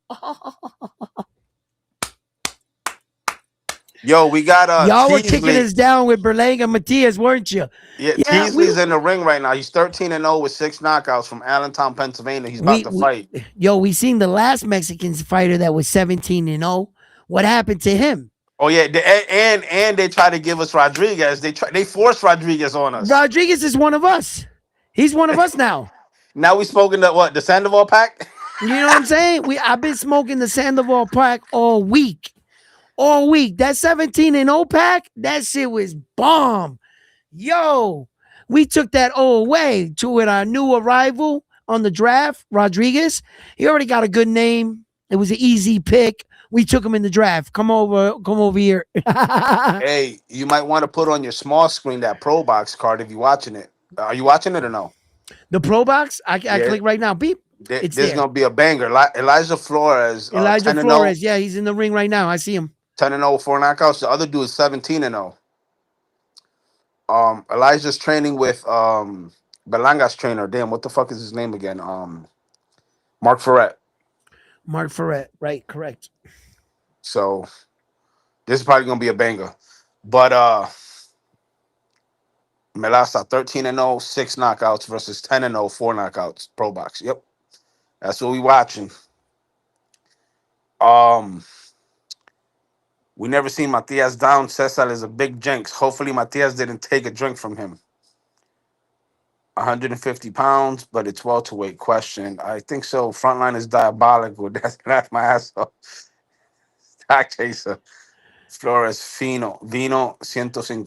Yo, we got Y'all were kicking Teasley. us down with Berlanga Matias, weren't you? Yeah, Yeah, we Teasley's in the ring right now. He's 13-0 with 6 knockouts from Allentown, Pennsylvania. He's about we to we fight. we seen the last Mexican fighter that was 17-0. What happened to him? Oh yeah, and they try to give us Rodriguez. They forced Rodriguez on us. Rodriguez is one of us. He's one of us now. Now we smoking the what? The Sandoval pack? You know what I'm saying? I've been smoking the Sandoval pack all week. All week. That 17-0 pack, that shit was bomb. Yo, we took that all away to with our new arrival on the draft, Rodriguez. He already got a good name. It was an easy pick. We took him in the draft. Come over here. Hey, you might want to put on your small screen that Pro Box card if you're watching it. Are you watching it or no? The Pro Box, I Yeah. click right now. Beep. It's There's there. gonna be a banger. Elijah Flores, Elijah 10-0, Flores. Yeah, he's in the ring right now. I see him. 10-0, 4 knockouts. The other dude is 17-0. Elijah's training with Belanga's trainer. Damn, what the fuck is his name again? Mark Ferret. Mark Ferret. Right, correct. So this is probably gonna be a banger. But Melasa 13-0, 6 knockouts versus 10-0, 4 knockouts. Pro box. Yep. That's what we watching. Um, we never seen Matias down. Cesar is a big jinx. Hopefully Matias didn't take a drink from him. 150 pounds, but it's welterweight. Question. I think so. Frontline is diabolical. That's my ass off. Stock chaser. Flores Vino 150.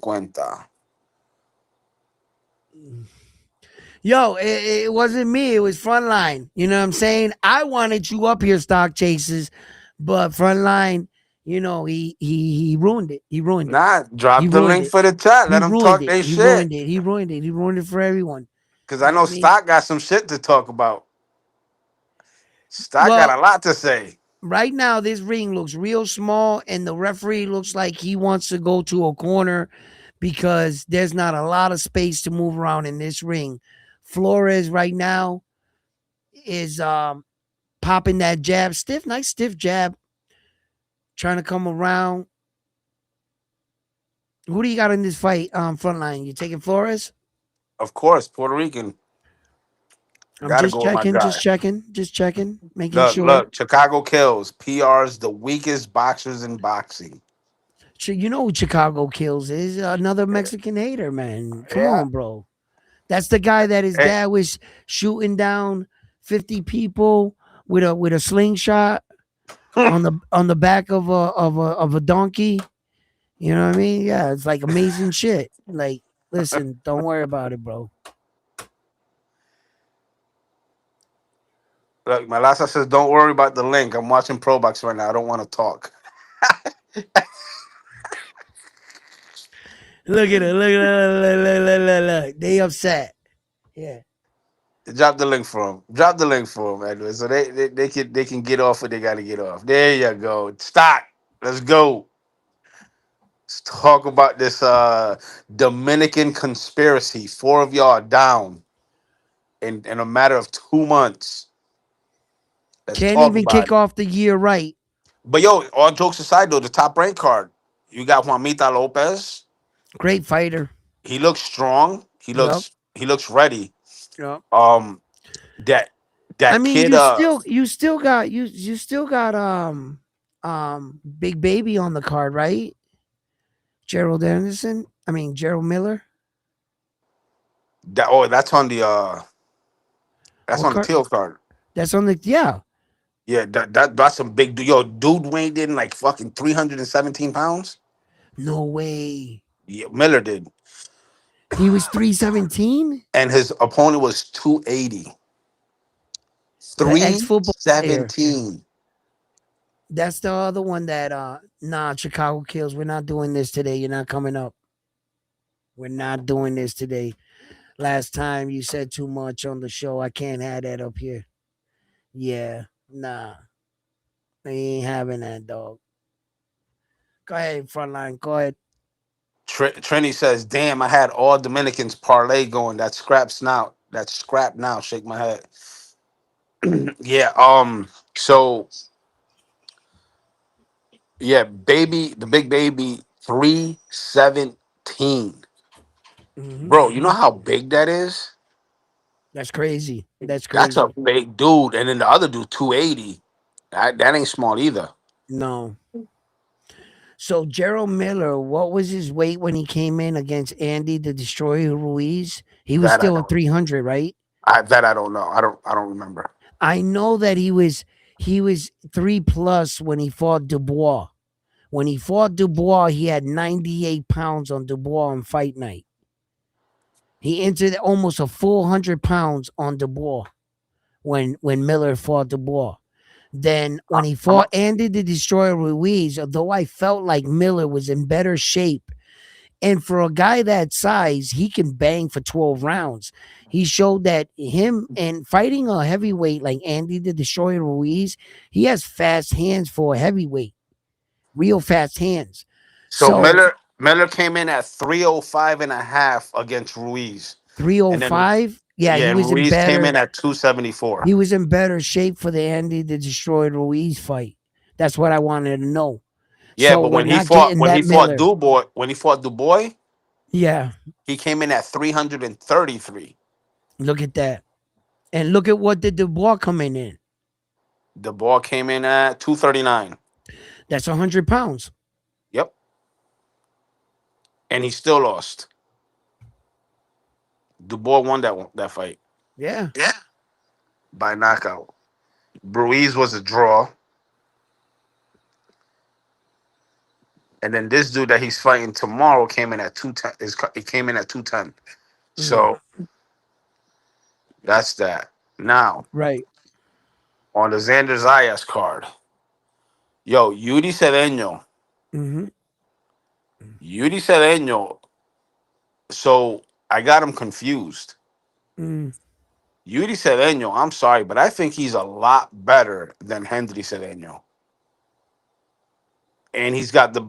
Yo, it wasn't me. It was Frontline. You know what I'm saying? I wanted you up here, Stock Chasers, but Frontline, he ruined it. He ruined it. Nah, He drop the ruined link it. for the chat. He Let them ruined talk it. their He shit. ruined it. He ruined it. He ruined it for everyone. Because You I know what know I mean? Stock got some shit to talk about. Stock got Well, a lot to say. right now this ring looks real small, and the referee looks like he wants to go to a corner because there's not a lot of space to move around in this ring. Flores right now is popping that jab, nice stiff jab, trying to come around. Who do you got in this fight? Front line. You taking Flores? Of course, Puerto Rican. I'm Gotta just go with my checking, guy. just checking, making sure. Look, Chicago kills. PR's the weakest boxers in boxing. You know who Chicago kills is another Mexican hater, man. Come Yeah. on, bro. That's the guy that his Hey, dad was shooting down 50 people with a slingshot on the back of a donkey. You know what I mean? Yeah, it's like amazing shit. Like, listen, don't worry about it, bro. look, Malasa says, don't worry about the link. I'm watching Pro Box right now. I don't want to talk. Look at it. Look. They upset. Yeah. Drop the link for him. Drop the link for him, Edwin. So they can get off what they gotta get off. There you go. Stock. Let's go. Let's talk about this Dominican conspiracy. 4 of y'all are down in a matter of 2 months. Let's Can't talk even about kick it. off the year right. But yo, all jokes aside though, the top rank card, you got Juanita Lopez. Great fighter. He looks strong. Yep. He looks ready. Yep. Um that I that mean, kid you still got Big Baby on the card, right? Gerald Anderson. I mean Gerald Miller. that's on that's What on the card? teal card. That's on the yeah. Yeah, that's some big yo, dude weighed in like fucking 317 pounds. No way. Yeah, Miller did. He was 317. And his opponent was 280. The ex football player. 317. That's the other one that Chicago kills. We're not doing this today. You're not coming up. We're not doing this today. Last time you said too much on the show. I can't have that up here. Yeah, nah. I ain't having that, dog. Go ahead, frontline. Go ahead. Trini says, damn, I had all Dominicans parlay going. That's scraps now. That's scrap now. Shake my head. Yeah, so Yeah, baby, the big baby, 317. Hmm. Bro, you know how big that is? That's crazy. That's That's a crazy. big dude. And then the other dude, 280. That ain't small either. No. So Gerald Miller, what was his weight when he came in against Andy the Destroyer Ruiz? He was That I still at don't. 300, right? I don't know. I don't remember. I know that he was 3 plus when he fought Dubois. When he fought Dubois, he had 98 pounds on Dubois on fight night. He entered almost a full 100 pounds on Dubois when Miller fought Dubois. Then when he I'm fought Andy the Destroyer Ruiz, although I felt like Miller was in better shape, and for a guy that size, he can bang for 12 rounds. He showed that him and fighting a heavyweight like Andy the Destroyer Ruiz, he has fast hands for a heavyweight, real fast hands. So So Miller came in at 305 and a half against Ruiz. And then 305, yeah, yeah, he and was in Ruiz came in better. at 274. He was in better shape for the Andy the Destroyer Ruiz fight. That's what I wanted to know. Yeah, So but we're not getting that Miller. When he fought Dubois, Yeah, he came in at 333. look at that. And look at what did Dubois coming in. Dubois came in at 239. That's 100 pounds. Yep. And he still lost. Dubois won that fight Yeah. by knockout. Ruiz was a draw. And then this dude that he's fighting tomorrow came in at 210. He came in at 210. Mm, So that's that. Now, right. on the Xander Zayas card, yo, Mm-hmm. Yuri Cedeño. So I got him confused. Mm, Yuri Cedeño, I'm sorry, but I think he's a lot better than Henry Cedeño. And he's got the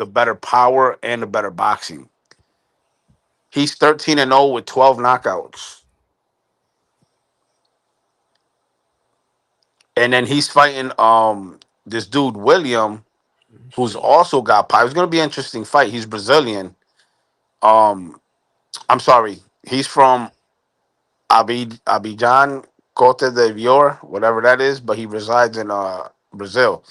better power and the better boxing. He's 13-0 with 12 knockouts. And then he's fighting this dude William, who's also got power. It's gonna be an interesting fight. He's Brazilian. Um, I'm sorry, he's from Abidjan, Cote d'Ivoire, whatever that is, but he resides in Brazil.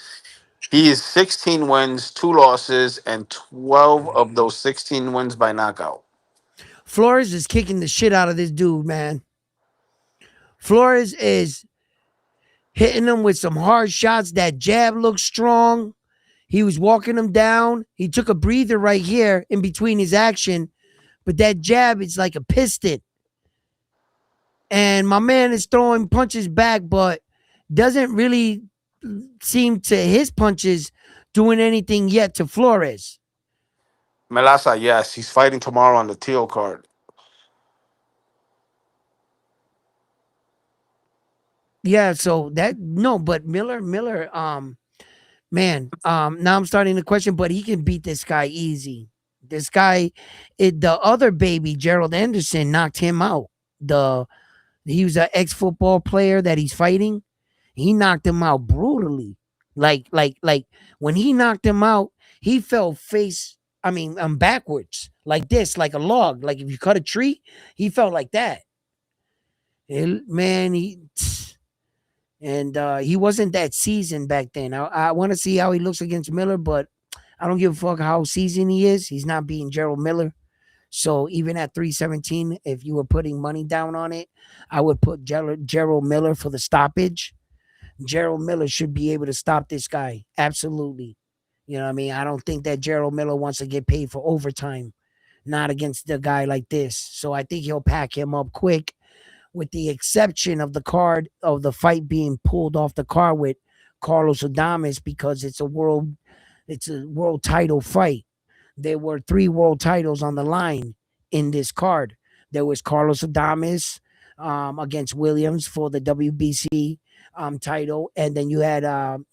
He is 16 wins, 2 losses, and 12 of those 16 wins by knockout. Flores is kicking the shit out of this dude, man. Flores is hitting him with some hard shots. That jab looks strong. He was walking him down. He took a breather right here in between his action, but that jab is like a piston. And my man is throwing punches back, but doesn't really seem to his punches doing anything yet to Flores. Melasa, yes, he's fighting tomorrow on the Teal card. Yeah, so that no, but Miller, man, now I'm starting to question, but he can beat this guy easy. This guy, the other baby, Gerald Anderson, knocked him out. The He was an ex-football player that he's fighting. He knocked him out brutally. Like when he knocked him out, he fell face. I mean, backwards like this, like a log. Like if you cut a tree, he felt like that. Man, he wasn't that seasoned back then. I want to see how he looks against Miller, but I don't give a fuck how seasoned he is. He's not beating Gerald Miller. So even at 317, if you were putting money down on it, I would put Gerald Miller for the stoppage. Gerald Miller should be able to stop this guy. Absolutely. You know what I mean? I don't think that Gerald Miller wants to get paid for overtime, not against a guy like this. So I think he'll pack him up quick, with the exception of the card of the fight being pulled off the card with Carlos Adames because it's a world title fight. There were 3 world titles on the line in this card. There was Carlos Adames against Williams for the WBC title, and then you had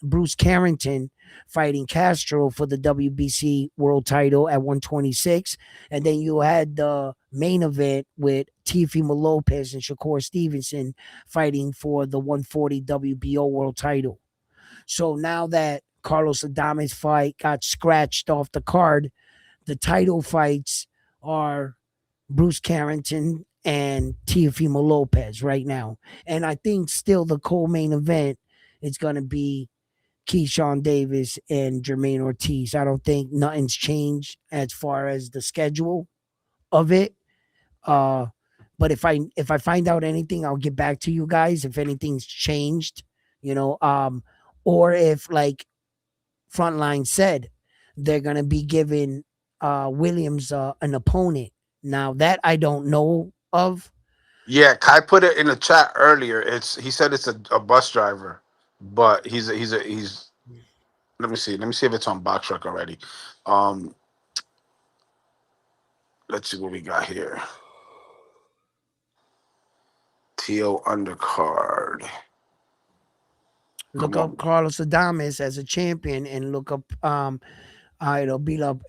Bruce Carrington fighting Castro for the WBC world title at 126, and then you had the main event with Teofimo Lopez and Shakur Stevenson fighting for the 140 WBO world title. So now that Carlos Adames fight got scratched off the card. The title fights are Bruce Carrington and Teofimo Lopez right now. And I think still the co-main event is going to be Keyshawn Davis and Jermaine Ortiz. I don't think nothing's changed as far as the schedule of it. Uh, but if I find out anything, I'll get back to you guys if anything's changed, you know, or if like Frontline said they're gonna be giving Williams an opponent. Now that I don't know of. Yeah, Kai put it in the chat earlier. He said it's a bus driver, but he's. Let me see. Let me see if it's on Box Truck already. Um, let's see what we got here. TO undercard. Look Come up on. Carlos Adames as a champion and look up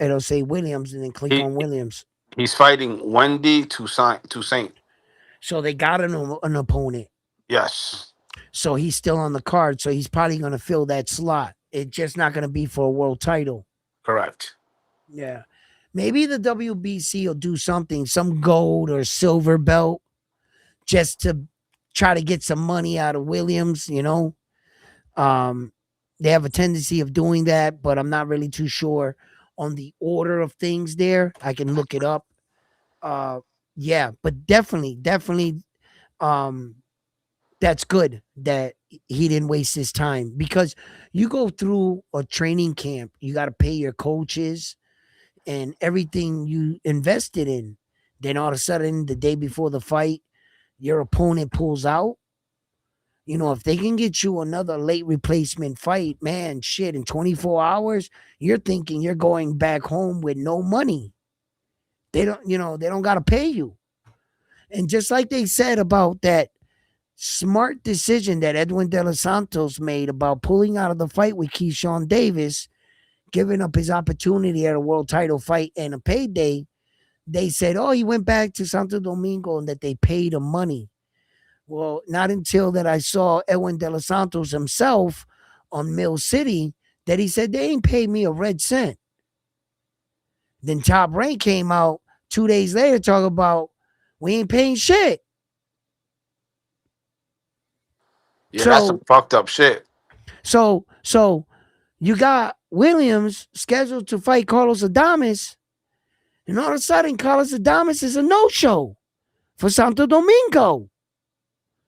it'll say Williams and then click He on Williams. he's fighting Wendy Toussaint. So they got an opponent. Yes, So he's still on the card. So he's probably going to fill that slot. It's just not going to be for a world title. correct. Yeah. Maybe the WBC will do something, some gold or silver belt, just to try to get some money out of Williams, you know. They have a tendency of doing that, but I'm not really too sure on the order of things there. I can look it up. Yeah, but definitely, um, that's good that he didn't waste his time because you go through a training camp, you got to pay your coaches and everything you invested in. Then all of a sudden, the day before the fight, your opponent pulls out. You know, if they can get you another late replacement fight, man, shit, in 24 hours, you're thinking you're going back home with no money. They don't, they don't got to pay you. And just like they said about that smart decision that Edwin De Los Santos made about pulling out of the fight with Keyshawn Davis, giving up his opportunity at a world title fight and a payday, they said, oh, he went back to Santo Domingo and that they paid him money. Well, not until that I saw Edwin De Los Santos himself on Mill City that he said they ain't paid me a red cent. Then Top Rank came out 2 days later talking about we ain't paying shit. Yeah, that's some fucked up shit. So you got Williams scheduled to fight Carlos Adames, and all of a sudden Carlos Adames is a no-show for Santo Domingo.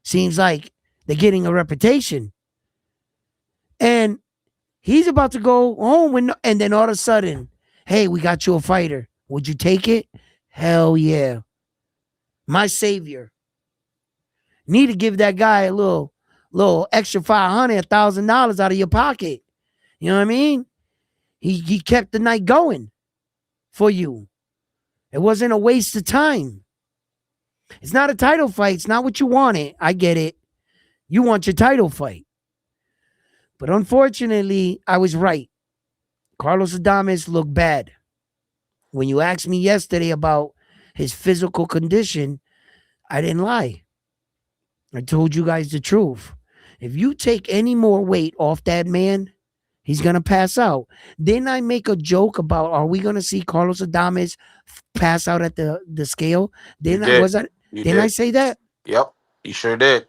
Seems like they're getting a reputation. And he's about to go home and then all of a sudden, hey, we got you a fighter. Would you take it? Hell yeah. My savior. Need to give that guy a little extra $500, $1,000 out of your pocket. You know what I mean? He kept the night going for you. It wasn't a waste of time. It's not a title fight. It's not what you wanted. I get it. You want your title fight. But unfortunately, I was right. Carlos Adames looked bad. When you asked me yesterday about his physical condition, I didn't lie. I told you guys the truth. If you take any more weight off that man, he's going to pass out. Didn't I make a joke about are we going to see Carlos Adames pass out at the scale? Didn't I say that? Yep, you sure did.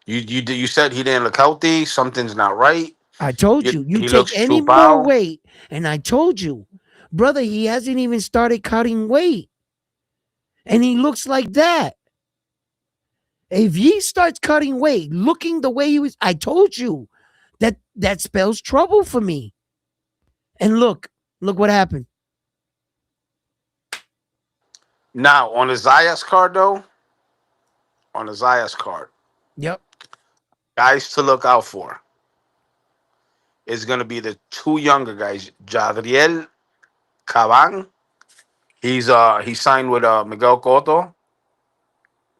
You said he didn't look healthy. Something's not right. I told you. You He take looks any too more bow. weight, and I told you, brother, he hasn't even started cutting weight. And he looks like that. If he starts cutting weight, looking the way he was, I told you that spells trouble for me. And look what happened. Now on the Zayas card though, on the Zayas card, Yep. guys to look out for is going to be the two younger guys, Jadriel Caban. He signed with Miguel Cotto.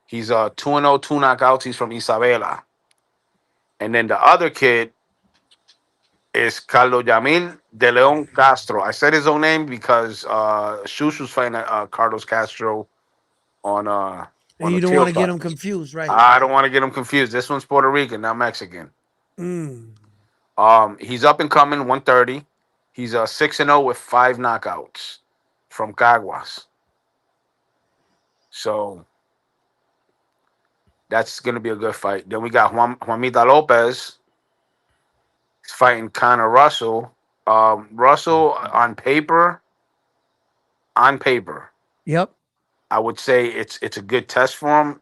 He's 2-0, two knockouts. He's from Isabela. And then the other kid is Carlos Yamil de Leon Castro. I said his own name because Shushu's fighting Carlos Castro And on you the don't tail want to get card. him confused, right? I don't want to get him confused. This one's Puerto Rican, not Mexican. Mm. He's up and coming, 130. He's 6-0 with 5 knockouts from Caguas. So that's gonna be a good fight. Then we got Juanita Lopez. He's fighting Conor Russell. Russell on paper, Yep. I would say it's a good test for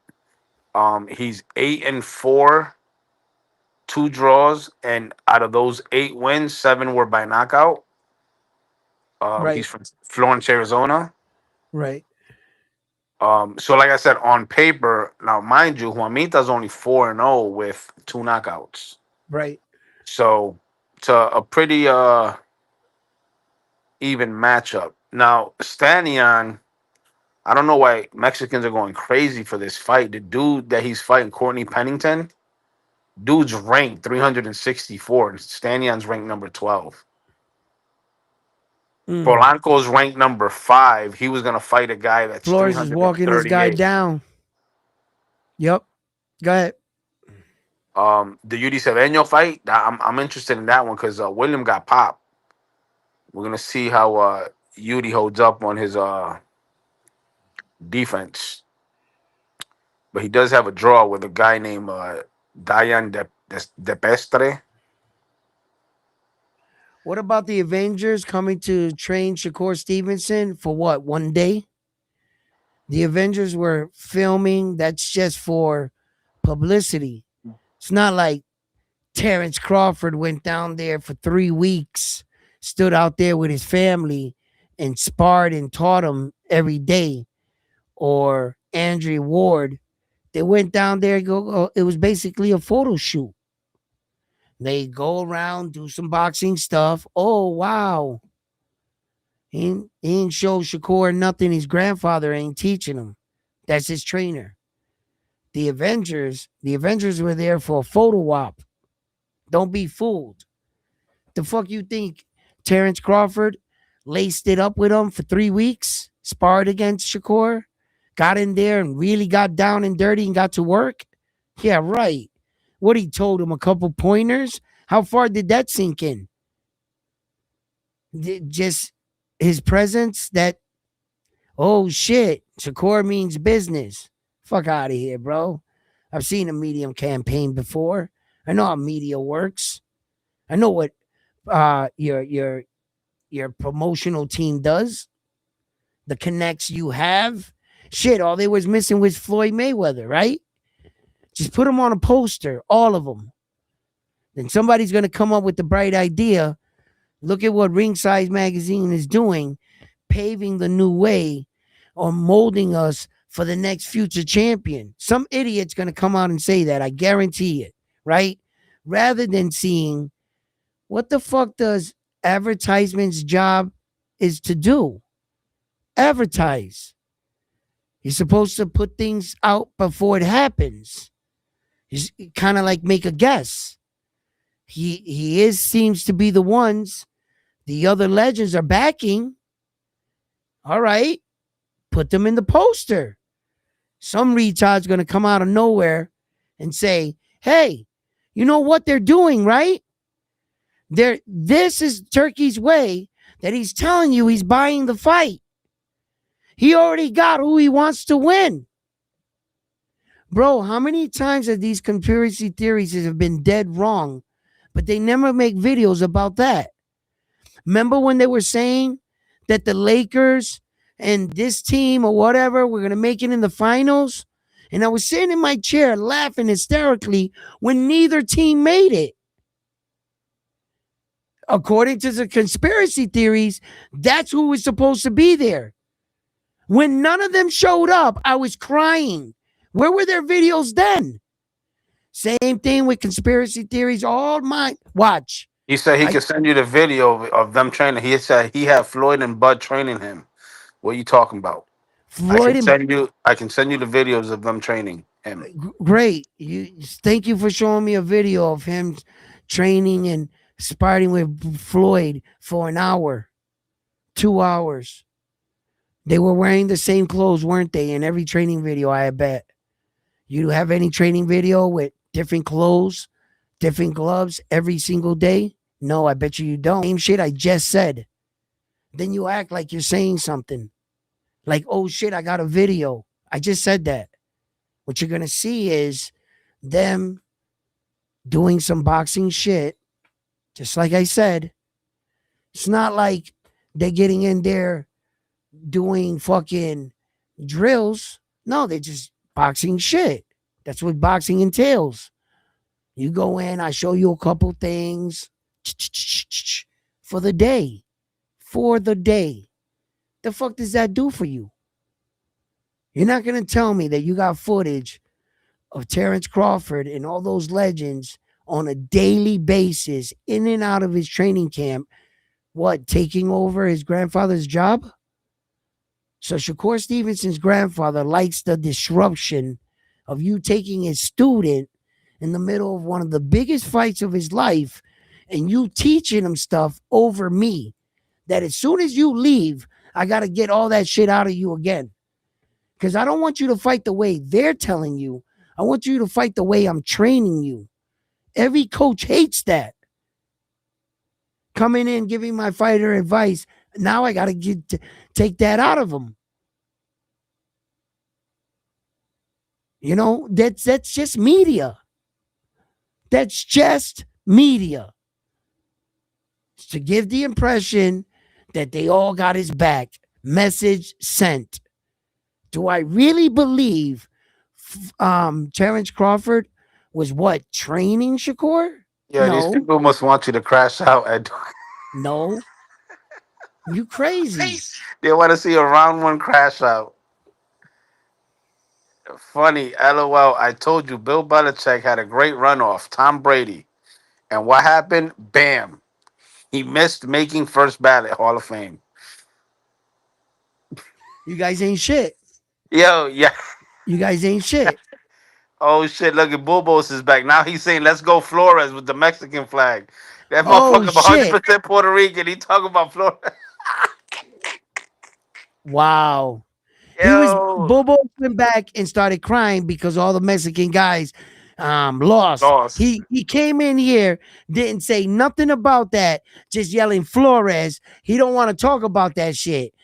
him. He's 8-4, 2 draws, and out of those 8 wins, 7 were by knockout. Right. He's from Florence, Arizona. Right. So like I said, on paper, now mind you, Juanita's only 4-0 with 2 knockouts. Right. So it's a pretty even matchup. Now, Stanion, I don't know why Mexicans are going crazy for this fight. The dude that he's fighting, Courtney Pennington, dude's ranked 364, and Stanion's ranked number 12. Polanco's ranked number 5. He was gonna fight a guy that's Flores is walking this guy 338. down. Yep. Go ahead. The Yuri Cedeño fight, I'm interested in that one because William got popped. We're gonna see how Yuri holds up on his defense, but he does have a draw with a guy named Dayan De Pestre. What about the Avengers coming to train Shakur Stevenson for what, 1 day? The Avengers were filming. That's just for publicity. It's not like Terrence Crawford went down there for 3 weeks, stood out there with his family and sparred and taught him every day. Or Andrew Ward. They went down there. It was basically a photo shoot. They go around, do some boxing stuff. Oh, wow. He ain't show Shakur nothing. His grandfather ain't teaching him. That's his trainer. The Avengers were there for a photo op. Don't be fooled. The fuck you think Terrence Crawford laced it up with him for 3 weeks, sparred against Shakur, got in there and really got down and dirty and got to work? Yeah, right. What, he told him a couple pointers? How far did that sink in? Just his presence that, oh shit, Shakur means business. Fuck out of here, bro. I've seen a medium campaign before. I know how media works. I know what your promotional team does. The connects you have. Shit, all they was missing was Floyd Mayweather, right? Just put them on a poster, all of them. Then somebody's going to come up with the bright idea. Look at what Ringside Magazine is doing, paving the new way or molding us for the next future champion. Some idiot's going to come out and say that. I guarantee it, right? Rather than seeing what the fuck does advertisement's job is to do. Advertise. You're supposed to put things out before it happens. He's kind of like make a guess. He seems to be the ones the other legends are backing. All right, put them in the poster. Some retard's gonna come out of nowhere and say, "Hey, you know what they're doing, right? This is Turkey's way that he's telling you he's buying the fight. He already got who he wants to win." Bro, how many times have these conspiracy theories have been dead wrong, but they never make videos about that? Remember when they were saying that the Lakers and this team or whatever were going to make it in the finals? And I was sitting in my chair laughing hysterically when neither team made it. According to the conspiracy theories, that's who was supposed to be there. When none of them showed up, I was crying. Where were their videos then? Same thing with conspiracy theories. All mine. Watch. He said he could send you the video of them training. He said he had Floyd and Bud training him. What are you talking about? Floyd I can send you the videos of them training him. Great. Thank you for showing me a video of him training and sparring with Floyd for an hour, 2 hours. They were wearing the same clothes, weren't they? In every training video, I bet. You have any training video with different clothes different gloves every single day? No, I bet you don't. Same shit I just said. Then you act like you're saying something. Like, oh shit, I got a video. I just said that. What you're gonna see is them doing some boxing shit, just like I said. It's not like they're getting in there doing fucking drills. No, they're just boxing shit. That's what boxing entails. You go in, I show you a couple things for the day. For the day. The fuck does that do for you? You're not gonna tell me that you got footage of Terrence Crawford and all those legends on a daily basis in and out of his training camp, what, taking over his grandfather's job? So Shakur Stevenson's grandfather likes the disruption of you taking his student in the middle of one of the biggest fights of his life and you teaching him stuff over me that as soon as you leave, I got to get all that shit out of you again. Because I don't want you to fight the way they're telling you. I want you to fight the way I'm training you. Every coach hates that. Coming in, giving my fighter advice. Now I got to take that out of them. You know, that's just media. That's just media. It's to give the impression that they all got his back. Message sent. Do I really believe Terrence Crawford was what, training Shakur? Yeah, these No. people must want you to crash out. No. You crazy. They want to see a round one crash out. Funny, LOL. I told you, Bill Belichick had a great runoff. Tom Brady. And what happened? Bam. He missed making first ballot Hall of Fame. You guys ain't shit. Yo, yeah. You guys ain't shit. Oh shit! Look at Bubos is back now. He's saying, "Let's go Flores" with the Mexican flag. That Oh motherfucker, shit. 100% Puerto Rican. He talking about Flores. Wow. Yo, Bobo went back and started crying because all the Mexican guys lost. lost. He came in here, didn't say nothing about that, just yelling Flores. He don't want to talk about that shit.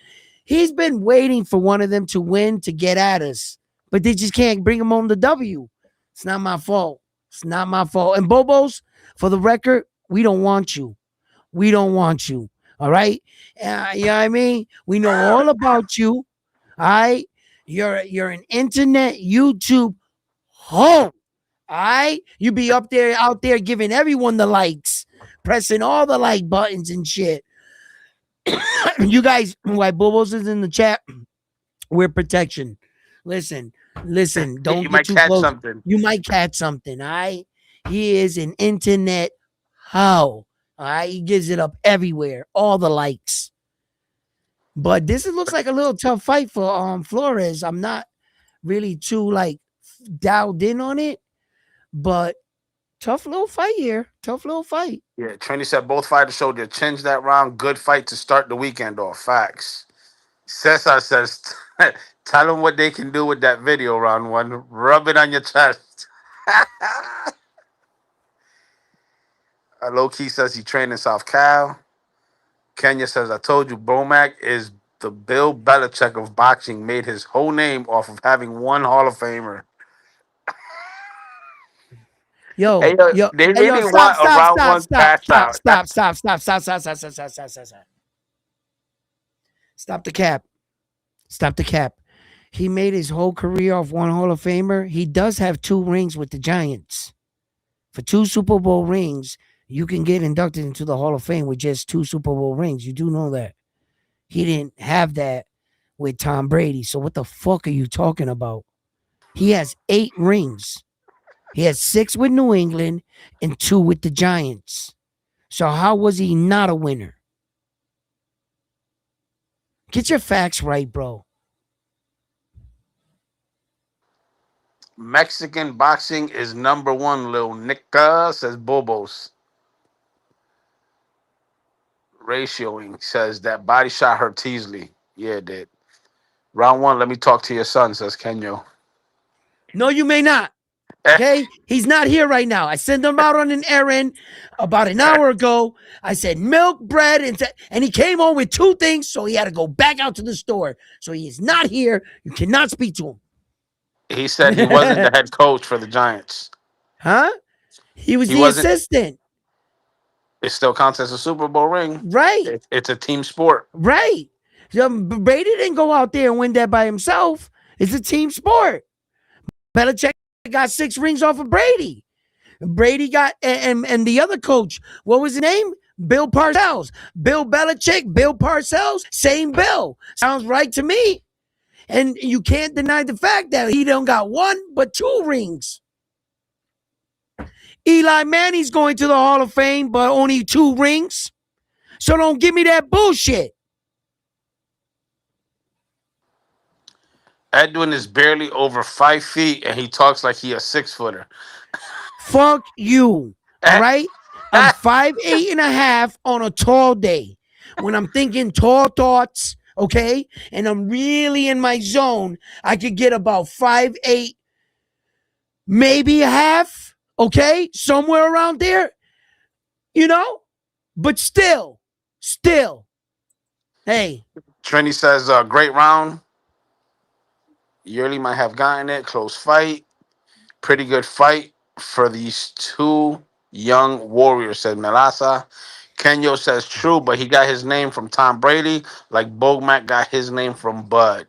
He's been waiting for one of them to win to get at us, but they just can't bring him home the W. It's not my fault. It's not my fault. And Bobos, for the record, we don't want you. We don't want you. All right. You know what I mean? We know all about you. All right. You're an internet YouTube hoe. All right. You be up there out there giving everyone the likes, pressing all the like buttons and shit. You guys, why Bobos is in the chat, we're protection. Listen, don't You get might too catch close. something. You might catch something. All right. He is an internet hoe. All right. He gives it up everywhere. All the likes. But this looks like a little tough fight for Flores. I'm not really too like dialed in on it, but tough little fight here. Tough little fight. Yeah, Trini said both fighters showed their chins that round. Good fight to start the weekend off. Facts. Cesar says, tell them what they can do with that video, round one. Rub it on your chest. Low Key says he trained in South Cal. Kenya says, I told you, Bomac is the Bill Belichick of boxing, made his whole name off of having one Hall of Famer. Hey, they really Stop, want a stop, round stop, one stop, crash stop, out. stop, stop, stop, stop, stop, stop, stop, stop, stop, stop, stop. Stop the cap. Stop the cap. He made his whole career off one Hall of Famer. He does have 2 rings with the Giants. For 2 Super Bowl rings, you can get inducted into the Hall of Fame with just 2 Super Bowl rings. You do know that. He didn't have that with Tom Brady. So what the fuck are you talking about? He has 8 rings. He has 6 with New England and 2 with the Giants. So how was he not a winner? Get your facts right, bro. Mexican boxing is number one, Lil Nica, says Bobos. Ratioing says that body shot hurt Teasley. Yeah, it did. Round one, let me talk to your son, says Kenyo. No, you may not. Okay, he's not here right now. I sent him out on an errand about an hour ago. I said milk, bread, and he came home with 2 things, so he had to go back out to the store. So he is not here. You cannot speak to He said he wasn't the him. head coach for the Giants. Huh? He was He the wasn't. assistant. It still counts as a Super Bowl ring. Right, It's a team sport. right. Brady didn't go out there and win that by himself. It's a team sport. Belichick got 6 rings off of Brady. Brady got and the other coach, what was his name? Bill Parcells. Bill Belichick, Bill Parcells, same Bill. Sounds right to me. And you can't deny the fact that he don't got 1 but 2 rings. Eli Manning's going to the Hall of Fame, but only 2 rings. So don't give me that bullshit. Edwin is barely over 5 feet, and he talks like he a 6-footer. Fuck you. All right? I'm 5'8.5" on a tall day. When I'm thinking tall thoughts, okay, and I'm really in my zone, I could get about 5'8", maybe a half, okay, somewhere around there, you know. But still, hey, Trini says, "Great round. Yearly might have gotten it. Close fight. Pretty good fight for these 2 young warriors," said Melasa. Kenyo says, "True, but he got his name from Tom Brady, like Bogmac got his name from Bud.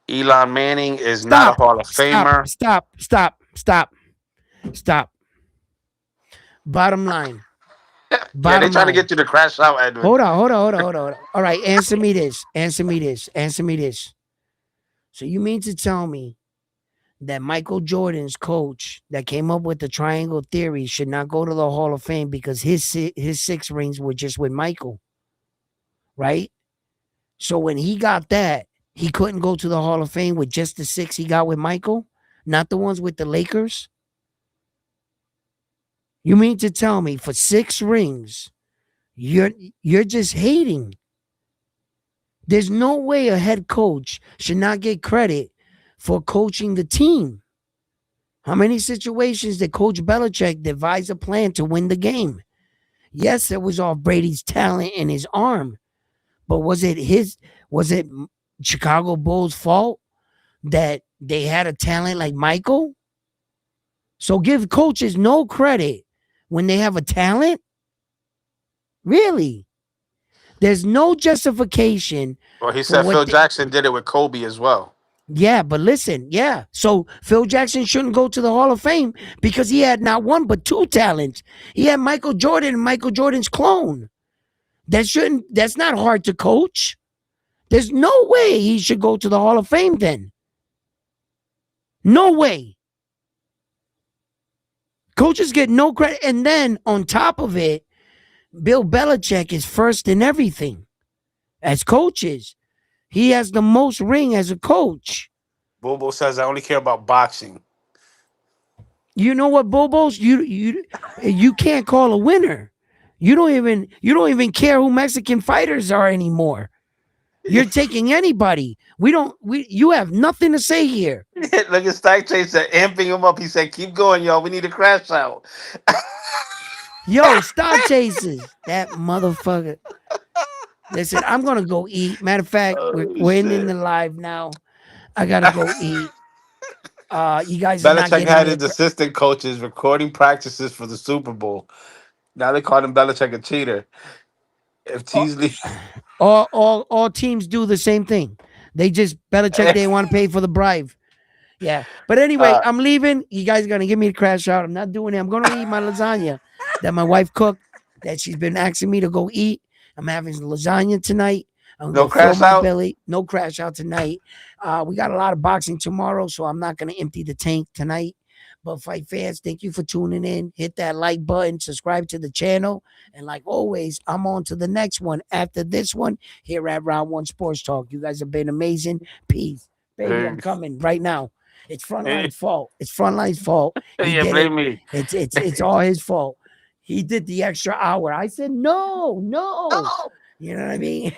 Elon Manning is not a stop, Hall of stop, Famer." stop, stop, stop, stop. Bottom line. Yeah, they Bottom trying to line. get you to crash out, Edwin. Hold on. All right, answer me this. So you mean to tell me that Michael Jordan's coach that came up with the triangle theory should not go to the Hall of Fame because his 6 rings were just with Michael, right? So when he got that, he couldn't go to the Hall of Fame with just the 6 he got with Michael, not the ones with the Lakers? You mean to tell me for 6 rings, you're just hating? There's no way a head coach should not get credit for coaching the team. How many situations did Coach Belichick devise a plan to win the game? Yes, it was off Brady's talent and his arm, but was it Chicago Bulls' fault that they had a talent like Michael? So give coaches no credit when they have a talent? Really? There's no justification Well, he for said what Phil Jackson did it with Kobe as well. Yeah, but listen, yeah. So Phil Jackson shouldn't go to the Hall of Fame because he had not 1 but 2 talents. He had Michael Jordan and Michael Jordan's clone. That's not hard to coach. There's no way he should go to the Hall of Fame then. No way. Coaches get no credit. And then on top of it, Bill Belichick is first in everything as coaches. He has the most ring as a coach. Bobo says, "I only care about boxing." You know what, Bobos? You can't call a winner. You don't even care who Mexican fighters are anymore. You're taking anybody. You have nothing to say here. Look at Stack Chase said, amping him up. He said, "Keep going, y'all. We need to crash out." Yo, stock chases. That motherfucker. Listen, I'm gonna go eat. Matter of fact, we're ending the live now. I gotta go eat. You guys are not Belichick getting had me. his assistant coaches recording practices for the Super Bowl. Now they call him Belichick a cheater. If Teasley, All teams do the same thing. They just Belichick. They want to pay for the bribe. Yeah. But anyway, I'm leaving. You guys are gonna give me a crash out. I'm not doing it. I'm gonna eat my lasagna that my wife cooked. That she's been asking me to go eat. I'm having lasagna tonight. I'm no gonna fill crash my out. belly. No crash out tonight. We got a lot of boxing tomorrow, so I'm not gonna empty the tank tonight. But fight fans, thank you for tuning in. Hit that like button, subscribe to the channel, and like always, I'm on to the next one after this one here at Round One Sports Talk. You guys have been amazing. Peace, baby. I'm coming right now. It's Frontline's fault. It's Frontline's fault. He Yeah, did blame it. me. It's all his fault. He did the extra hour. I said no. You know what I mean?